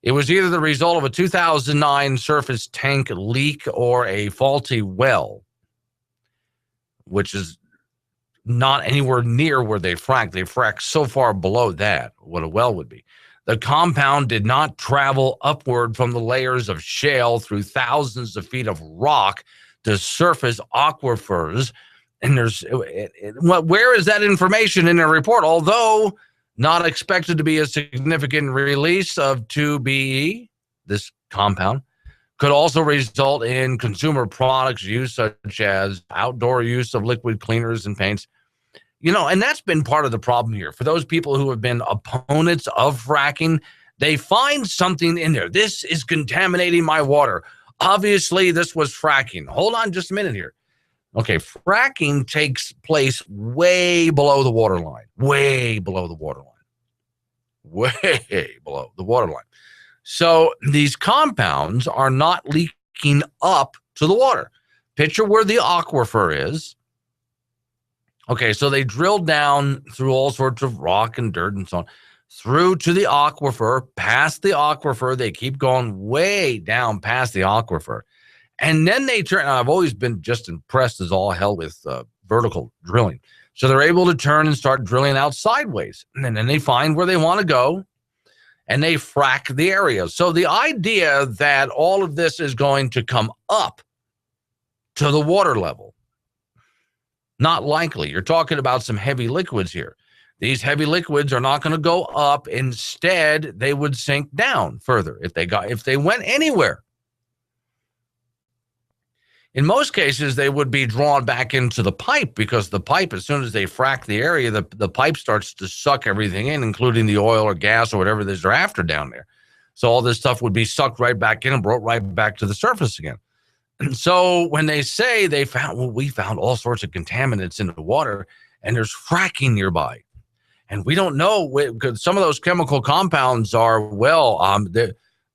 It was either the result of a 2009 surface tank leak or a faulty well, which is not anywhere near where they frack. They frack so far below that, what a well would be. The compound did not travel upward from the layers of shale through thousands of feet of rock to surface aquifers. And where is that information in the report? Although not expected to be a significant release of 2BE, this compound could also result in consumer products use, such as outdoor use of liquid cleaners and paints. And that's been part of the problem here. For those people who have been opponents of fracking, they find something in there. This is contaminating my water. Obviously, this was fracking. Hold on just a minute here. Okay, fracking takes place way below the waterline. Way below the waterline. Way below the waterline. So these compounds are not leaking up to the water. Picture where the aquifer is. Okay, so they drilled down through all sorts of rock and dirt and so on, through to the aquifer, past the aquifer. They keep going way down past the aquifer. And then they turn. I've always been just impressed as all hell with vertical drilling. So they're able to turn and start drilling out sideways. And then they find where they want to go, and they frack the area. So the idea that all of this is going to come up to the water level, not likely. You're talking about some heavy liquids here. These heavy liquids are not going to go up. Instead, they would sink down further if they went anywhere. In most cases, they would be drawn back into the pipe, because the pipe, as soon as they frack the area, the pipe starts to suck everything in, including the oil or gas or whatever it is they're after down there. So all this stuff would be sucked right back in and brought right back to the surface again. And so when they say we found all sorts of contaminants in the water and there's fracking nearby, and we don't know, because some of those chemical compounds are,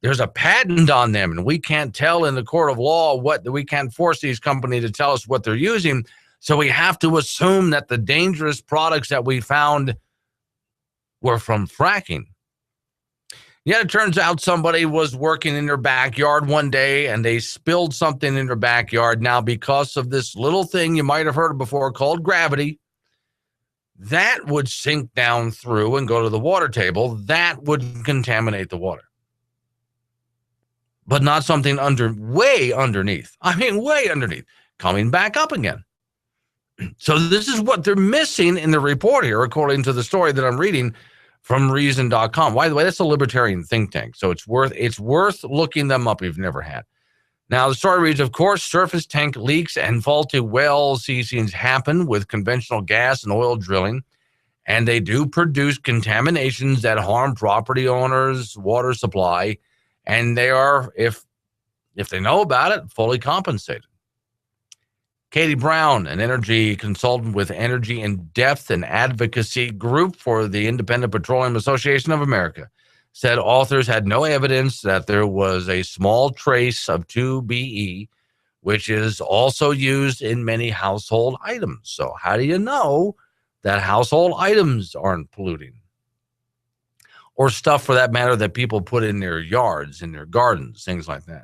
there's a patent on them, and we can't tell in the court of law we can't force these companies to tell us what they're using. So we have to assume that the dangerous products that we found were from fracking. Yet it turns out somebody was working in their backyard one day and they spilled something in their backyard. Now, because of this little thing you might have heard of before called gravity, that would sink down through and go to the water table. That would contaminate the water. But not something way underneath. I mean, way underneath, coming back up again. So this is what they're missing in the report here, according to the story that I'm reading from Reason.com. By the way, that's a libertarian think tank, so it's worth looking them up if you've never had. Now, the story reads, of course, surface tank leaks and faulty well ceasings happen with conventional gas and oil drilling, and they do produce contaminations that harm property owners' water supply, and they are, if they know about it, fully compensated. Katie Brown, an energy consultant with Energy in Depth and Advocacy Group for the Independent Petroleum Association of America, said authors had no evidence that there was a small trace of 2BE, which is also used in many household items. So how do you know that household items aren't polluting? Or stuff, for that matter, that people put in their yards, in their gardens, things like that.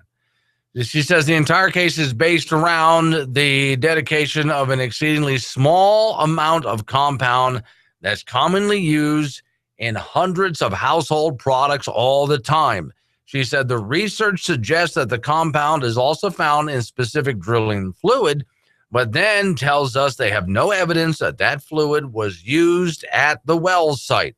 She says the entire case is based around the dedication of an exceedingly small amount of compound that's commonly used in hundreds of household products all the time. She said the research suggests that the compound is also found in specific drilling fluid, but then tells us they have no evidence that that fluid was used at the well site.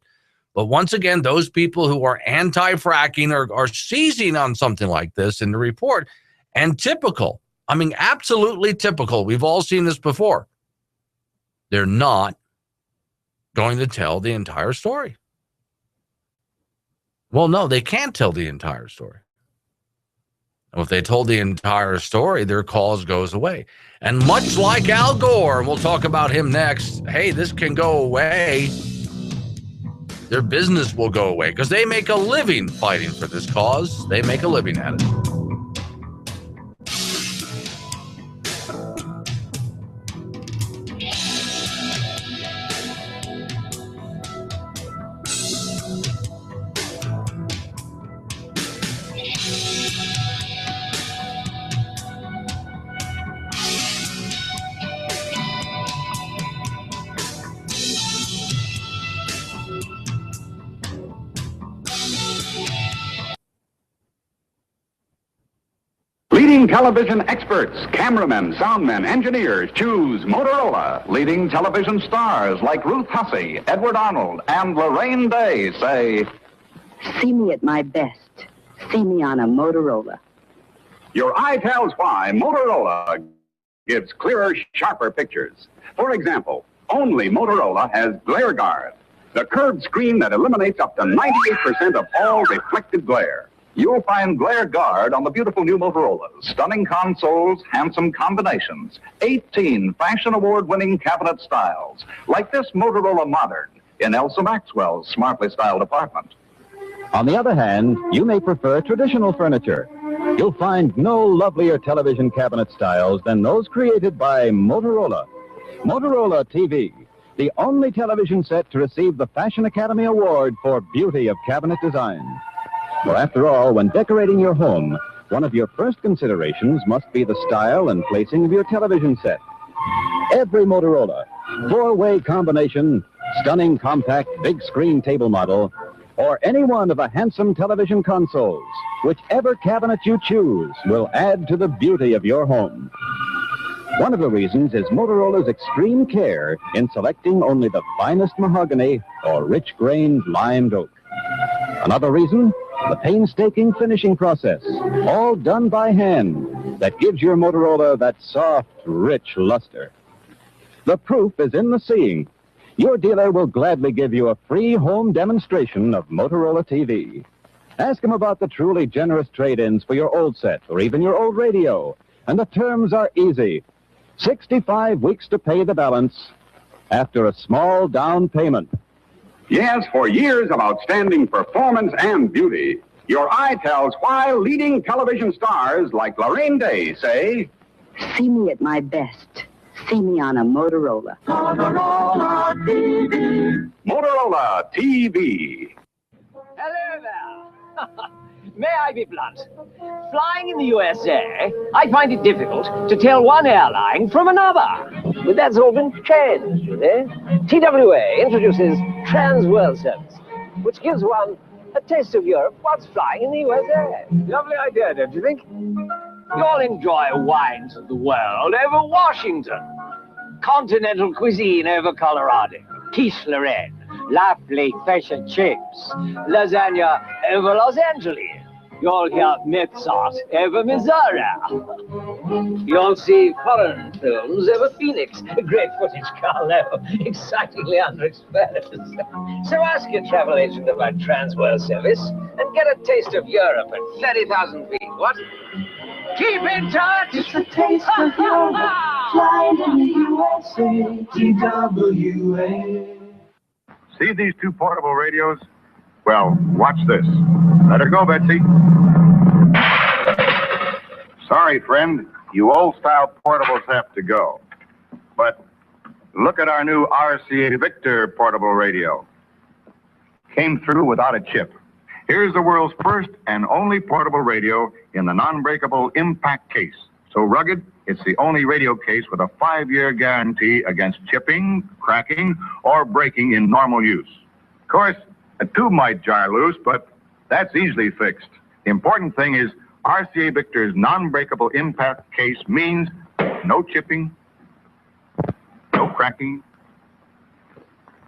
But once again, those people who are anti-fracking are seizing on something like this in the report. And typical, I mean, absolutely typical. We've all seen this before. They're not going to tell the entire story. Well, no, they can't tell the entire story. If they told the entire story, their cause goes away. And much like Al Gore, and we'll talk about him next, hey, this can go away. Their business will go away because they make a living fighting for this cause. They make a living at it. Leading television experts, cameramen, soundmen, engineers choose Motorola. Leading television stars like Ruth Hussey, Edward Arnold, and Lorraine Day say, see me at my best. See me on a Motorola. Your eye tells why Motorola gives clearer, sharper pictures. For example, only Motorola has Glare Guard, the curved screen that eliminates up to 98% of all reflected glare. You'll find Glare Guard on the beautiful new Motorola's. Stunning consoles, handsome combinations, 18 Fashion Award-winning cabinet styles, like this Motorola Modern in Elsa Maxwell's smartly styled apartment. On the other hand, you may prefer traditional furniture. You'll find no lovelier television cabinet styles than those created by Motorola. Motorola TV, the only television set to receive the Fashion Academy Award for beauty of cabinet design. For after all, when decorating your home, one of your first considerations must be the style and placing of your television set. Every Motorola, four-way combination, stunning compact big screen table model, or any one of a handsome television consoles, whichever cabinet you choose will add to the beauty of your home. One of the reasons is Motorola's extreme care in selecting only the finest mahogany or rich-grained limed oak. Another reason, the painstaking finishing process, all done by hand, that gives your Motorola that soft, rich luster. The proof is in the seeing. Your dealer will gladly give you a free home demonstration of Motorola TV. Ask him about the truly generous trade-ins for your old set or even your old radio. And the terms are easy. 65 weeks to pay the balance after a small down payment. Yes, for years of outstanding performance and beauty, your eye tells why leading television stars like Lorraine Day say, see me at my best. See me on a Motorola. Motorola TV. Motorola TV. Hello there. May I be blunt? Flying in the USA, I find it difficult to tell one airline from another. But that's all been changed, you know. TWA introduces Trans-World Service, which gives one a taste of Europe whilst flying in the USA. Lovely idea, don't you think? You'll enjoy wines of the world over Washington, continental cuisine over Colorado, quiche Lorraine, lovely fish and chips, lasagna over Los Angeles. You'll hear Mozart over Missouri. You'll see foreign films over Phoenix. Great footage, Carlo. Excitingly underexposed. So ask your travel agent about Trans-World Service and get a taste of Europe at 30,000 feet. What? Keep in touch! It's a taste of Europe. Flying in the USA. TWA. See these two portable radios? Well, watch this. Let her go, Betsy. Sorry, friend. You old-style portables have to go. But look at our new RCA Victor portable radio. Came through without a chip. Here's the world's first and only portable radio in the non-breakable impact case. So rugged, it's the only radio case with a 5-year guarantee against chipping, cracking, or breaking in normal use. Of course, a tube might jar loose, but that's easily fixed. The important thing is RCA Victor's non-breakable impact case means no chipping, no cracking,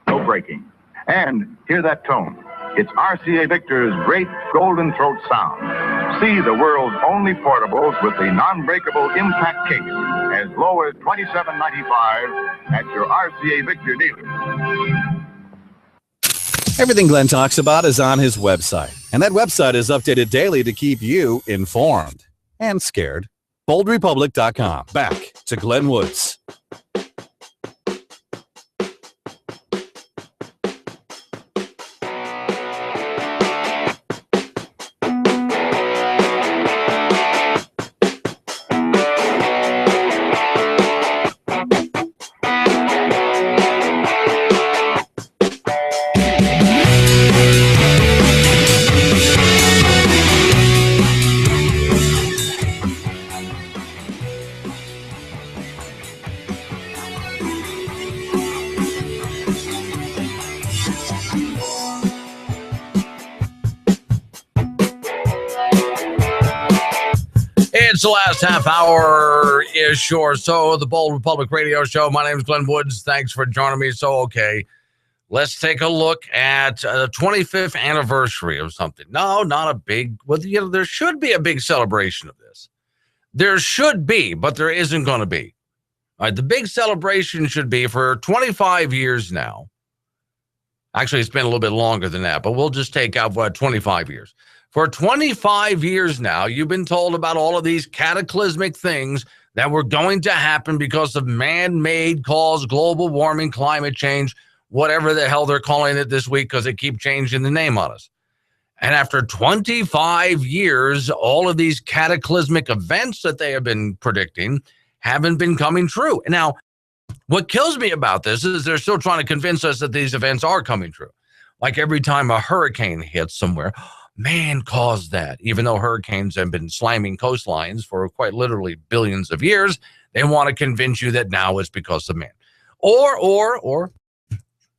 no breaking. And hear that tone. It's RCA Victor's great golden throat sound. See the world's only portables with the non-breakable impact case as low as $27.95 at your RCA Victor dealer. Everything Glenn talks about is on his website, and that website is updated daily to keep you informed and scared. BoldRepublic.com. Back to Glenn Woods. It's the last half hour-ish or so of the Bold Republic Radio Show. My name is Glenn Woods. Thanks for joining me. So, okay, let's take a look at the 25th anniversary of something. No, not a big, well, you know, there should be a big celebration of this. There should be, but there isn't going to be. All right, the big celebration should be for 25 years now. Actually, it's been a little bit longer than that, but we'll just take out 25 years. For 25 years now, you've been told about all of these cataclysmic things that were going to happen because of man-made cause, global warming, climate change, whatever the hell they're calling it this week because they keep changing the name on us. And after 25 years, all of these cataclysmic events that they have been predicting haven't been coming true. And now, what kills me about this is they're still trying to convince us that these events are coming true. Like every time a hurricane hits somewhere, man caused that. Even though hurricanes have been slamming coastlines for quite literally billions of years, they want to convince you that now it's because of man. Or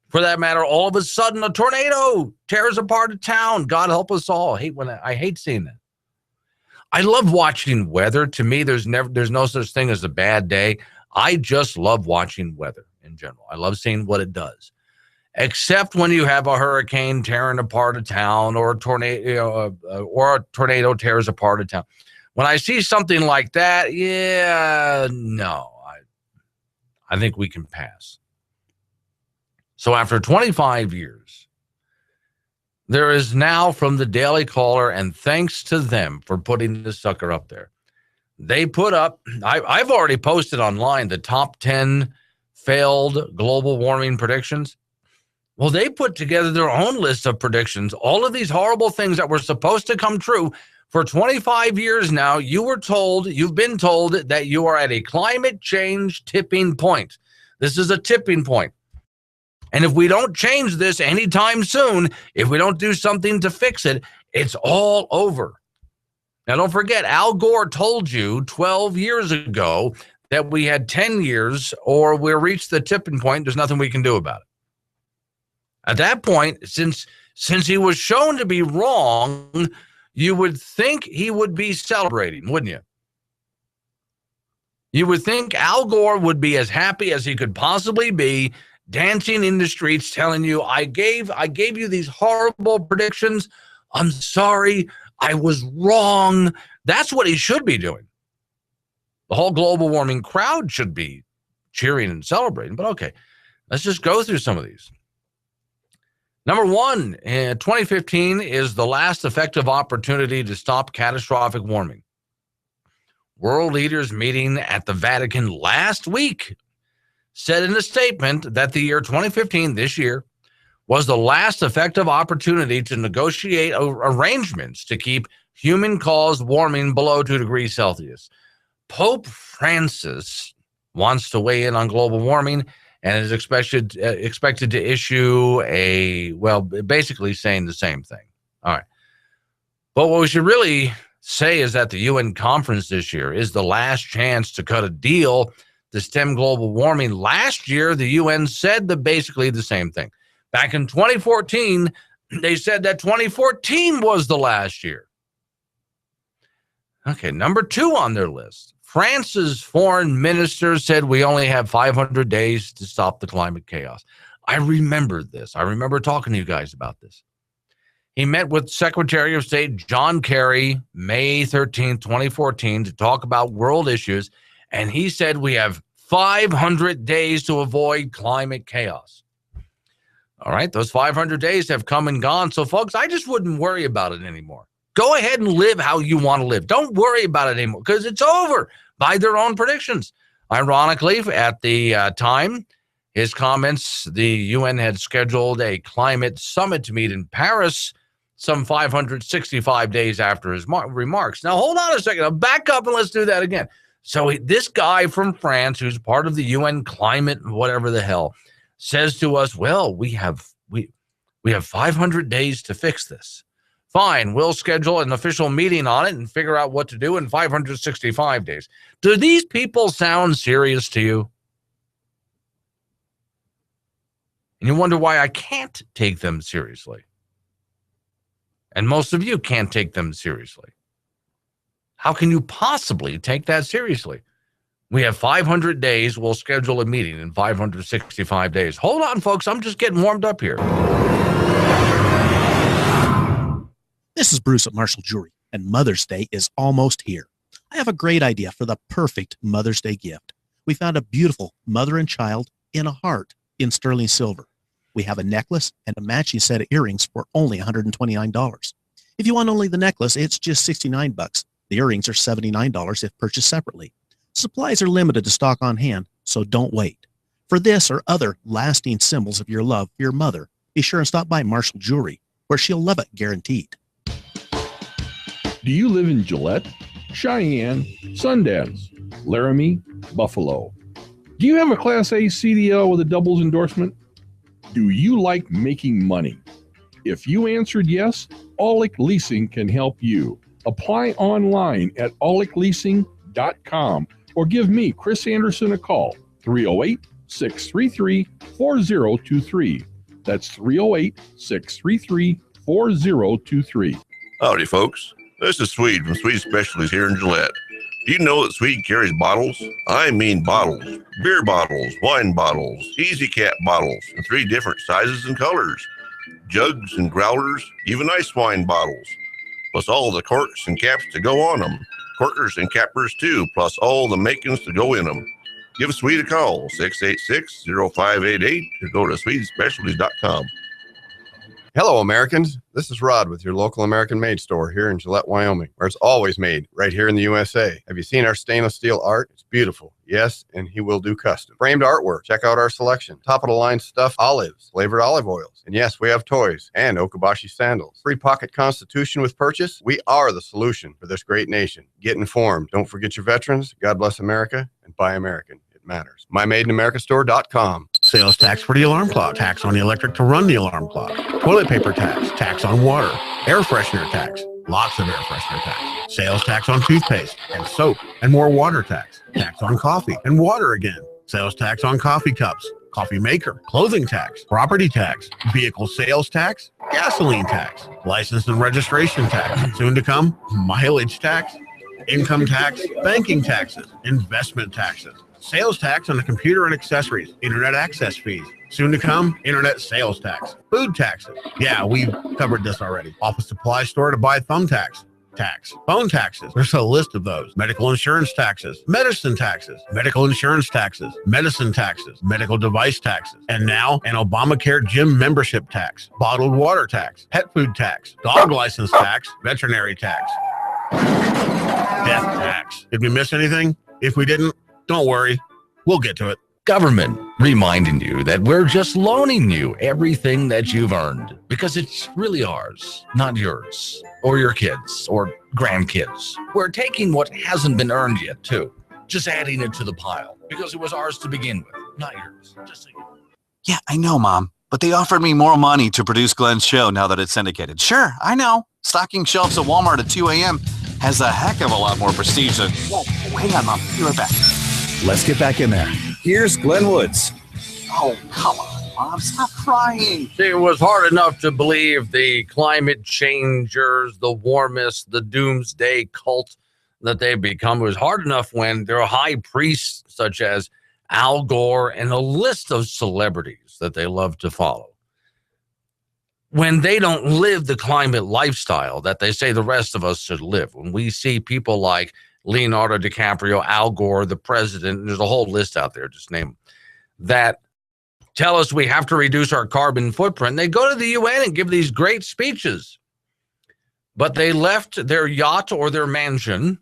for that matter, all of a sudden a tornado tears apart a town. God help us all. I hate seeing that. I love watching weather. To me, there's no such thing as a bad day. I just love watching weather in general. I love seeing what it does. Except when you have a hurricane tearing apart a town or a tornado tears apart a town. When I see something like that, no, I think we can pass. So after 25 years, there is now from the Daily Caller, and thanks to them for putting this sucker up there. They put up, I've already posted online the top 10 failed global warming predictions. Well, they put together their own list of predictions. All of these horrible things that were supposed to come true for 25 years now. You've been told that you are at a climate change tipping point. This is a tipping point. And if we don't change this anytime soon, if we don't do something to fix it, it's all over. Now, don't forget, Al Gore told you 12 years ago that we had 10 years or we'll reach the tipping point. There's nothing we can do about it. At that point, since he was shown to be wrong, you would think he would be celebrating, wouldn't you? You would think Al Gore would be as happy as he could possibly be, dancing in the streets, telling you, I gave you these horrible predictions. I'm sorry, I was wrong. That's what he should be doing. The whole global warming crowd should be cheering and celebrating. But okay, let's just go through some of these. Number one, 2015 is the last effective opportunity to stop catastrophic warming. World leaders meeting at the Vatican last week said in a statement that the year 2015, this year, was the last effective opportunity to negotiate arrangements to keep human-caused warming below 2 degrees Celsius. Pope Francis wants to weigh in on global warming and is expected to issue basically saying the same thing. All right. But what we should really say is that the UN conference this year is the last chance to cut a deal to stem global warming. Last year, the UN said basically the same thing. Back in 2014, they said that 2014 was the last year. Okay, number two on their list. France's foreign minister said we only have 500 days to stop the climate chaos. I remember this. I remember talking to you guys about this. He met with Secretary of State John Kerry May 13, 2014 to talk about world issues, and he said we have 500 days to avoid climate chaos. All right, those 500 days have come and gone. So, folks, I just wouldn't worry about it anymore. Go ahead and live how you want to live. Don't worry about it anymore because it's over by their own predictions. Ironically, at the time, his comments, the UN had scheduled a climate summit to meet in Paris some 565 days after his remarks. Now, hold on a second. I'll back up and let's do that again. So this guy from France, who's part of the UN climate, whatever the hell, says to us, well, we have 500 days to fix this. Fine, we'll schedule an official meeting on it and figure out what to do in 565 days. Do these people sound serious to you? And you wonder why I can't take them seriously. And most of you can't take them seriously. How can you possibly take that seriously? We have 500 days. We'll schedule a meeting in 565 days. Hold on, folks. I'm just getting warmed up here. This is Bruce at Marshall Jewelry, and Mother's Day is almost here. I have a great idea for the perfect Mother's Day gift. We found a beautiful mother and child in a heart in sterling silver. We have a necklace and a matching set of earrings for only $129. If you want only the necklace, it's just $69. The earrings are $79 if purchased separately. Supplies are limited to stock on hand, so don't wait. For this or other lasting symbols of your love for your mother, be sure and stop by Marshall Jewelry, where she'll love it guaranteed. Do you live in Gillette, Cheyenne, Sundance, Laramie, Buffalo? Do you have a Class A CDL with a doubles endorsement? Do you like making money? If you answered yes, Aulick Leasing can help you. Apply online at aulickleasing.com or give me, Chris Anderson, a call, 308-633-4023. That's 308-633-4023. Howdy, folks. This is Swede from Swede Specialties here in Gillette. Do you know that Swede carries bottles? I mean bottles. Beer bottles, wine bottles, Easy Cap bottles, in 3 different sizes and colors. Jugs and growlers, even ice wine bottles. Plus all the corks and caps to go on them. Corkers and cappers too, plus all the makings to go in them. Give Swede a call, 686-0588, or go to swedespecialties.com. Hello, Americans. This is Rod with your local American-made store here in Gillette, Wyoming, where it's always made right here in the USA. Have you seen our stainless steel art? It's beautiful. Yes, and he will do custom. Framed artwork. Check out our selection. Top-of-the-line stuffed olives, flavored olive oils. And yes, we have toys and Okabashi sandals. Free pocket constitution with purchase. We are the solution for this great nation. Get informed. Don't forget your veterans. God bless America, and buy American. Matters. MyMadeInAmericaStore.com. Sales tax for the alarm clock, tax on the electric to run the alarm clock, toilet paper tax, tax on water, air freshener tax, lots of air freshener tax, sales tax on toothpaste and soap, and more water tax, tax on coffee and water again, sales tax on coffee cups, coffee maker, clothing tax, property tax, vehicle sales tax, gasoline tax, license and registration tax, soon to come, mileage tax, income tax, banking taxes, investment taxes, sales tax on the computer and accessories, internet access fees, soon to come, internet sales tax, food taxes. Yeah, we've covered this already. Office supply store to buy thumbtacks, tax, phone taxes. There's a list of those. Medical insurance taxes, medicine taxes, medical insurance taxes, medicine taxes, medical device taxes, and now an Obamacare gym membership tax, bottled water tax, pet food tax, dog license tax, veterinary tax, death tax. Did we miss anything? If we didn't, don't worry, we'll get to it. Government reminding you that we're just loaning you everything that you've earned because it's really ours, not yours or your kids or grandkids. We're taking what hasn't been earned yet, too, just adding it to the pile because it was ours to begin with, not yours. Just so you know. Yeah, I know, Mom, but they offered me more money to produce Glenn's show now that it's syndicated. Sure, I know. Stocking shelves at Walmart at 2 a.m. has a heck of a lot more prestige than... Whoa, hang on, Mom. Be right back. Let's get back in there. Here's Glenn Woods. Oh, come on, Mom. Stop crying. See, it was hard enough to believe the climate changers, the warmists, the doomsday cult that they've become. It was hard enough when there are high priests such as Al Gore and a list of celebrities that they love to follow. When they don't live the climate lifestyle that they say the rest of us should live. When we see people like Leonardo DiCaprio, Al Gore, the president, and there's a whole list out there, just name them, that tell us we have to reduce our carbon footprint. They go to the UN and give these great speeches, but they left their yacht or their mansion,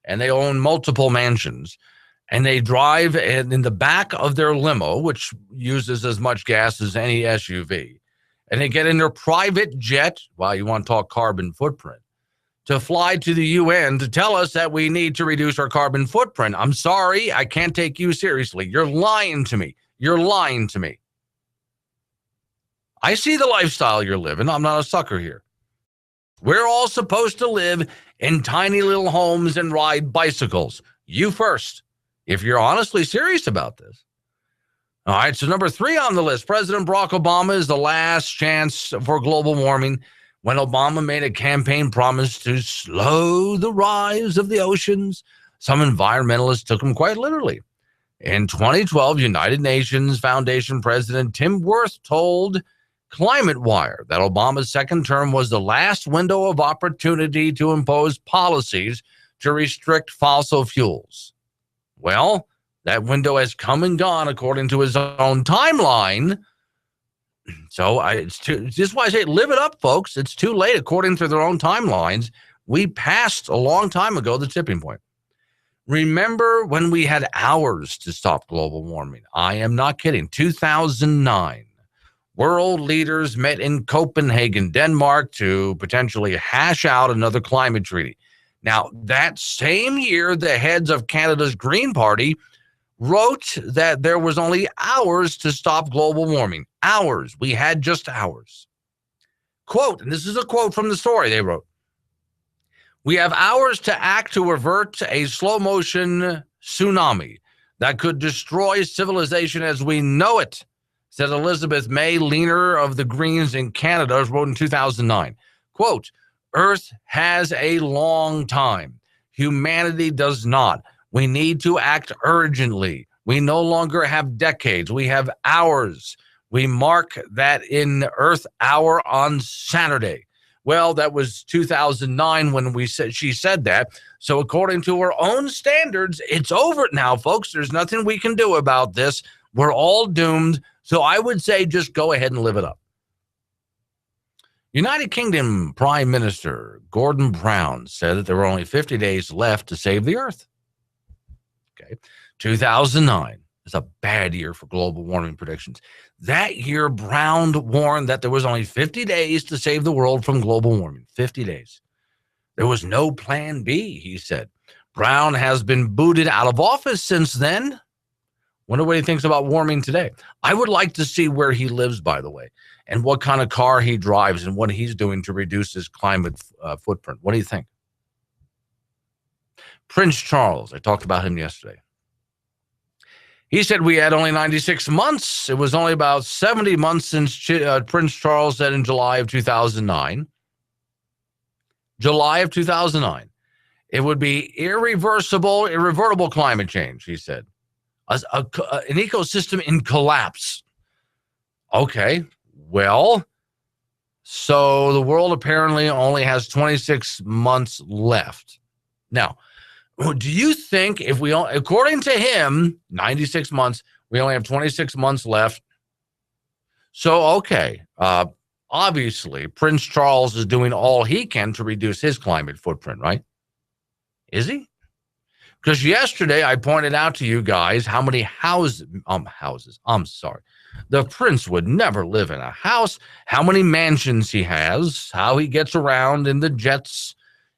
and they own multiple mansions, and they drive in the back of their limo, which uses as much gas as any SUV, and they get in their private jet, wow, you want to talk carbon footprint, to fly to the UN to tell us that we need to reduce our carbon footprint. I'm sorry, I can't take you seriously. You're lying to me. You're lying to me. I see the lifestyle you're living. I'm not a sucker here. We're all supposed to live in tiny little homes and ride bicycles. You first, if you're honestly serious about this. All right, so number 3 on the list, President Barack Obama is the last chance for global warming. when Obama made a campaign promise to slow the rise of the oceans, some environmentalists took him quite literally. In 2012, United Nations Foundation President Tim Wirth told Climate Wire that Obama's second term was the last window of opportunity to impose policies to restrict fossil fuels. Well, that window has come and gone according to his own timeline. So this is why I say live it up, folks. It's too late according to their own timelines. We passed a long time ago the tipping point. Remember when we had hours to stop global warming? I am not kidding. 2009. World leaders met in Copenhagen, Denmark, to potentially hash out another climate treaty. Now, that same year, the heads of Canada's Green Party wrote that there was only hours to stop global warming. Hours. We had just hours. Quote, and this is a quote from the story they wrote, "We have hours to act to avert a slow-motion tsunami that could destroy civilization as we know it," said Elizabeth May, leader of the Greens in Canada, wrote in 2009. Quote, "Earth has a long time. Humanity does not. We need to act urgently. We no longer have decades. We have hours. We mark that in Earth Hour on Saturday." Well, that was 2009 when she said that. So according to her own standards, it's over now, folks. There's nothing we can do about this. We're all doomed. So I would say just go ahead and live it up. United Kingdom Prime Minister Gordon Brown said that there were only 50 days left to save the Earth. Okay, 2009 is a bad year for global warming predictions. That year, Brown warned that there was only 50 days to save the world from global warming. 50 days. There was no plan B, he said. Brown has been booted out of office since then. Wonder what he thinks about warming today. I would like to see where he lives, by the way, and what kind of car he drives and what he's doing to reduce his climate footprint. What do you think? Prince Charles, I talked about him yesterday. He said we had only 96 months. It was only about 70 months since Prince Charles said in July of 2009. July of 2009. It would be irreversible climate change, he said. An ecosystem in collapse. Okay, well, so the world apparently only has 26 months left. Now, do you think if we, according to him, 96 months, we only have 26 months left? So, okay, obviously, Prince Charles is doing all he can to reduce his climate footprint, right? Is he? Because yesterday I pointed out to you guys how many houses, the prince would never live in a house, how many mansions he has, how he gets around in the jets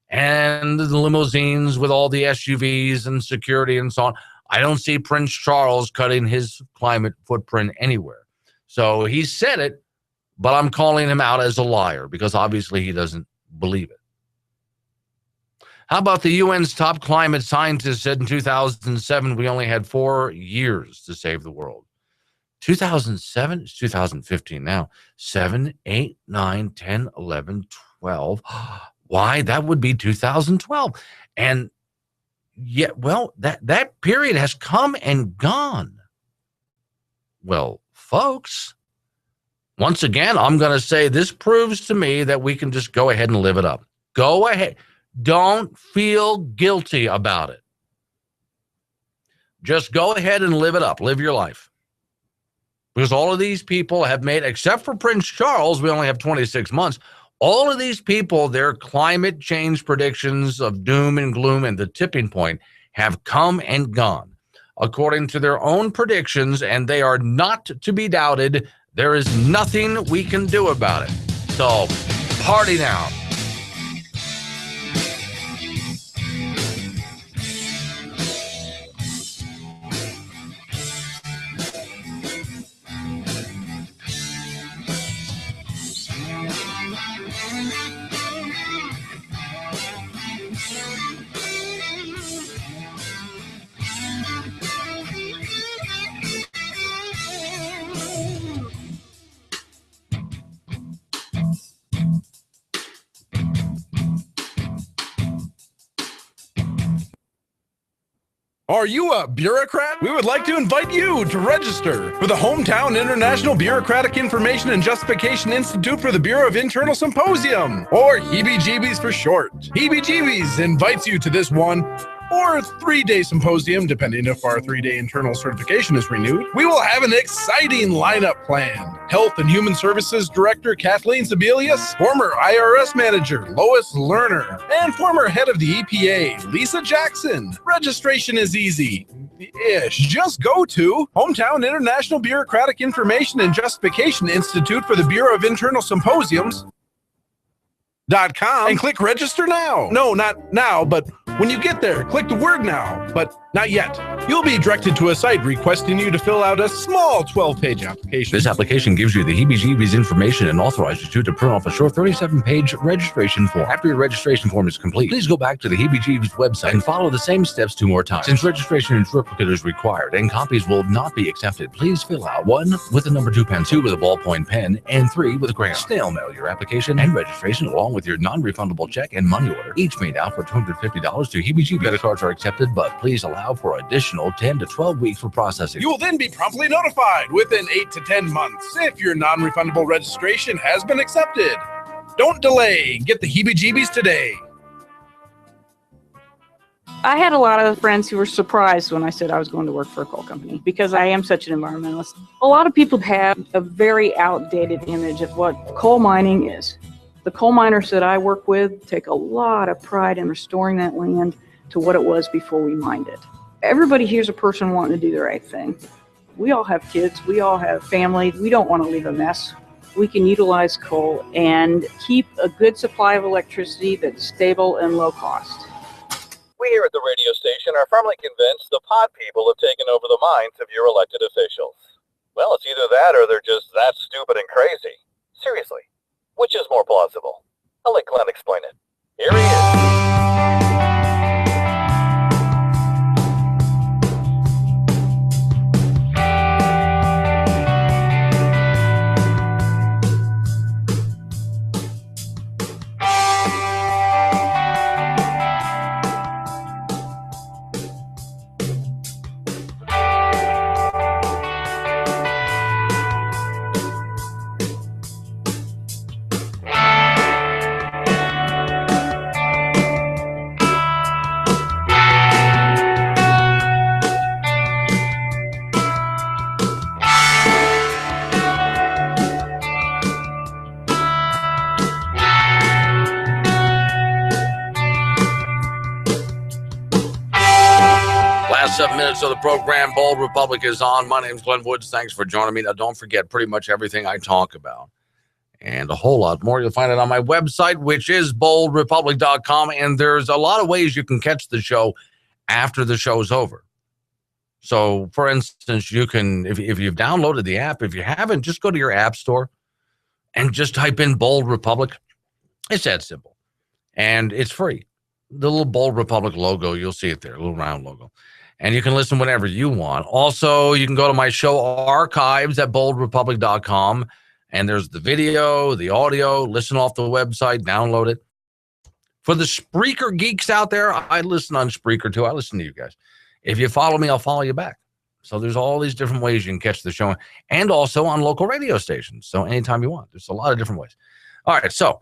and the limousines with all the SUVs and security and so on. I don't see Prince Charles cutting his climate footprint anywhere. So he said it, but I'm calling him out as a liar because obviously he doesn't believe it. How about the UN's top climate scientist said in 2007 we only had 4 years to save the world. 2007? It's 2015 now. 7, 8, 9, 10, 11, 12. Why? That would be 2012. And yet, well, that period has come and gone. Well, folks, once again, I'm going to say this proves to me that we can just go ahead and live it up. Go ahead. Don't feel guilty about it. Just go ahead and live it up. Live your life. Because all of these people have made, except for Prince Charles, we only have 26 months. All of these people, their climate change predictions of doom and gloom and the tipping point have come and gone. According to their own predictions, and they are not to be doubted, there is nothing we can do about it. So, party now. Are you a bureaucrat? We would like to invite you to register for the Hometown International Bureaucratic Information and Justification Institute for the Bureau of Internal Symposium, or HEBJeebies for short. HEBJeebies invites you to this 1 or 3-day symposium, depending if our 3-day internal certification is renewed. We will have an exciting lineup planned. Health and Human Services Director Kathleen Sebelius, former IRS Manager Lois Lerner, and former head of the EPA Lisa Jackson. Registration is easy-ish. Just go to Hometown International Bureaucratic Information and Justification Institute for the Bureau of Internal Symposiums .com and click register now. No, not now, but when you get there, click the word now, but not yet. You'll be directed to a site requesting you to fill out a small 12-page application. This application gives you the heebie-jeebies information and authorizes you to print off a short 37-page registration form. After your registration form is complete, please go back to the heebie-jeebies website and follow the same steps 2 more times. Since registration in triplicate is required and copies will not be accepted, please fill out 1 with a number 2 pen, 2 with a ballpoint pen, and 3 with a crayon. Snail mail your application and registration along with your non-refundable check and money order, each made out for $250 to heebie-jeebies. Credit cards are accepted, but please allow for additional 10 to 12 weeks for processing. You will then be promptly notified within 8 to 10 months if your non-refundable registration has been accepted. Don't delay. Get the heebie-jeebies today. I had a lot of friends who were surprised when I said I was going to work for a coal company because I am such an environmentalist. A lot of people have a very outdated image of what coal mining is. The coal miners that I work with take a lot of pride in restoring that land to what it was before we mined it. Everybody here's a person wanting to do the right thing. We all have kids, we all have family, we don't want to leave a mess. We can utilize coal and keep a good supply of electricity that's stable and low cost. We here at the radio station are firmly convinced the pod people have taken over the minds of your elected officials. Well, it's either that or they're just that stupid and crazy. Seriously, which is more plausible? I'll let Glenn explain it. Here he is. Last 7 minutes of the program, Bold Republic is on. My name's Glenn Woods. Thanks for joining me. Now, don't forget pretty much everything I talk about and a whole lot more. You'll find it on my website, which is boldrepublic.com. And there's a lot of ways you can catch the show after the show's over. So, for instance, you can, if you've downloaded the app, if you haven't, just go to your app store and just type in Bold Republic. It's that simple. And it's free. The little Bold Republic logo, you'll see it there, a little round logo. And you can listen whenever you want. Also, you can go to my show archives at boldrepublic.com. And there's the video, the audio, listen off the website, download it. For the Spreaker geeks out there, I listen on Spreaker too. I listen to you guys. If you follow me, I'll follow you back. So there's all these different ways you can catch the show. And also on local radio stations. So anytime you want. There's a lot of different ways. All right, so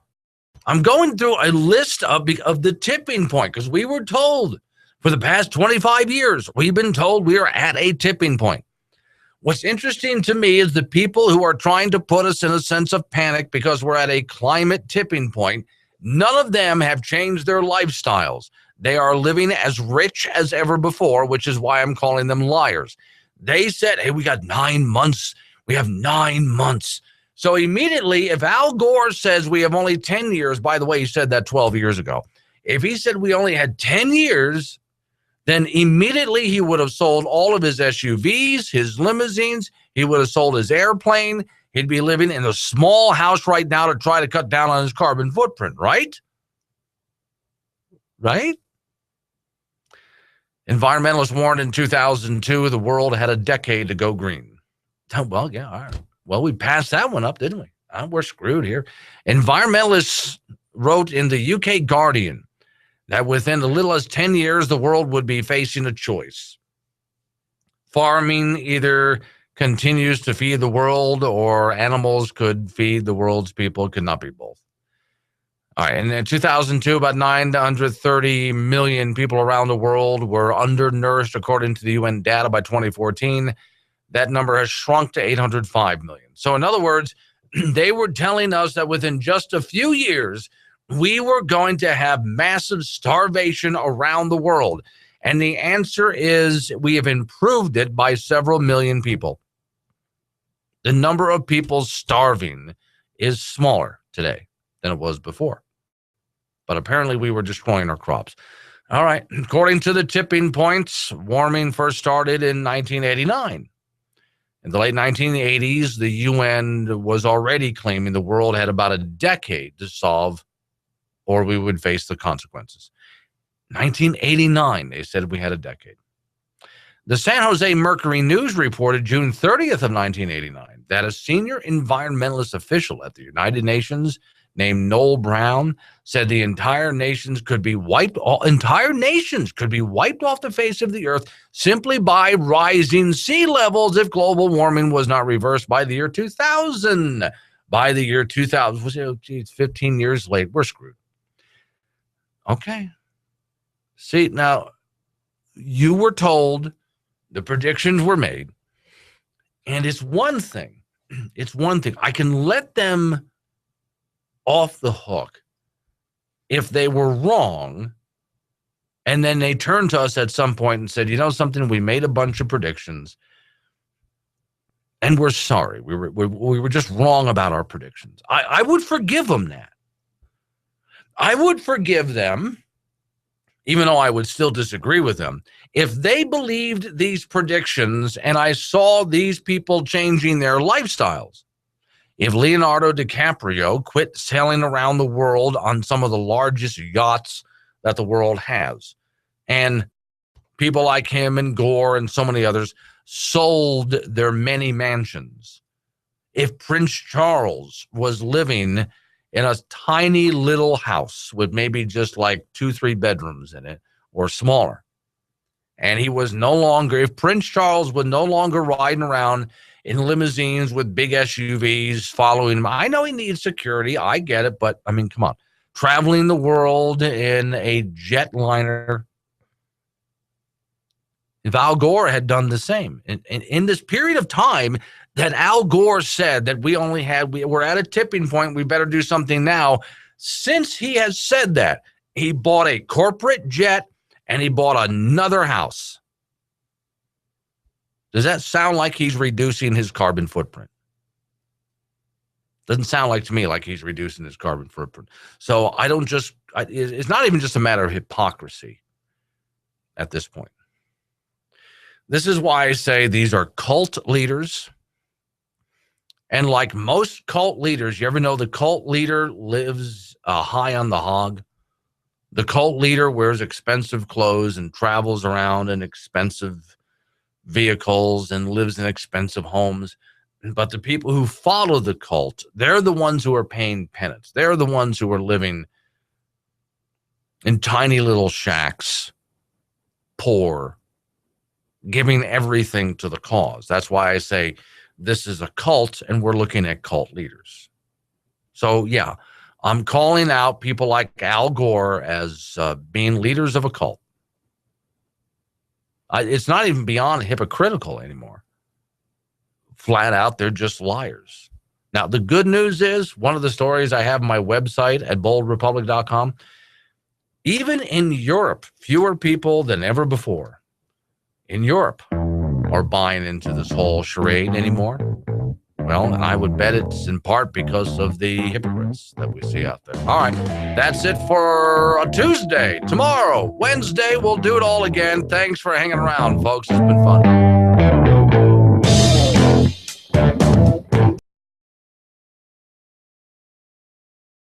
I'm going through a list of the tipping point because we were told for the past 25 years, we've been told we are at a tipping point. What's interesting to me is the people who are trying to put us in a sense of panic because we're at a climate tipping point. None of them have changed their lifestyles. They are living as rich as ever before, which is why I'm calling them liars. They said, hey, we got 9 months. We have 9 months. So immediately, if Al Gore says we have only 10 years, by the way, he said that 12 years ago. If he said we only had 10 years, then immediately he would have sold all of his SUVs, his limousines. He would have sold his airplane. He'd be living in a small house right now to try to cut down on his carbon footprint, right? Right? Environmentalists warned in 2002 the world had a decade to go green. Well, yeah, all right. Well, we passed that one up, didn't we? We're screwed here. Environmentalists wrote in the UK Guardian that within as little as 10 years, the world would be facing a choice. Farming either continues to feed the world or animals could feed the world's people. It could not be both. All right, and in 2002, about 930 million people around the world were undernourished, according to the UN data. By 2014, that number has shrunk to 805 million. So in other words, they were telling us that within just a few years, we were going to have massive starvation around the world. And the answer is we have improved it by several million people. The number of people starving is smaller today than it was before. But apparently we were destroying our crops. All right. According to the tipping points, warming first started in 1989. In the late 1980s, the UN was already claiming the world had about a decade to solve or we would face the consequences. 1989, they said we had a decade. The San Jose Mercury News reported June 30th of 1989 that a senior environmentalist official at the United Nations named Noel Brown said the entire nations could be wiped off the face of the earth simply by rising sea levels if global warming was not reversed by the year 2000. By the year 2000, 15 years late, we're screwed. Okay. See, now, you were told, the predictions were made, and it's one thing. I can let them off the hook if they were wrong, and then they turned to us at some point and said, you know something, we made a bunch of predictions, and we're sorry. We were just wrong about our predictions. I would forgive them that. I would forgive them, even though I would still disagree with them, if they believed these predictions and I saw these people changing their lifestyles. If Leonardo DiCaprio quit sailing around the world on some of the largest yachts that the world has, and people like him and Gore and so many others sold their many mansions, if Prince Charles was living in a tiny little house with maybe just like 2-3 bedrooms in it or smaller, and he was no longer, if Prince Charles was no longer riding around in limousines with big SUVs following him. I know he needs security. I get it. But I mean, come on, traveling the world in a jetliner. If Al Gore had done the same in this period of time that Al Gore said that we're at a tipping point, we better do something now. Since he has said that, he bought a corporate jet and he bought another house. Does that sound like he's reducing his carbon footprint? Doesn't sound like to me like he's reducing his carbon footprint. So it's not even just a matter of hypocrisy at this point. This is why I say these are cult leaders. And like most cult leaders, you ever know the cult leader lives high on the hog? The cult leader wears expensive clothes and travels around in expensive vehicles and lives in expensive homes. But the people who follow the cult, they're the ones who are paying penance. They're the ones who are living in tiny little shacks, poor, giving everything to the cause. That's why I say this is a cult and we're looking at cult leaders. So yeah, I'm calling out people like Al Gore as being leaders of a cult. It's not even beyond hypocritical anymore. Flat out, they're just liars. Now, the good news is, one of the stories I have on my website at boldrepublic.com, even in Europe, fewer people than ever before in Europe are buying into this whole charade anymore. Well, and I would bet it's in part because of the hypocrites that we see out there. All right, that's it for a Tuesday. Tomorrow, Wednesday, we'll do it all again. Thanks for hanging around, folks. It's been fun.